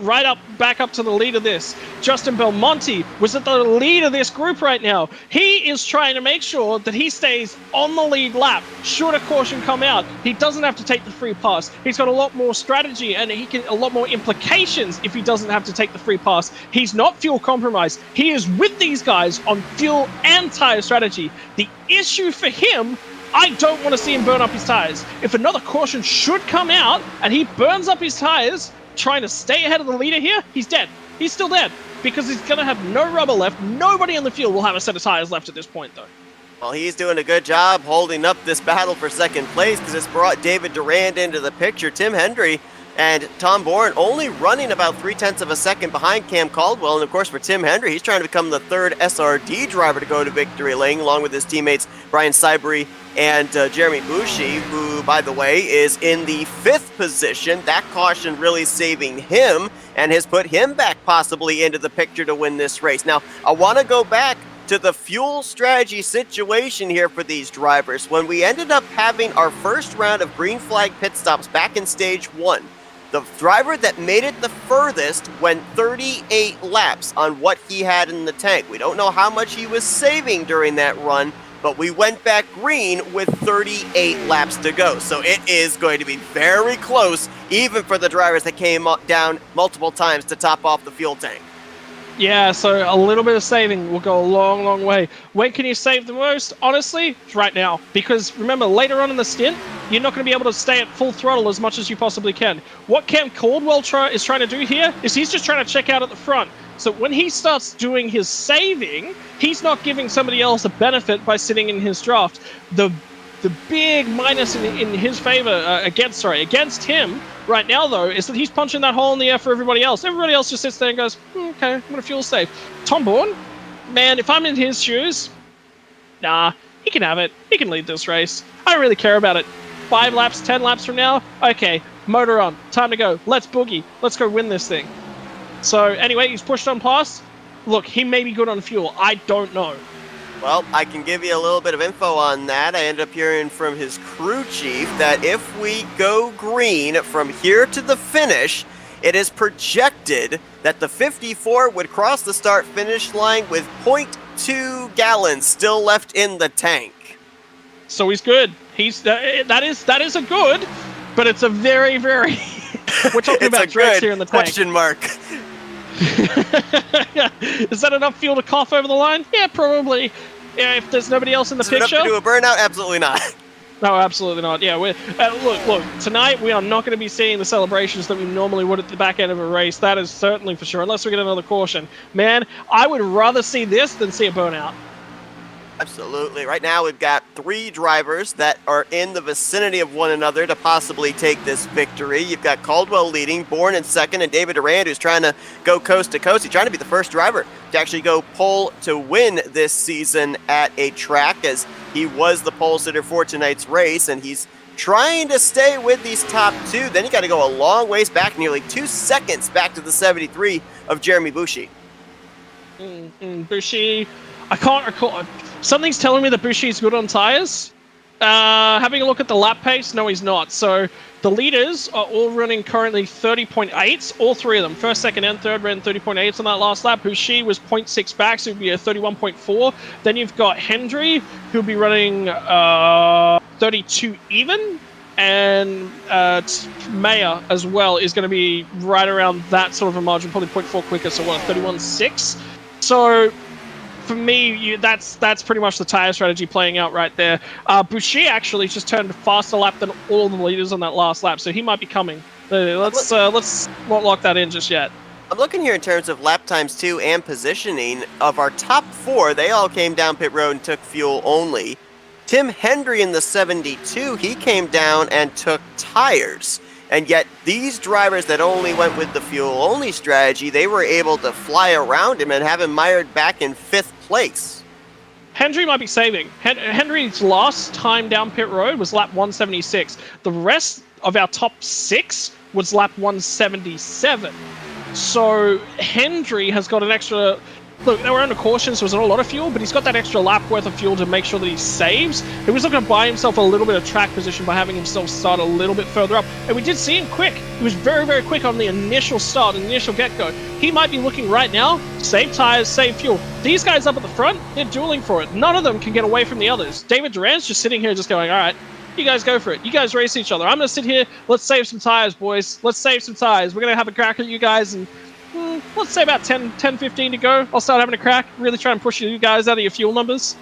back up to the lead of this. Justin Belmonte was at the lead of this group right now. He is trying to make sure that he stays on the lead lap. Should a caution come out, he doesn't have to take the free pass. He's got a lot more strategy and a lot more implications if he doesn't have to take the free pass. He's not fuel compromised. He is with these guys on fuel and tire strategy. The issue for him, I don't want to see him burn up his tires. If another caution should come out and he burns up his tires trying to stay ahead of the leader here, he's dead. He's still dead because he's going to have no rubber left. Nobody in the field will have a set of tires left at this point, though. Well, he's doing a good job holding up this battle for second place because it's brought David Durand into the picture. Tim Hendry and Tom Bourne only running about 0.3 of a second behind Cam Caldwell. And of course, for Tim Hendry, he's trying to become the third SRD driver to go to victory lane, along with his teammates Brian Sybry and Jeremy Bouchy, who, by the way, is in the 5th position. That caution really saving him and has put him back possibly into the picture to win this race. Now, I want to go back to the fuel strategy situation here for these drivers. When we ended up having our first round of green flag pit stops back in stage 1, the driver that made it the furthest went 38 laps on what he had in the tank. We don't know how much he was saving during that run, but we went back green with 38 laps to go. So it is going to be very close, even for the drivers that came down multiple times to top off the fuel tank. Yeah, so a little bit of saving will go a long, long way. When can you save the most? Honestly, it's right now. Because remember, later on in the stint, you're not going to be able to stay at full throttle as much as you possibly can. What Cam Caldwell is trying to do here is he's just trying to check out at the front. So when he starts doing his saving, he's not giving somebody else a benefit by sitting in his draft. The big minus in his favor, against him right now, though, is that he's punching that hole in the air for everybody else. Everybody else just sits there and goes, okay, I'm going to fuel save. Tom Bourne, man, if I'm in his shoes, nah, he can have it. He can lead this race. I don't really care about it. 5 laps, 10 laps from now, okay, motor on, time to go. Let's boogie. Let's go win this thing. So anyway, he's pushed on past. Look, he may be good on fuel. I don't know. Well, I can give you a little bit of info on that. I ended up hearing from his crew chief that if we go green from here to the finish, it is projected that the 54 would cross the start-finish line with 0.2 gallons still left in the tank. So he's good. That is a good, but it's a very, very... We're talking about dregs here in the tank. Question mark. Is that enough fuel to cough over the line? Yeah, probably. Yeah, if there's nobody else in the picture. Is it enough to do a burnout? Absolutely not. No, absolutely not. Yeah, look. Tonight we are not going to be seeing the celebrations that we normally would at the back end of a race. That is certainly for sure, unless we get another caution. Man, I would rather see this than see a burnout. Absolutely. Right now we've got 3 drivers that are in the vicinity of one another to possibly take this victory. You've got Caldwell leading, Bourne in second, and David Durand who's trying to go coast to coast. He's trying to be the first driver to actually go pole to win this season at a track, as he was the pole sitter for tonight's race, and he's trying to stay with these top 2. Then you got to go a long ways back, nearly 2 seconds back to the 73 of Jeremy Boucher. Boucher, I can't recall. Something's telling me that Boucher's good on tires. Having a look at the lap pace, no, he's not. So the leaders are all running currently 30.8s, all 3 of them. First, second, and third ran 30.8s on that last lap. Boucher was 0.6 back, so it would be a 31.4. Then you've got Hendry, who'll be running 32 even. And Mayer as well is going to be right around that sort of a margin, probably 0.4 quicker, so what, 31.6? So for me, that's pretty much the tire strategy playing out right there. Boucher actually just turned a faster lap than all the leaders on that last lap, so he might be coming. Let's not lock that in just yet. I'm looking here in terms of lap times too and positioning. Of our top 4, they all came down pit road and took fuel only. Tim Hendry in the 72, he came down and took tires. And yet these drivers that only went with the fuel-only strategy, they were able to fly around him and have him mired back in 5th place. Hendry might be saving. Hendry's last time down pit road was lap 176. The rest of our top 6 was lap 177. So Hendry has got an extra... Look, they were under caution, so it wasn't a lot of fuel, but he's got that extra lap worth of fuel to make sure that he saves. He was looking to buy himself a little bit of track position by having himself start a little bit further up. And we did see him quick. He was very, very quick on the initial start, the initial get-go. He might be looking right now, save tires, save fuel. These guys up at the front, they're dueling for it. None of them can get away from the others. David Durand's just sitting here just going, all right, you guys go for it. You guys race each other. I'm going to sit here. Let's save some tires, boys. Let's save some tires. We're going to have a crack at you guys, and let's say about 10, 15 to go. I'll start having a crack, really try and push you guys out of your fuel numbers.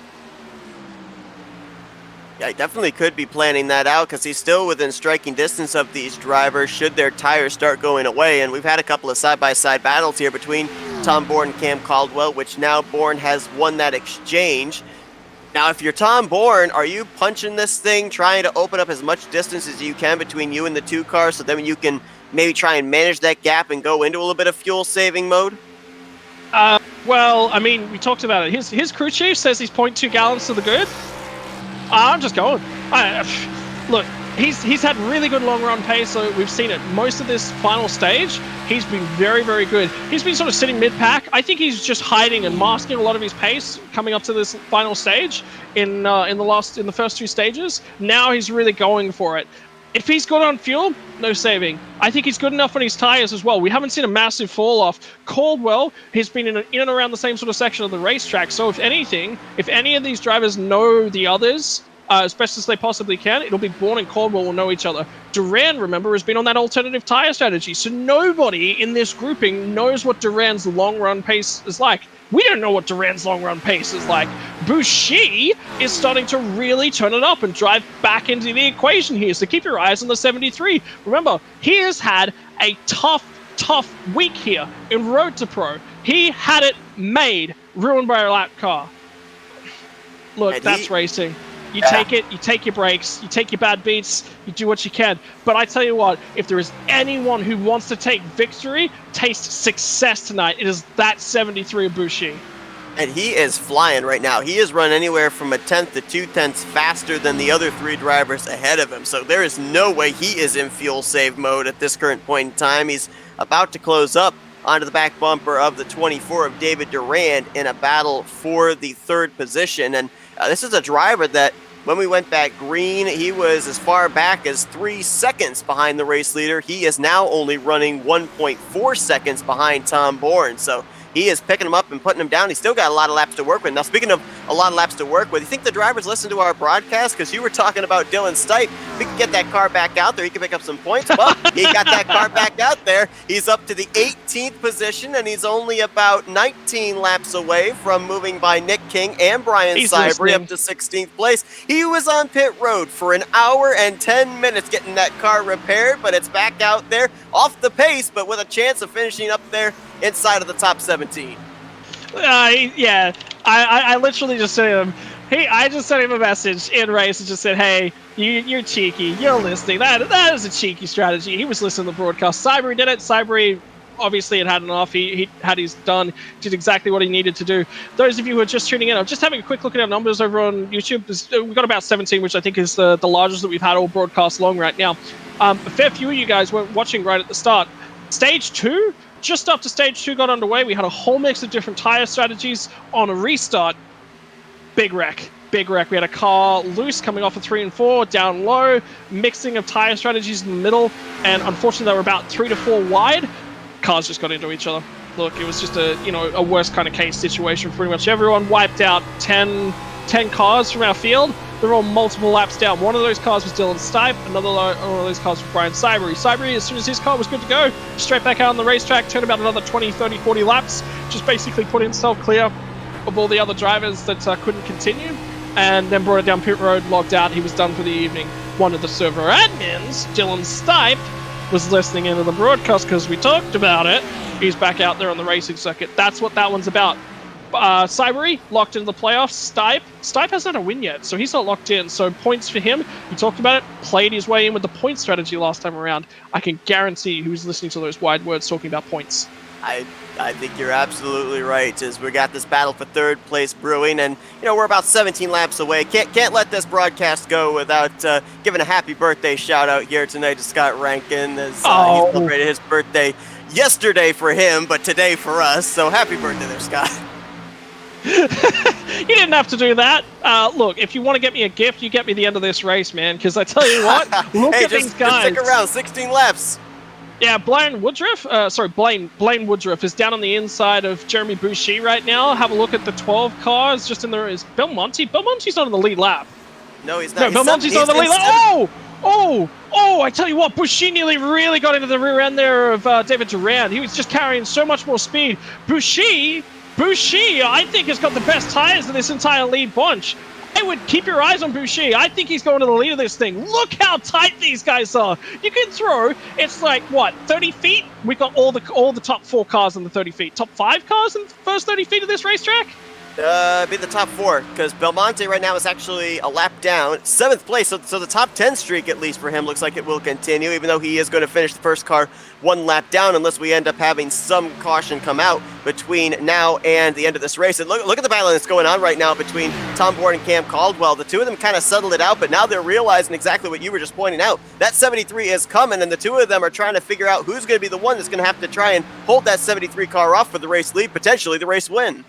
Yeah, he definitely could be planning that out because he's still within striking distance of these drivers should their tires start going away. And we've had a couple of side-by-side battles here between Tom Bourne and Cam Caldwell, which now Bourne has won that exchange. Now, if you're Tom Bourne, are you punching this thing, trying to open up as much distance as you can between you and the 2 cars so then you can maybe try and manage that gap and go into a little bit of fuel-saving mode? Well, I mean, we talked about it. His crew chief says he's 0.2 gallons to the good. I'm just going. Look, he's had really good long-run pace, so we've seen it. Most of this final stage, he's been very, very good. He's been sort of sitting mid-pack. I think he's just hiding and masking a lot of his pace coming up to this final stage in the first 2 stages. Now he's really going for it. If he's good on fuel, no saving. I think he's good enough on his tires as well. We haven't seen a massive fall off. Caldwell has been in and around the same sort of section of the racetrack. So if anything, if any of these drivers know the others, as best as they possibly can, it'll be Bourne and Caldwell will know each other. Durand, remember, has been on that alternative tire strategy. So nobody in this grouping knows what Durand's long run pace is like. We don't know what Durand's long run pace is like. Boucher is starting to really turn it up and drive back into the equation here. So keep your eyes on the 73. Remember, he has had a tough week here in Road to Pro. He had it made, ruined by a lap car. Look, that's racing. You take it, you take your breaks, you take your bad beats, you do what you can. But I tell you what, if there is anyone who wants to take victory, taste success tonight, it is that 73 of Boucher. And he is flying right now. He has run anywhere from 1/10 to 2/10 faster than the other 3 drivers ahead of him. So there is no way he is in fuel save mode at this current point in time. He's about to close up onto the back bumper of the 24 of David Durand in a battle for the 3rd position. And this is a driver that, when we went back green, he was as far back as 3 seconds behind the race leader. He is now only running 1.4 seconds behind Tom Bourne. So he is picking him up and putting him down. He's still got a lot of laps to work with. Now, speaking of a lot of laps to work with, you think the drivers listen to our broadcast? Because you were talking about Dylan Stipe. We could get that car back out there. He could pick up some points. Well, he got that car back out there. He's up to the 18th position, and he's only about 19 laps away from moving by Nick King and Brian Sybry up to 16th place. He was on pit road for 1 hour and 10 minutes getting that car repaired, but it's back out there off the pace, but with a chance of finishing up there inside of the top 17. Yeah, I literally just said to him, I just sent him a message in race and just said, hey, you're cheeky. You're listening. That is a cheeky strategy. He was listening to the broadcast. Cybery did it. Cybery obviously had enough. He had his done, did exactly what he needed to do. Those of you who are just tuning in, I'm just having a quick look at our numbers over on YouTube. We've got about 17, which I think is the largest that we've had all broadcast long right now. A fair few of you guys were watching right at the start. Stage 2, just after Stage 2 got underway, we had a whole mix of different tire strategies on a restart. Big wreck. Big wreck. We had a car loose coming off of 3 and 4, down low, mixing of tire strategies in the middle, and unfortunately they were about 3 to 4 wide. Cars just got into each other. Look, it was just a worst kind of case situation. Pretty much everyone wiped out 10 cars from our field. They're all multiple laps down. One of those cars was Dylan Stipe. Another one of those cars was Brian Cybery. Cybery, as soon as his car was good to go, straight back out on the racetrack, turned about another 20, 30, 40 laps, just basically put himself clear of all the other drivers that couldn't continue, and then brought it down pit road, logged out. He was done for the evening. One of the server admins, Dylan Stipe, was listening into the broadcast because we talked about it. He's back out there on the racing circuit. That's what that one's about. Cybery locked into the playoffs. Stipe hasn't had a win yet, so he's not locked in. So points for him. We talked about it. Played his way in with the point strategy last time around. I can guarantee who's listening to those wide words talking about points. I think you're absolutely right, as we got this battle for third place brewing, and we're about 17 laps away. Can't let this broadcast go without giving a happy birthday shout out here tonight to Scott Rankin, as he celebrated his birthday yesterday for him, but today for us. So happy birthday there, Scott. You didn't have to do that. Look, if you want to get me a gift, you get me the end of this race, man, because I tell you what, look at these guys. Just stick around, 16 laps. Yeah, Blaine Woodruff is down on the inside of Jeremy Boucher right now. Have a look at the 12 cars just in there. Is Belmonte? Belmonte's not on the lead lap. No, he's not. No, Belmonte's not on the lead lap. Oh, I tell you what, Boucher nearly really got into the rear end there of David Durand. He was just carrying so much more speed. Boucher, I think, has got the best tires of this entire lead bunch. I would keep your eyes on Boucher. I think he's going to the lead of this thing. Look how tight these guys are. You can throw, it's like, what, 30 feet? We've got all the top 4 cars in the 30 feet. Top 5 cars in the first 30 feet of this racetrack? Be the top 4, because Belmonte right now is actually a lap down, 7th place, so the top 10 streak, at least for him, looks like it will continue, even though he is going to finish the first car 1 lap down, unless we end up having some caution come out between now and the end of this race. And look at the battle that's going on right now between Tom Bourne and Cam Caldwell. The two of them kind of settled it out, but now they're realizing exactly what you were just pointing out. That 73 is coming, and the two of them are trying to figure out who's going to be the one that's going to have to try and hold that 73 car off for the race lead, potentially the race win.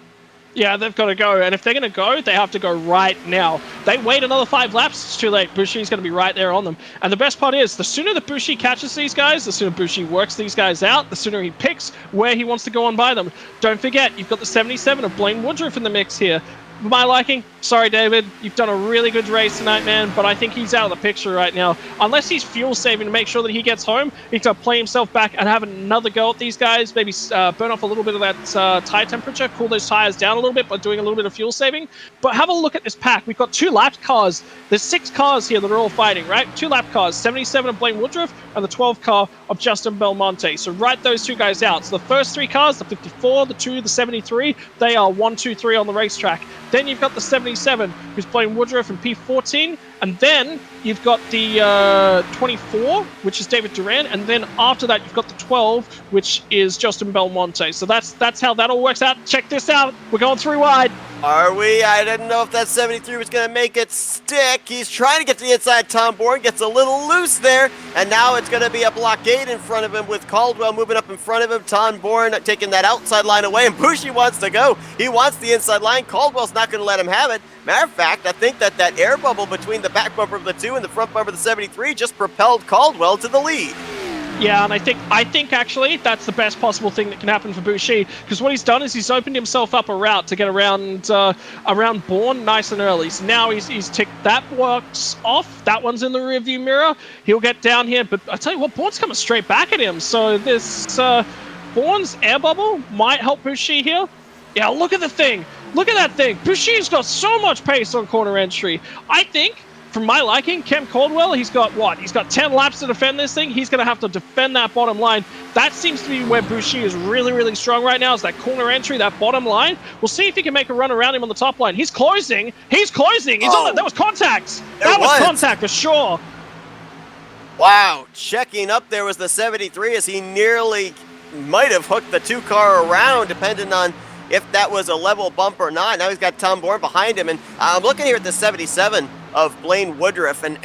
Yeah, they've got to go, and if they're going to go, they have to go right now. They wait another 5 laps, it's too late. Boucher's going to be right there on them. And the best part is, the sooner that Boucher catches these guys, the sooner Boucher works these guys out, the sooner he picks where he wants to go on by them. Don't forget, you've got the 77 of Blaine Woodruff in the mix here. For my liking, sorry David, you've done a really good race tonight, man, but I think he's out of the picture right now. Unless he's fuel saving to make sure that he gets home, he's got to play himself back and have another go at these guys, maybe burn off a little bit of that tire temperature, cool those tires down a little bit by doing a little bit of fuel saving. But have a look at this pack. We've got 2 lap cars. There's 6 cars here that are all fighting, right? 2 lap cars, 77 of Blaine Woodruff and the 12 car of Justin Belmonte. So write those 2 guys out. So the first 3 cars, the 54, the 2, the 73, they are 1, 2, 3 on the racetrack. Then you've got the 77, who's playing Woodruff and P14, and then you've got the 24, which is David Durand, and then after that you've got the 12, which is Justin Belmonte. So that's how that all works out. Check this out. We're going 3 wide. Are we? I didn't know if that 73 was going to make it stick. He's trying to get to the inside. Tom Bourne gets a little loose there, and now it's going to be a blockade in front of him with Caldwell moving up in front of him. Tom Bourne taking that outside line away, and Boucher wants to go. He wants the inside line. Caldwell's not going to let him have it. Matter of fact, I think that air bubble between the back bumper of the 2 and the front bumper of the 73 just propelled Caldwell to the lead. Yeah, and I think actually that's the best possible thing that can happen for Boucher, because what he's done is he's opened himself up a route to get around Bourne nice and early. So now he's ticked that works off. That one's in the rearview mirror. He'll get down here, but I tell you what, Bourne's coming straight back at him. So this Bourne's air bubble might help Boucher here. Yeah, look at the thing. Look at that thing. Boucher's got so much pace on corner entry. I think from my liking, Cam Caldwell, he's got what? He's got 10 laps to defend this thing. He's going to have to defend that bottom line. That seems to be where Bushi is really, really strong right now, is that corner entry, that bottom line. We'll see if he can make a run around him on the top line. He's closing. He's closing. He's on it. That was contact. That was contact for sure. Wow. Checking up there was the 73 as he nearly might have hooked the 2-car around, depending on if that was a level bump or not. Now he's got Tom Bourne behind him, and I'm looking here at the 77 of Blaine Woodruff, and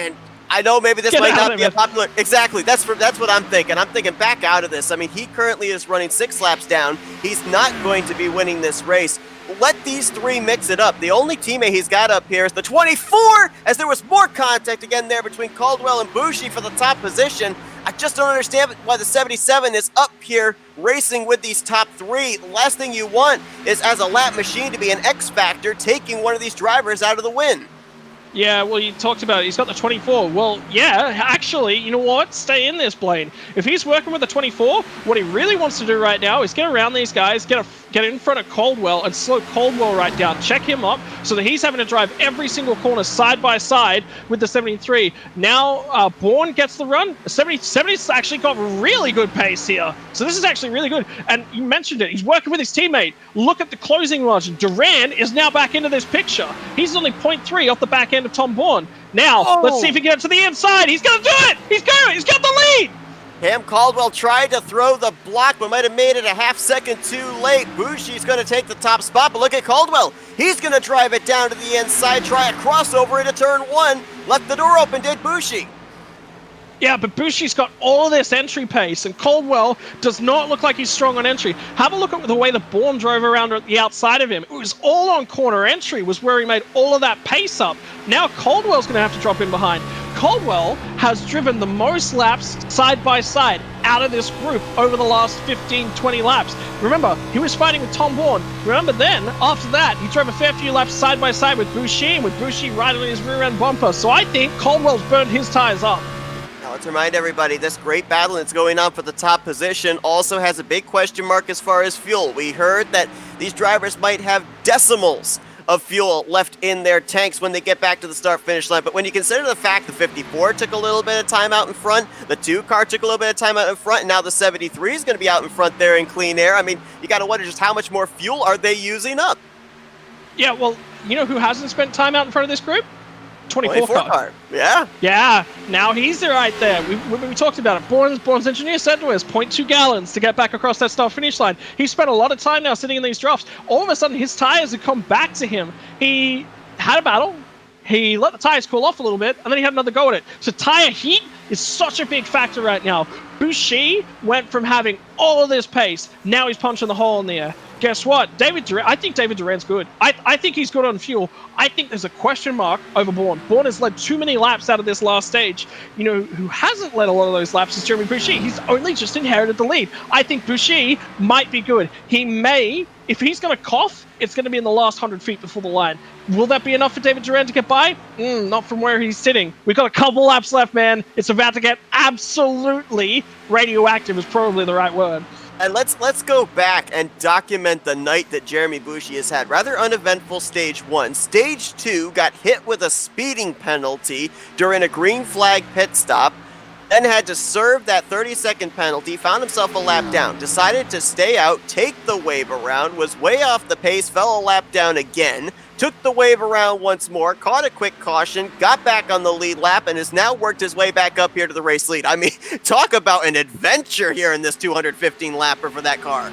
I know maybe this might not be a popular... Exactly, that's what I'm thinking. I'm thinking back out of this. I mean, he currently is running 6 laps down. He's not going to be winning this race. Let these 3 mix it up. The only teammate he's got up here is the 24, as there was more contact again there between Caldwell and Bushi for the top position. I just don't understand why the 77 is up here racing with these top 3. Last thing you want is, as a lap machine, to be an X factor, taking one of these drivers out of the win. Yeah, well, you talked about it. He's got the 24. Well, yeah, actually, you know what? Stay in this, Blaine. If he's working with the 24, what he really wants to do right now is get around these guys, get in front of Caldwell and slow Caldwell right down. Check him up so that he's having to drive every single corner side by side with the 73. Now, Bourne gets the run. 70's actually got really good pace here. So this is actually really good. And you mentioned it. He's working with his teammate. Look at the closing margin. Duran is now back into this picture. He's only 0.3 off the back end of Tom Bourne. Now, let's see if he can get to the inside. He's going to do it. He's going. He's got the lead. Cam Caldwell tried to throw the block, but might have made it a half second too late. Bushi's going to take the top spot, but look at Caldwell. He's going to drive it down to the inside, try a crossover into turn 1. Left the door open, did Bushi. Yeah, but Bushi's got all of this entry pace, and Caldwell does not look like he's strong on entry. Have a look at the way the Bourne drove around at the outside of him. It was all on corner entry, was where he made all of that pace up. Now Caldwell's going to have to drop in behind. Caldwell has driven the most laps side by side out of this group over the last 15, 20 laps. Remember, he was fighting with Tom Bourne. Remember then, after that, he drove a fair few laps side by side with Bushi, and with Bushi right on his rear end bumper. So I think Caldwell's burned his tires up. Now let's remind everybody, this great battle that's going on for the top position also has a big question mark as far as fuel. We heard that these drivers might have decimals of fuel left in their tanks when they get back to the start-finish line. But when you consider the fact the 54 took a little bit of time out in front, the 2-car took a little bit of time out in front, and now the 73 is going to be out in front there in clean air. I mean, you got to wonder just how much more fuel are they using up? Yeah, well, you know who hasn't spent time out in front of this group? 24 car. Yeah. Yeah, now he's right there. We talked about it. Bourne's engineer said to us, 0.2 gallons to get back across that start-finish line. He spent a lot of time now sitting in these drafts. All of a sudden, his tires have come back to him. He had a battle. He let the tires cool off a little bit, and then he had another go at it. So tire heat is such a big factor right now. Bushi went from having all of this pace, now he's punching the hole in the air. Guess what? I think David Duran's good. I think he's good on fuel. I think there's a question mark over Bourne. Bourne has led too many laps out of this last stage. You know, who hasn't led a lot of those laps is Jeremy Bushi. He's only just inherited the lead. I think Bushi might be good. He may, if he's going to cough, it's going to be in the last 100 feet before the line. Will that be enough for David Duran to get by? Not from where he's sitting. We've got a couple laps left, man. It's about to get absolutely radioactive is probably the right word. And let's go back and document the night that Jeremy Bushi has had. Rather uneventful stage 1. Stage 2 got hit with a speeding penalty during a green flag pit stop, then had to serve that 30-second penalty, found himself a lap down, decided to stay out, take the wave around, was way off the pace, fell a lap down again, took the wave around once more, caught a quick caution, got back on the lead lap, and has now worked his way back up here to the race lead. I mean, talk about an adventure here in this 215 lapper for that car.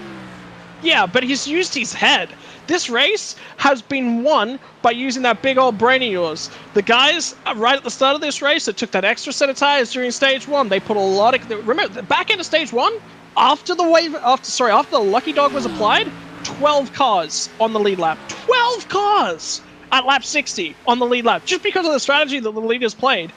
Yeah, but he's used his head. This race has been won by using that big old brain of yours. The guys right at the start of this race that took that extra set of tires during stage 1, they put a lot of... Remember, the back end of stage 1, after the lucky dog was applied, 12 cars on the lead lap. 12 cars at lap 60 on the lead lap, just because of the strategy that the leaders played.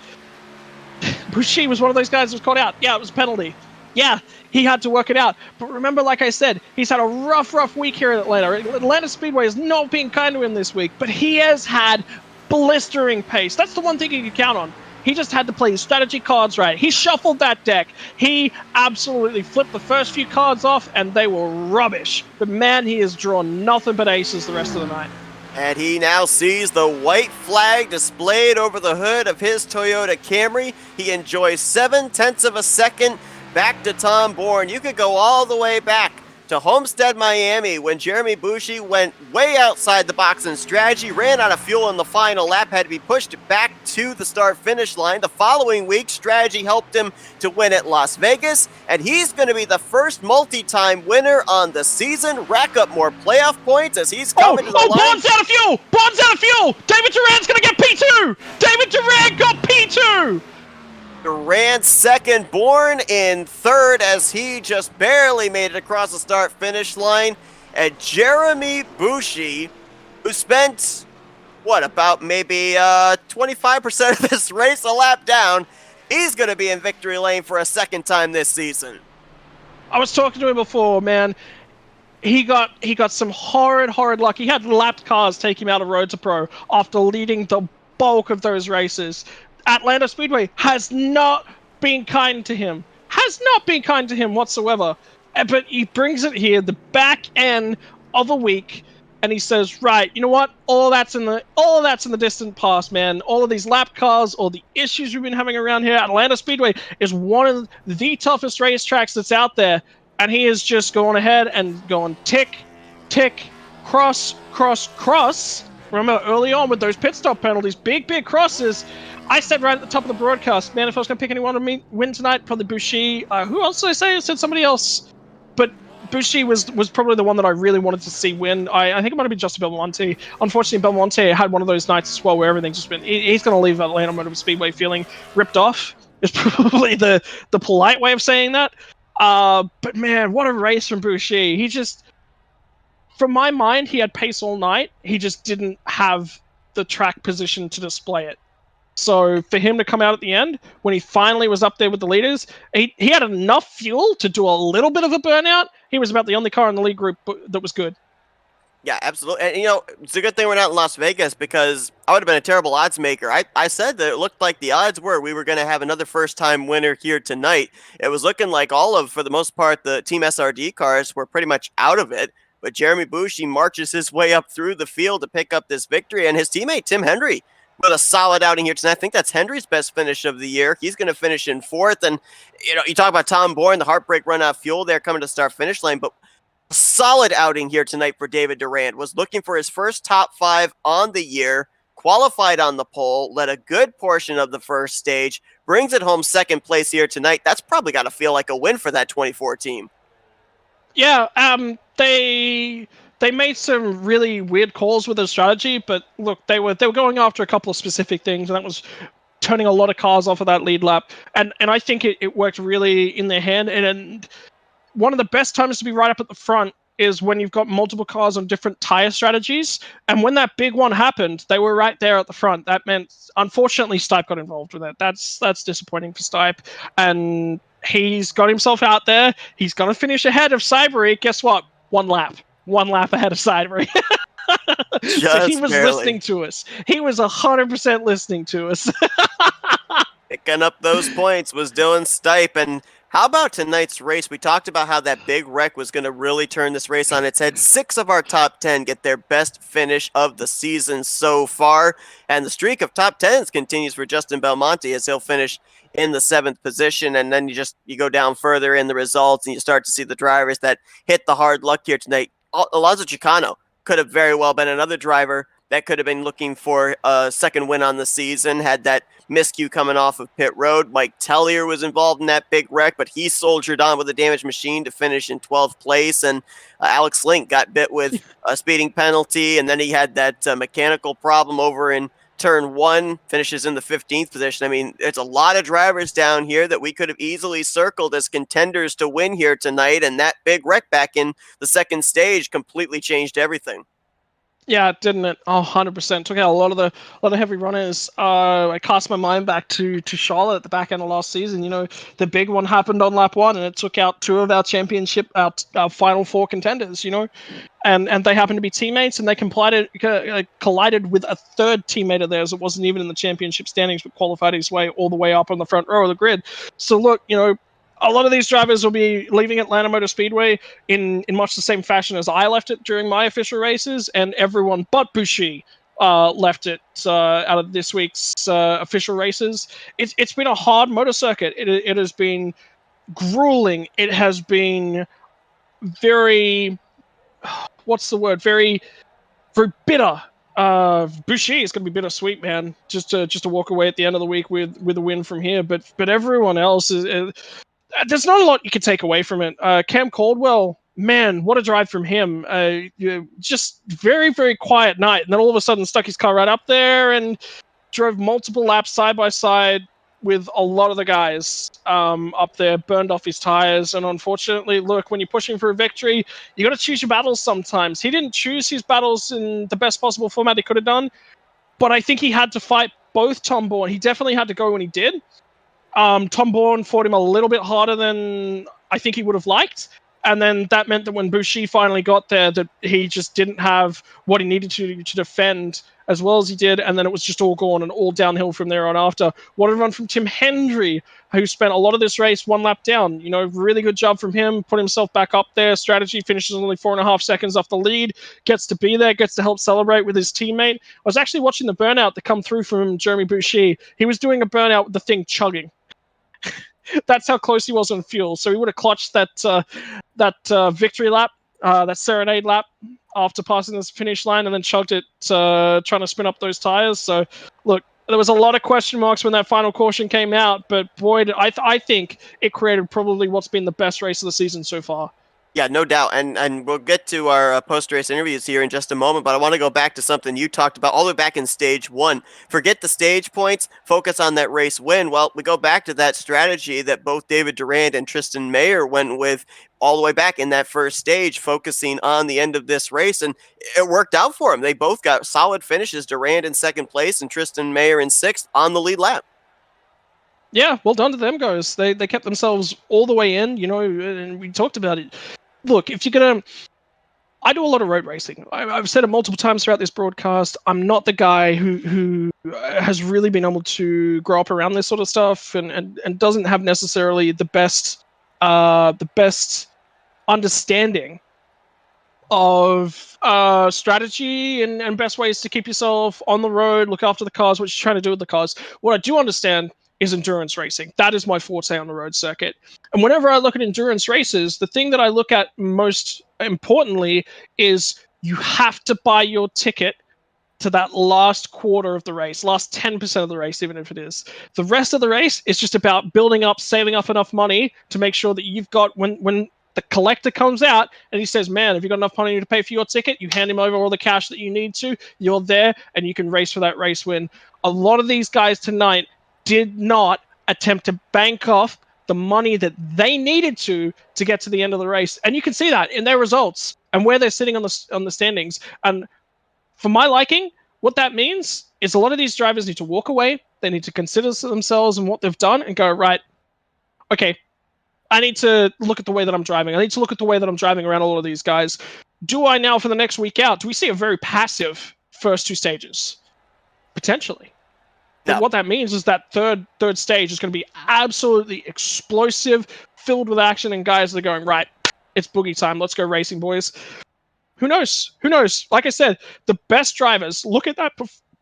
Bushi was one of those guys that was caught out. Yeah, it was a penalty. Yeah, he had to work it out. But remember, like I said, he's had a rough week here at Atlanta. Atlanta Speedway is not being kind to him this week, but he has had blistering pace. That's the one thing you can count on. He just had to play his strategy cards right. He shuffled that deck. He absolutely flipped the first few cards off, and they were rubbish. But man, he has drawn nothing but aces the rest of the night. And he now sees the white flag displayed over the hood of his Toyota Camry. He enjoys 0.7 of a second back to Tom Bourne. You could go all the way back to Homestead, Miami, when Jeremy Bushi went way outside the box in strategy, ran out of fuel in the final lap, had to be pushed back to the start-finish line. The following week, strategy helped him to win at Las Vegas, and he's going to be the first multi-time winner on the season, rack up more playoff points as he's coming to the line. Bourne's out of fuel! Bourne's out of fuel! David Duran's going to get P2! David Duran got P2! Duran second, Bourne in third as he just barely made it across the start-finish line. And Jeremy Bushi, who spent, about maybe 25% of this race a lap down, he's going to be in victory lane for a second time this season. I was talking to him before, man. He got some horrid luck. He had lapped cars take him out of Road to Pro after leading the bulk of those races. Atlanta Speedway has not been kind to him. Has not been kind to him whatsoever. But he brings it here, the back end of a week, and he says, right, you know what? All that's in the distant past, man. All of these lap cars, all the issues we've been having around here. Atlanta Speedway is one of the toughest racetracks that's out there. And he is just going ahead and going tick, tick, cross. Remember early on with those pit stop penalties, big crosses. I said right at the top of the broadcast, man, if I was going to pick anyone to win tonight, probably Bushi. Who else did I say? I said somebody else. But Bushi was probably the one that I really wanted to see win. I think it might have been Justin Belmonte. Unfortunately, Belmonte had one of those nights as well where everything's just been... He's going to leave Atlanta Motor Speedway feeling ripped off. Is probably the polite way of saying that. But man, what a race from Bushi. He just... From my mind, he had pace all night. He just didn't have the track position to display it. So for him to come out at the end, when he finally was up there with the leaders, he had enough fuel to do a little bit of a burnout. He was about the only car in the lead group that was good. Yeah, absolutely. And, it's a good thing we're not in Las Vegas because I would have been a terrible odds maker. I said that it looked like the odds were we were going to have another first-time winner here tonight. It was looking like for the most part, the Team SRD cars were pretty much out of it. But Jeremy Bushi marches his way up through the field to pick up this victory. And his teammate, Tim Hendry, with a solid outing here tonight. I think that's Hendry's best finish of the year. He's going to finish in fourth. And, you talk about Tom Bourne, the heartbreak run out of fuel there coming to start-finish lane. But a solid outing here tonight for David Durant. Was looking for his first top 5 on the year. Qualified on the pole. Led a good portion of the first stage. Brings it home second place here tonight. That's probably got to feel like a win for that 24 team. Yeah, they made some really weird calls with their strategy, but look, they were going after a couple of specific things, and that was turning a lot of cars off of that lead lap. And I think it worked really in their hand. And one of the best times to be right up at the front is when you've got multiple cars on different tire strategies. And when that big one happened, they were right there at the front. That meant, unfortunately, Stipe got involved with it. That's disappointing for Stipe. And he's got himself out there. He's going to finish ahead of Cybery. Guess what? One lap ahead of Cybery. So he was barely listening to us. He was 100% listening to us. Picking up those points was Dylan Stipe. And how about tonight's race? We talked about how that big wreck was going to really turn this race on its head. 6 of our top 10 get their best finish of the season so far. And the streak of top 10s continues for Justin Belmonte as he'll finish in the 7th position. And then you go down further in the results and you start to see the drivers that hit the hard luck here tonight. Alonso Chicano could have very well been another driver that could have been looking for a second win on the season, had that miscue coming off of pit road. Mike Tellier was involved in that big wreck, but he soldiered on with a damaged machine to finish in 12th place. And Alex Link got bit with a speeding penalty, and then he had that mechanical problem over in turn 1, finishes in the 15th position. I mean, it's a lot of drivers down here that we could have easily circled as contenders to win here tonight, and that big wreck back in the second stage completely changed everything. Yeah, didn't it? Oh, 100%. Took out a lot of the heavy runners. I cast my mind back to Charlotte at the back end of last season. The big one happened on lap 1, and it took out 2 of our championship, our final 4 contenders. And they happened to be teammates, and they collided with a third teammate of theirs that wasn't even in the championship standings, but qualified his way all the way up on the front row of the grid. So look, a lot of these drivers will be leaving Atlanta Motor Speedway in much the same fashion as I left it during my official races, and everyone but Bushi left it out of this week's official races. It's been a hard motor circuit. It has been grueling. It has been very, what's the word? Very bitter. Bushi is going to be bittersweet, man. Just to walk away at the end of the week with a win from here. But everyone else is. There's not a lot you can take away from it. Cam Caldwell, man, what a drive from him. Just very, very quiet night. And then all of a sudden stuck his car right up there and drove multiple laps side by side with a lot of the guys up there, burned off his tires. And unfortunately, look, when you're pushing for a victory, you got to choose your battles sometimes. He didn't choose his battles in the best possible format he could have done, but I think he had to fight both Tom Bourne. He definitely had to go when he did. Tom Bourne fought him a little bit harder than I think he would have liked. And then that meant that when Bushi finally got there, that he just didn't have what he needed to defend as well as he did. And then it was just all gone and all downhill from there on after. What a run from Tim Hendry, who spent a lot of this race one lap down. You know, really good job from him, put himself back up there. Strategy finishes only 4.5 seconds off the lead, gets to be there, gets to help celebrate with his teammate. I was actually watching the burnout that come through from Jeremy Bushi. He was doing a burnout with the thing chugging. That's how close he was on fuel. So he would have clutched that victory lap, that serenade lap after passing this finish line, and then chugged it trying to spin up those tires. So look, there was a lot of question marks when that final caution came out, but boy, I think it created probably what's been the best race of the season so far. Yeah, no doubt. And we'll get to our post-race interviews here in just a moment, but I want to go back to something you talked about all the way back in stage one. Forget the stage points, focus on that race win. Well, we go back to that strategy that both David Durand and Tristan Mayer went with all the way back in that first stage, focusing on the end of this race, and it worked out for them. They both got solid finishes, Durand in second place and Tristan Mayer in sixth on the lead lap. Yeah, well done to them guys. They kept themselves all the way in, you know, and we talked about it. Look, if you're going to... I do a lot of road racing. I've said it multiple times throughout this broadcast. I'm not the guy who has really been able to grow up around this sort of stuff and doesn't have necessarily the best understanding of strategy and best ways to keep yourself on the road, look after the cars, what you're trying to do with the cars. What I do understand is endurance racing. That is my forte on the road circuit. And whenever I look at endurance races, the thing that I look at most importantly is you have to buy your ticket to that last quarter of the race, last 10% of the race, even if it is. The rest of the race is just about building up, saving up enough money to make sure that you've got, when the collector comes out and he says, man, have you got enough money to pay for your ticket? You hand him over all the cash that you need to, you're there, and you can race for that race win. A lot of these guys tonight did not attempt to bank off the money that they needed to get to the end of the race. And you can see that in their results and where they're sitting on the standings. And for my liking, what that means is a lot of these drivers need to walk away. They need to consider themselves and what they've done and go, right, okay, I need to look at the way that I'm driving. I need to look at the way that I'm driving around a lot of these guys. Do I now, for the next week out, do we see a very passive first two stages? Potentially. But what that means is that third stage is going to be absolutely explosive, filled with action, and guys that are going, right, it's boogie time. Let's go racing, boys. Who knows? Who knows? Like I said, the best drivers look at that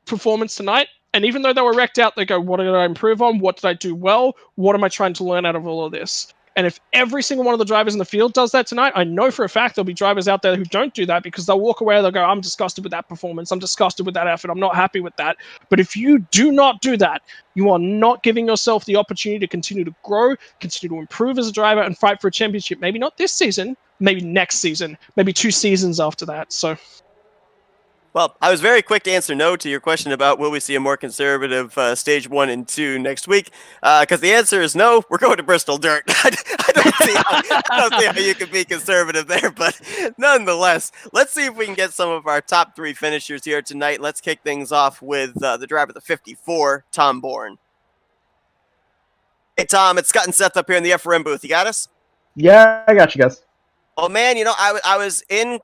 performance tonight, and even though they were wrecked out, they go, what did I improve on? What did I do well? What am I trying to learn out of all of this? And if every single one of the drivers in the field does that tonight, I know for a fact there'll be drivers out there who don't do that because they'll walk away, they'll go, I'm disgusted with that performance, I'm disgusted with that effort, I'm not happy with that. But if you do not do that, you are not giving yourself the opportunity to continue to grow, continue to improve as a driver, and fight for a championship. Maybe not this season, maybe next season, maybe 2 seasons after that. So... Well, I was very quick to answer no to your question about will we see a more conservative stage 1 and 2 next week, because the answer is no. We're going to Bristol Dirt. I don't see how you can be conservative there, but nonetheless, let's see if we can get some of our top 3 finishers here tonight. Let's kick things off with the driver of the 54, Tom Bourne. Hey, Tom, it's Scott and Seth up here in the FRM booth. You got us? Yeah, I got you guys. Well, man, I was in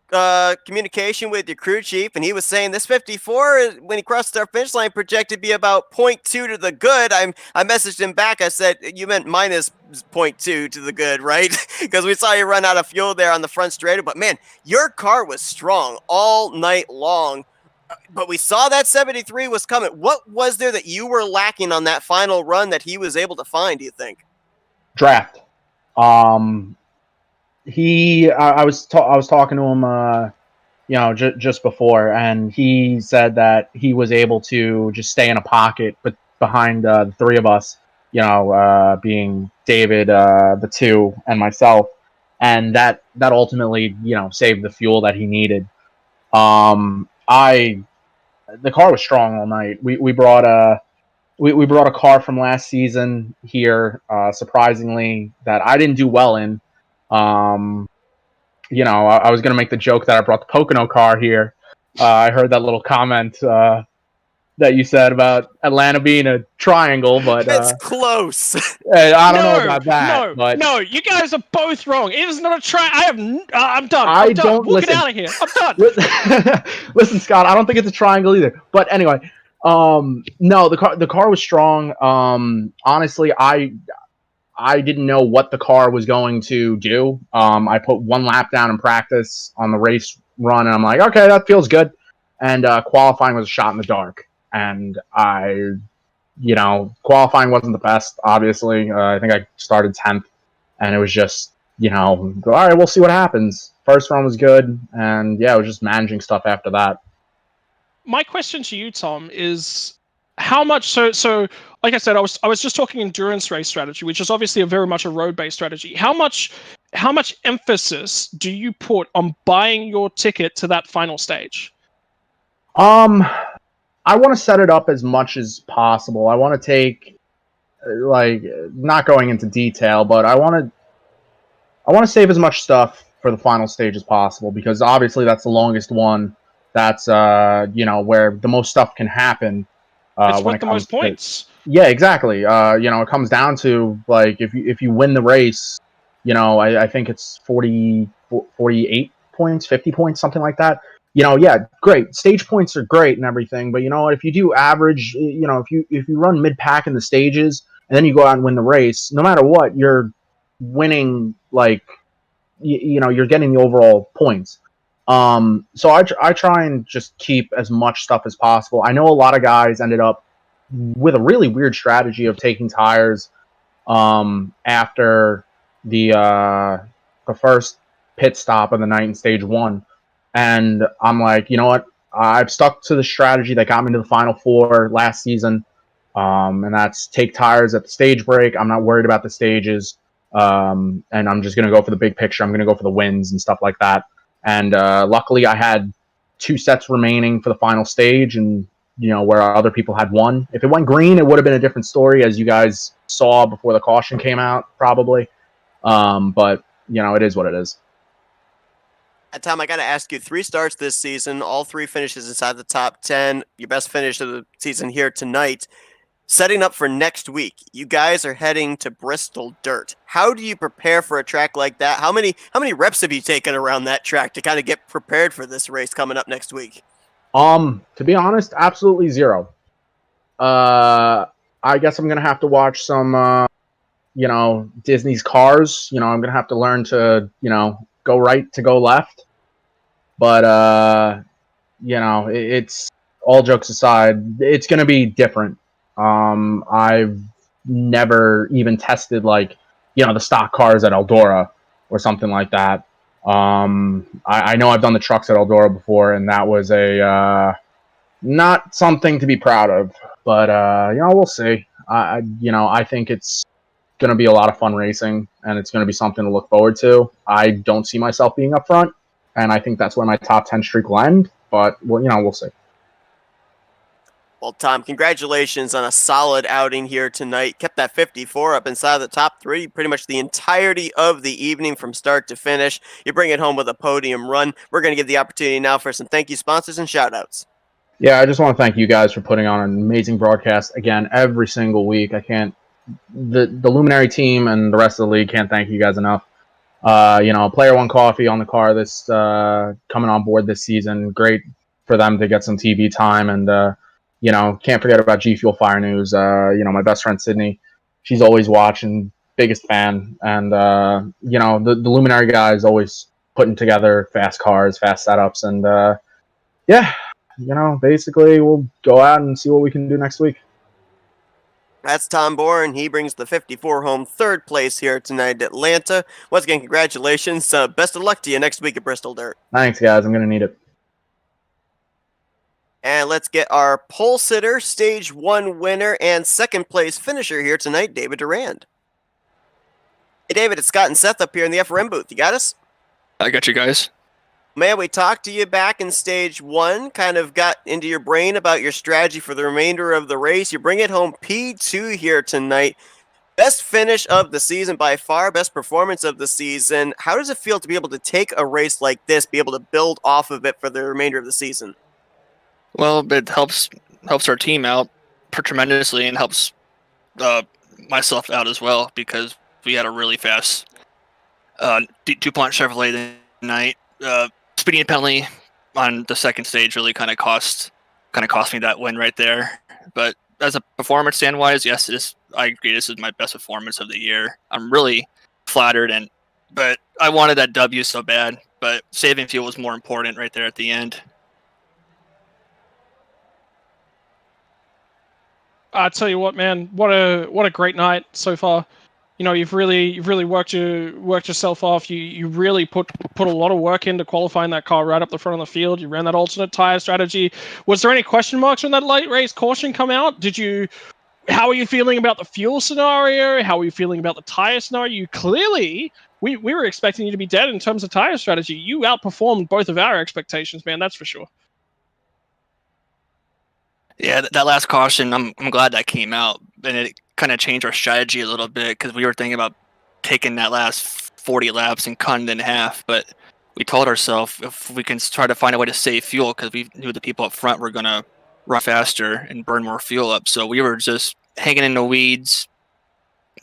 communication with your crew chief, and he was saying this 54, when he crossed our finish line, projected to be about 0.2 to the good. I messaged him back. I said, you meant minus 0.2 to the good, right? Because we saw you run out of fuel there on the front straight. But, man, your car was strong all night long. But we saw that 73 was coming. What was there that you were lacking on that final run that he was able to find, do you think? Draft. I was talking to him, just before, and he said that he was able to just stay in a pocket, but behind the three of us, being David, the two, and myself, and that ultimately, saved the fuel that he needed. The car was strong all night. We brought a car from last season here, surprisingly, that I didn't do well in. I was going to make the joke that I brought the Pocono car here. I heard that little comment that you said about Atlanta being a triangle, but it's close. I don't know about that. No, you guys are both wrong. It is not a triangle. I'm done. I'm done. Get out of here. I'm done. Listen, Scott, I don't think it's a triangle either. But anyway, no, the car was strong. Honestly, I didn't know what the car was going to do. I put one lap down in practice on the race run, and I'm like, okay, that feels good. And qualifying was a shot in the dark. And qualifying wasn't the best, obviously. I think I started 10th, and it was just, all right, we'll see what happens. First run was good, and yeah, it was just managing stuff after that. My question to you, Tom, is how much so like I said, I was just talking endurance race strategy, which is obviously very much a road-based strategy. How much emphasis do you put on buying your ticket to that final stage? I want to set it up as much as possible. I want to take, not going into detail, but I want to save as much stuff for the final stage as possible, because obviously that's the longest one. That's where the most stuff can happen. It's worth the most points. Yeah, exactly. It comes down to, if you win the race, I think it's 48 points, 50 points, something like that. Yeah, great. Stage points are great and everything, but if you do average, if you run mid-pack in the stages and then you go out and win the race, no matter what, you're winning, you're getting the overall points. So I try and just keep as much stuff as possible. I know a lot of guys ended up with a really weird strategy of taking tires after the first pit stop of the night in stage 1. And I'm like, you know what? I've stuck to the strategy that got me to the Final Four last season, and that's take tires at the stage break. I'm not worried about the stages, and I'm just going to go for the big picture. I'm going to go for the wins and stuff like that. And luckily, I had 2 sets remaining for the final stage, and where other people had 1. If it went green, it would have been a different story, as you guys saw before the caution came out, probably. But it is what it is. Tom, I got to ask you, 3 starts this season, all 3 finishes inside the top 10, your best finish of the season here tonight. Setting up for next week, you guys are heading to Bristol Dirt. How do you prepare for a track like that? How many reps have you taken around that track to kind of get prepared for this race coming up next week? To be honest, absolutely 0. I guess I'm going to have to watch some, Disney's Cars. I'm going to have to learn to, go right to go left. But, it's, all jokes aside, it's going to be different. I've never even tested, the stock cars at Eldora or something like that. I know I've done the trucks at Eldora before, and that was not something to be proud of. But, we'll see. I think it's going to be a lot of fun racing, and it's going to be something to look forward to. I don't see myself being up front, and I think that's where my top 10 streak will end. But, we'll see. Well, Tom, congratulations on a solid outing here tonight. Kept that 54 up inside the top 3 pretty much the entirety of the evening from start to finish. You bring it home with a podium run. We're going to give the opportunity now for some thank you sponsors and shout-outs. Yeah, I just want to thank you guys for putting on an amazing broadcast, again, every single week. The Luminary team and the rest of the league can't thank you guys enough. Player One Coffee on the car this coming on board this season. Great for them to get some TV time, and can't forget about G Fuel Fire News. My best friend Sydney, she's always watching, biggest fan, and the Luminary guys always putting together fast cars, fast setups, and basically we'll go out and see what we can do next week. That's Tom Bourne. He brings the 54 home third place here tonight at Atlanta. Once again, congratulations. Best of luck to you next week at Bristol Dirt. Thanks, guys. I'm going to need it. And let's get our pole sitter, stage 1 winner, and second place finisher here tonight, David Durand. Hey, David, it's Scott and Seth up here in the FRM booth. You got us? I got you guys. Man, we talked to you back in stage 1, kind of got into your brain about your strategy for the remainder of the race. You bring it home P2 here tonight. Best finish of the season by far, best performance of the season. How does it feel to be able to take a race like this, be able to build off of it for the remainder of the season? Well, it helps our team out tremendously, and helps myself out as well, because we had a really fast DuPont Chevrolet tonight. Speeding penalty on the second stage really kind of cost me that win right there. But as a performance stand wise, yes, I agree. This is my best performance of the year. I'm really flattered, but I wanted that W so bad. But saving fuel was more important right there at the end. I tell you what, man, what a great night so far. You've really worked yourself off. You really put a lot of work into qualifying that car right up the front of the field. You ran that alternate tire strategy. Was there any question marks when that late race caution come out? How are you feeling about the fuel scenario? How are you feeling about the tire scenario? You clearly, we were expecting you to be dead in terms of tire strategy. You outperformed both of our expectations, man. That's for sure. Yeah, that last caution, I'm glad that came out, and it kind of changed our strategy a little bit, because we were thinking about taking that last 40 laps and cutting it in half, but we told ourselves if we can try to find a way to save fuel, because we knew the people up front were going to run faster and burn more fuel up. So we were just hanging in the weeds,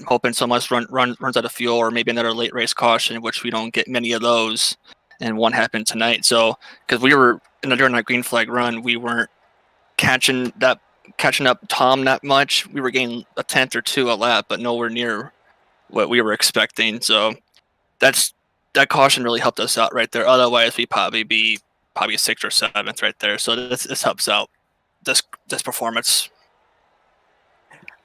hoping someone else runs out of fuel, or maybe another late race caution, which we don't get many of those, and one happened tonight. So because we were during that green flag run, we weren't catching up Tom that much. We were getting a tenth or two a lap, but nowhere near what we were expecting. So that caution really helped us out right there. Otherwise, we'd probably be 6th or 7th right there. So this helps out this performance.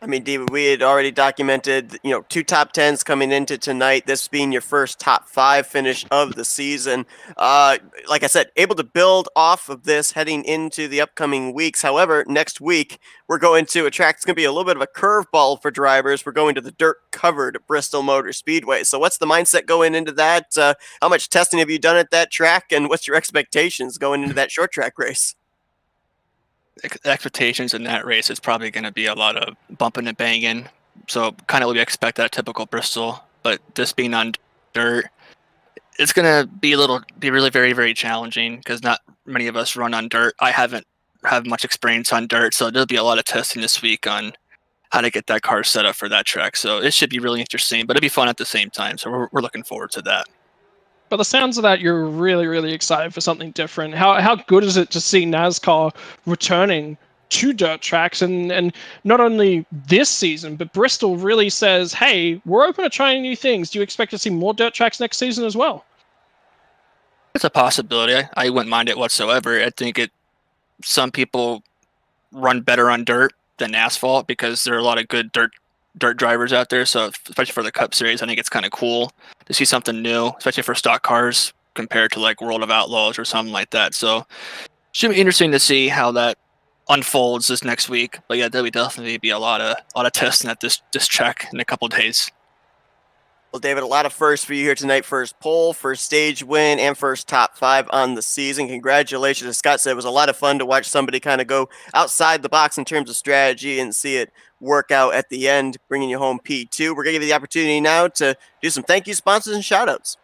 I mean, David, we had already documented, 2 top 10s coming into tonight, this being your first top 5 finish of the season. Like I said, able to build off of this heading into the upcoming weeks. However, next week, we're going to a track that's going to be a little bit of a curveball for drivers. We're going to the dirt-covered Bristol Motor Speedway. So what's the mindset going into that? How much testing have you done at that track, and what's your expectations going into that short track race? Expectations in that race is probably going to be a lot of bumping and banging, so kind of what we expect out of typical Bristol. But this being on dirt, it's going to be really very, very challenging, because not many of us run on dirt. I haven't had much experience on dirt, so there'll be a lot of testing this week on how to get that car set up for that track. So it should be really interesting, but it'll be fun at the same time. So we're looking forward to that. By the sounds of that, you're really, really excited for something different. How good is it to see NASCAR returning to dirt tracks, and not only this season, but Bristol really says, hey, we're open to trying new things. Do you expect to see more dirt tracks next season as well? It's a possibility. I wouldn't mind it whatsoever. I think some people run better on dirt than asphalt, because there are a lot of good dirt drivers out there. So especially for the Cup Series, I think it's kind of cool to see something new, especially for stock cars compared to like World of Outlaws or something like that. So should be interesting to see how that unfolds this next week. But yeah, there'll definitely be a lot of testing at this track in a couple of days. Well, David, a lot of firsts for you here tonight. First pole, first stage win, and first top 5 on the season. Congratulations. As Scott said, it was a lot of fun to watch somebody kind of go outside the box in terms of strategy and see it work out at the end, bringing you home P2. We're going to give you the opportunity now to do some thank you sponsors and shout-outs.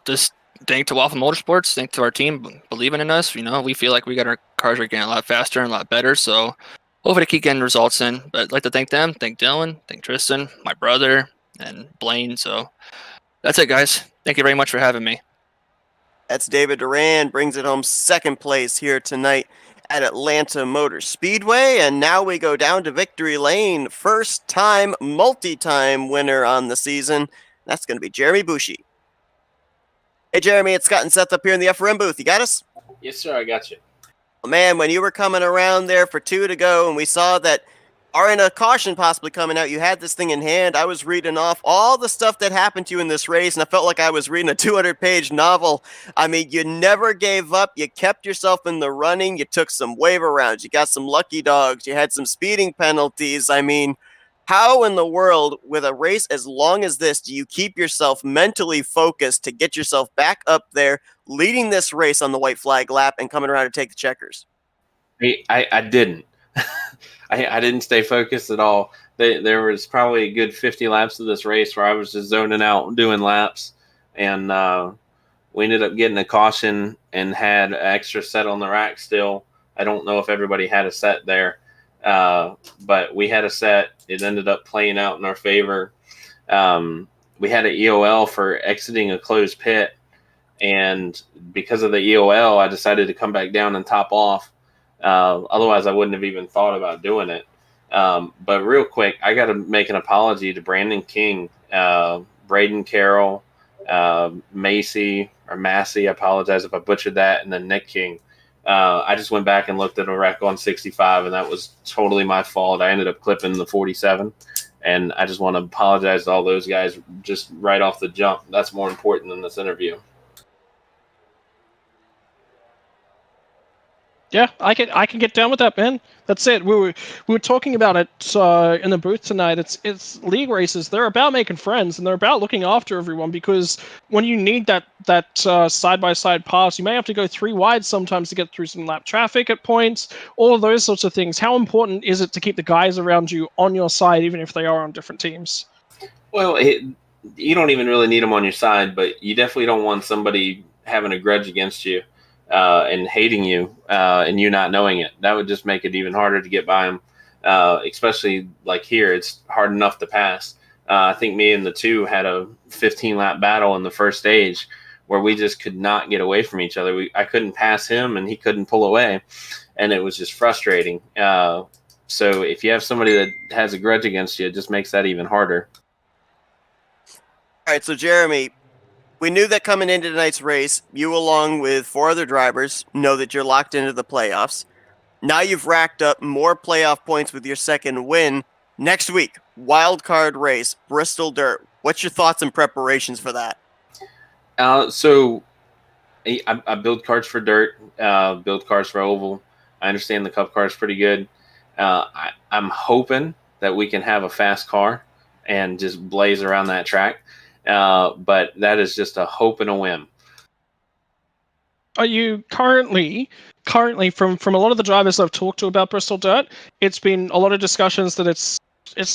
Just thank to Waffle Motorsports. Thank to our team believing in us. We feel like we got our cars are getting a lot faster and a lot better. So hopefully to keep getting results in. But I'd like to thank them, thank Dylan, thank Tristan, my brother, and Blaine. So That's it, guys. Thank you very much for having me. That's David Duran, brings it home second place here tonight at Atlanta Motor Speedway. And now we go down to Victory Lane. First time, multi-time winner on the season. That's going to be Jeremy Bushi. Hey, Jeremy, it's Scott and Seth up here in the FRM booth. You got us? Yes, sir. I got you. Man, when you were coming around there for 2 to go and we saw that in a caution possibly coming out, you had this thing in hand. I was reading off all the stuff that happened to you in this race, and I felt like I was reading a 200-page novel. I mean, you never gave up. You kept yourself in the running. You took some waiver rounds. You got some lucky dogs. You had some speeding penalties. I mean, how in the world, with a race as long as this, do you keep yourself mentally focused to get yourself back up there, leading this race on the white flag lap and coming around to take the checkers? I didn't. I didn't stay focused at all. There was probably a good 50 laps of this race where I was just zoning out doing laps, and we ended up getting a caution and had an extra set on the rack still. I don't know if everybody had a set there, but we had a set. It ended up playing out in our favor. We had an EOL for exiting a closed pit, and because of the EOL, I decided to come back down and top off. Otherwise, I wouldn't have even thought about doing it. But real quick, I got to make an apology to Brandon King, Braden Carroll, Massey, I apologize if I butchered that, and then Nick King. I just went back and looked at a wreck on 65, and that was totally my fault. I ended up clipping the 47, and I just want to apologize to all those guys just right off the jump. That's more important than this interview. Yeah, I can get down with that, man. That's it. We were talking about it in the booth tonight. It's league races. They're about making friends, and they're about looking after everyone, because when you need that side by side pass, you may have to go 3 wide sometimes to get through some lap traffic at points. All of those sorts of things. How important is it to keep the guys around you on your side, even if they are on different teams? Well, you don't even really need them on your side, but you definitely don't want somebody having a grudge against you. And hating you and you not knowing it. That would just make it even harder to get by them, especially like here. It's hard enough to pass. I think me and the two had a 15-lap battle in the first stage where we just could not get away from each other. I couldn't pass him and he couldn't pull away, and it was just frustrating. So if you have somebody that has a grudge against you, it just makes that even harder. All right, so Jeremy, we knew that coming into tonight's race, you along with 4 other drivers know that you're locked into the playoffs. Now you've racked up more playoff points with your second win. Next week, wild card race, Bristol Dirt. What's your thoughts and preparations for that? So I build cars for dirt, build cars for oval. I understand the cup car is pretty good. I'm hoping that we can have a fast car and just blaze around that track. But that is just a hope and a whim. Are you currently from a lot of the drivers I've talked to about Bristol Dirt, it's been a lot of discussions that it's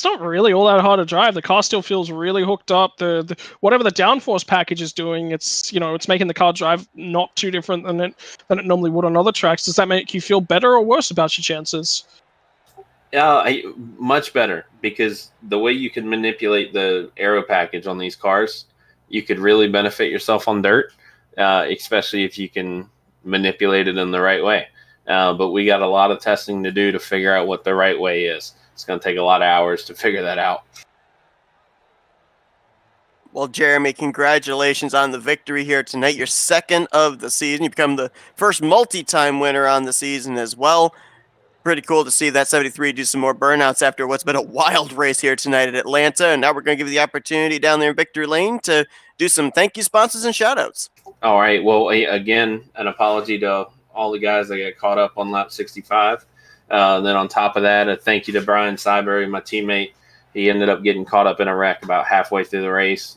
not really all that hard to drive. The car still feels really hooked up. The whatever the downforce package is doing, it's making the car drive not too different than it normally would on other tracks. Does that make you feel better or worse about your chances? Much better, because the way you can manipulate the aero package on these cars, you could really benefit yourself on dirt, especially if you can manipulate it in the right way. But we got a lot of testing to do to figure out what the right way is. It's going to take a lot of hours to figure that out. Well, Jeremy, congratulations on the victory here tonight. You're second of the season. You become the first multi-time winner on the season as well. Pretty cool to see that 73 do some more burnouts after what's been a wild race here tonight at Atlanta. And now we're going to give you the opportunity down there in Victory Lane to do some thank you sponsors and shout-outs. All right. Well, again, an apology to all the guys that got caught up on lap 65. And then on top of that, a thank you to Brian Syberry, my teammate. He ended up getting caught up in a wreck about halfway through the race.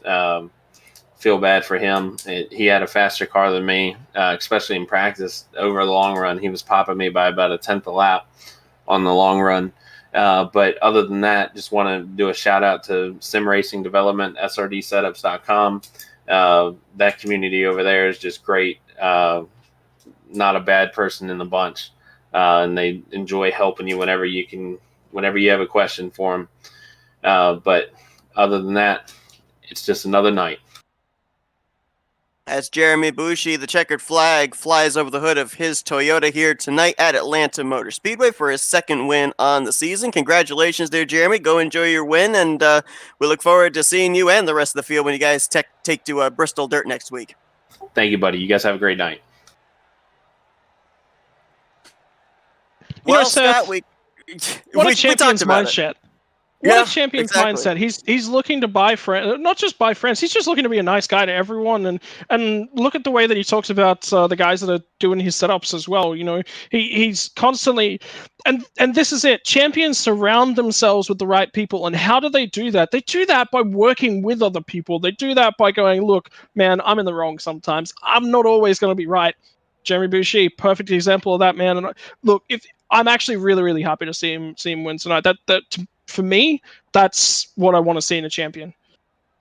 Feel bad for him. He had a faster car than me, especially in practice. Over the long run, he was popping me by about a tenth a lap on the long run. But other than that, just want to do a shout out to Sim Racing Development, SRDsetups.com. That community over there is just great. Not a bad person in the bunch. And they enjoy helping you whenever you have a question for them. But other than that, it's just another night. As Jeremy Bushi, the checkered flag, flies over the hood of his Toyota here tonight at Atlanta Motor Speedway for his second win on the season. Congratulations there, Jeremy. Go enjoy your win, and we look forward to seeing you and the rest of the field when you guys take to Bristol Dirt next week. Thank you, buddy. You guys have a great night. Well, Seth, Scott, what we a champion's talked about mindset. it. What Yeah, a champion's exactly. mindset. He's looking to buy friends, not just buy friends. He's just looking to be a nice guy to everyone. And look at the way that he talks about the guys that are doing his setups as well. You know, he's constantly, and this is it. Champions surround themselves with the right people. And how do they do that? They do that by working with other people. They do that by going, look, man, I'm in the wrong sometimes. I'm not always going to be right. Jeremy Bushi, perfect example of that, man. And look, if I'm actually really, really happy to see him win tonight. For me, that's what I want to see in a champion.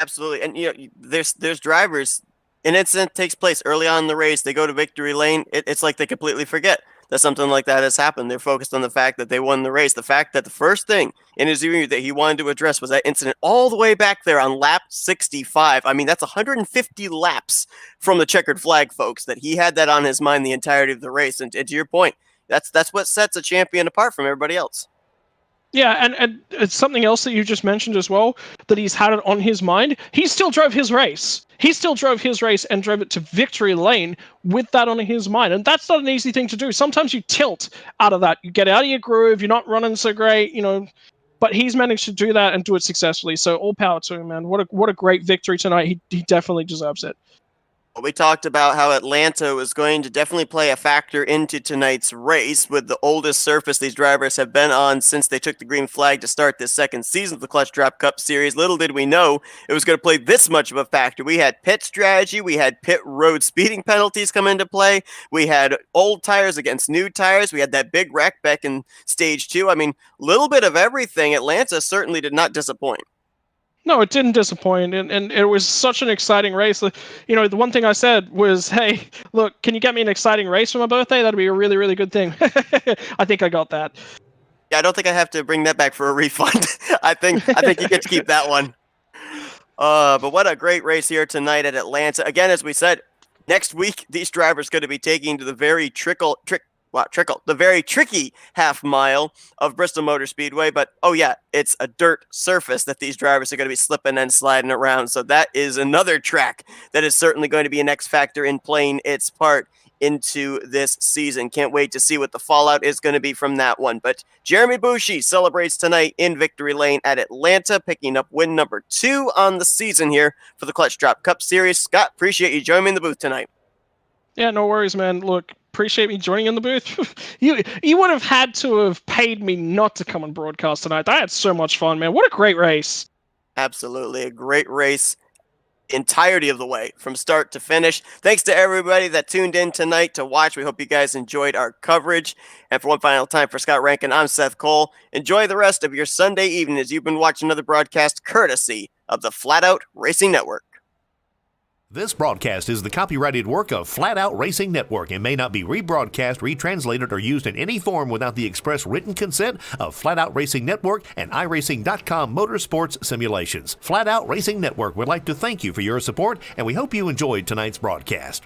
Absolutely, and there's drivers. An incident takes place early on in the race. They go to victory lane. It's like they completely forget that something like that has happened. They're focused on the fact that they won the race. The fact that the first thing in his interview that he wanted to address was that incident all the way back there on lap 65. I mean, that's 150 laps from the checkered flag, folks. That he had that on his mind the entirety of the race. And to your point, that's what sets a champion apart from everybody else. Yeah, and it's something else that you just mentioned as well, that he's had it on his mind. He still drove his race. He still drove his race and drove it to victory lane with that on his mind. And that's not an easy thing to do. Sometimes you tilt out of that. You get out of your groove. You're not running so great, But he's managed to do that and do it successfully. So all power to him, man. What a great victory tonight. He definitely deserves it. We talked about how Atlanta was going to definitely play a factor into tonight's race with the oldest surface these drivers have been on since they took the green flag to start this second season of the Clutch Drop Cup Series. Little did we know it was going to play this much of a factor. We had pit strategy. We had pit road speeding penalties come into play. We had old tires against new tires. We had that big wreck back in stage 2. I mean, a little bit of everything. Atlanta certainly did not disappoint. No, it didn't disappoint, and it was such an exciting race. The one thing I said was, hey, look, can you get me an exciting race for my birthday? That'd be a really, really good thing. I think I got that. Yeah, I don't think I have to bring that back for a refund. I think you get to keep that one. But what a great race here tonight at Atlanta. Again, as we said, next week, these drivers going to be taking to the very the very tricky half mile of Bristol Motor Speedway. But, oh yeah, it's a dirt surface that these drivers are going to be slipping and sliding around. So that is another track that is certainly going to be an X factor in playing its part into this season. Can't wait to see what the fallout is going to be from that one. But Jeremy Bushi celebrates tonight in victory lane at Atlanta, picking up win number 2 on the season here for the Clutch Drop Cup Series. Scott, appreciate you joining me in the booth tonight. Yeah, no worries, man. Look, appreciate me joining in the booth. You would have had to have paid me not to come and broadcast tonight. I had so much fun, man. What a great race. Absolutely. A great race entirety of the way from start to finish. Thanks to everybody that tuned in tonight to watch. We hope you guys enjoyed our coverage. And for one final time for Scott Rankin, I'm Seth Cole. Enjoy the rest of your Sunday evening as you've been watching another broadcast courtesy of the Flatout Racing Network. This broadcast is the copyrighted work of Flatout Racing Network and may not be rebroadcast, retranslated, or used in any form without the express written consent of Flatout Racing Network and iRacing.com Motorsports Simulations. Flatout Racing Network would like to thank you for your support, and we hope you enjoyed tonight's broadcast.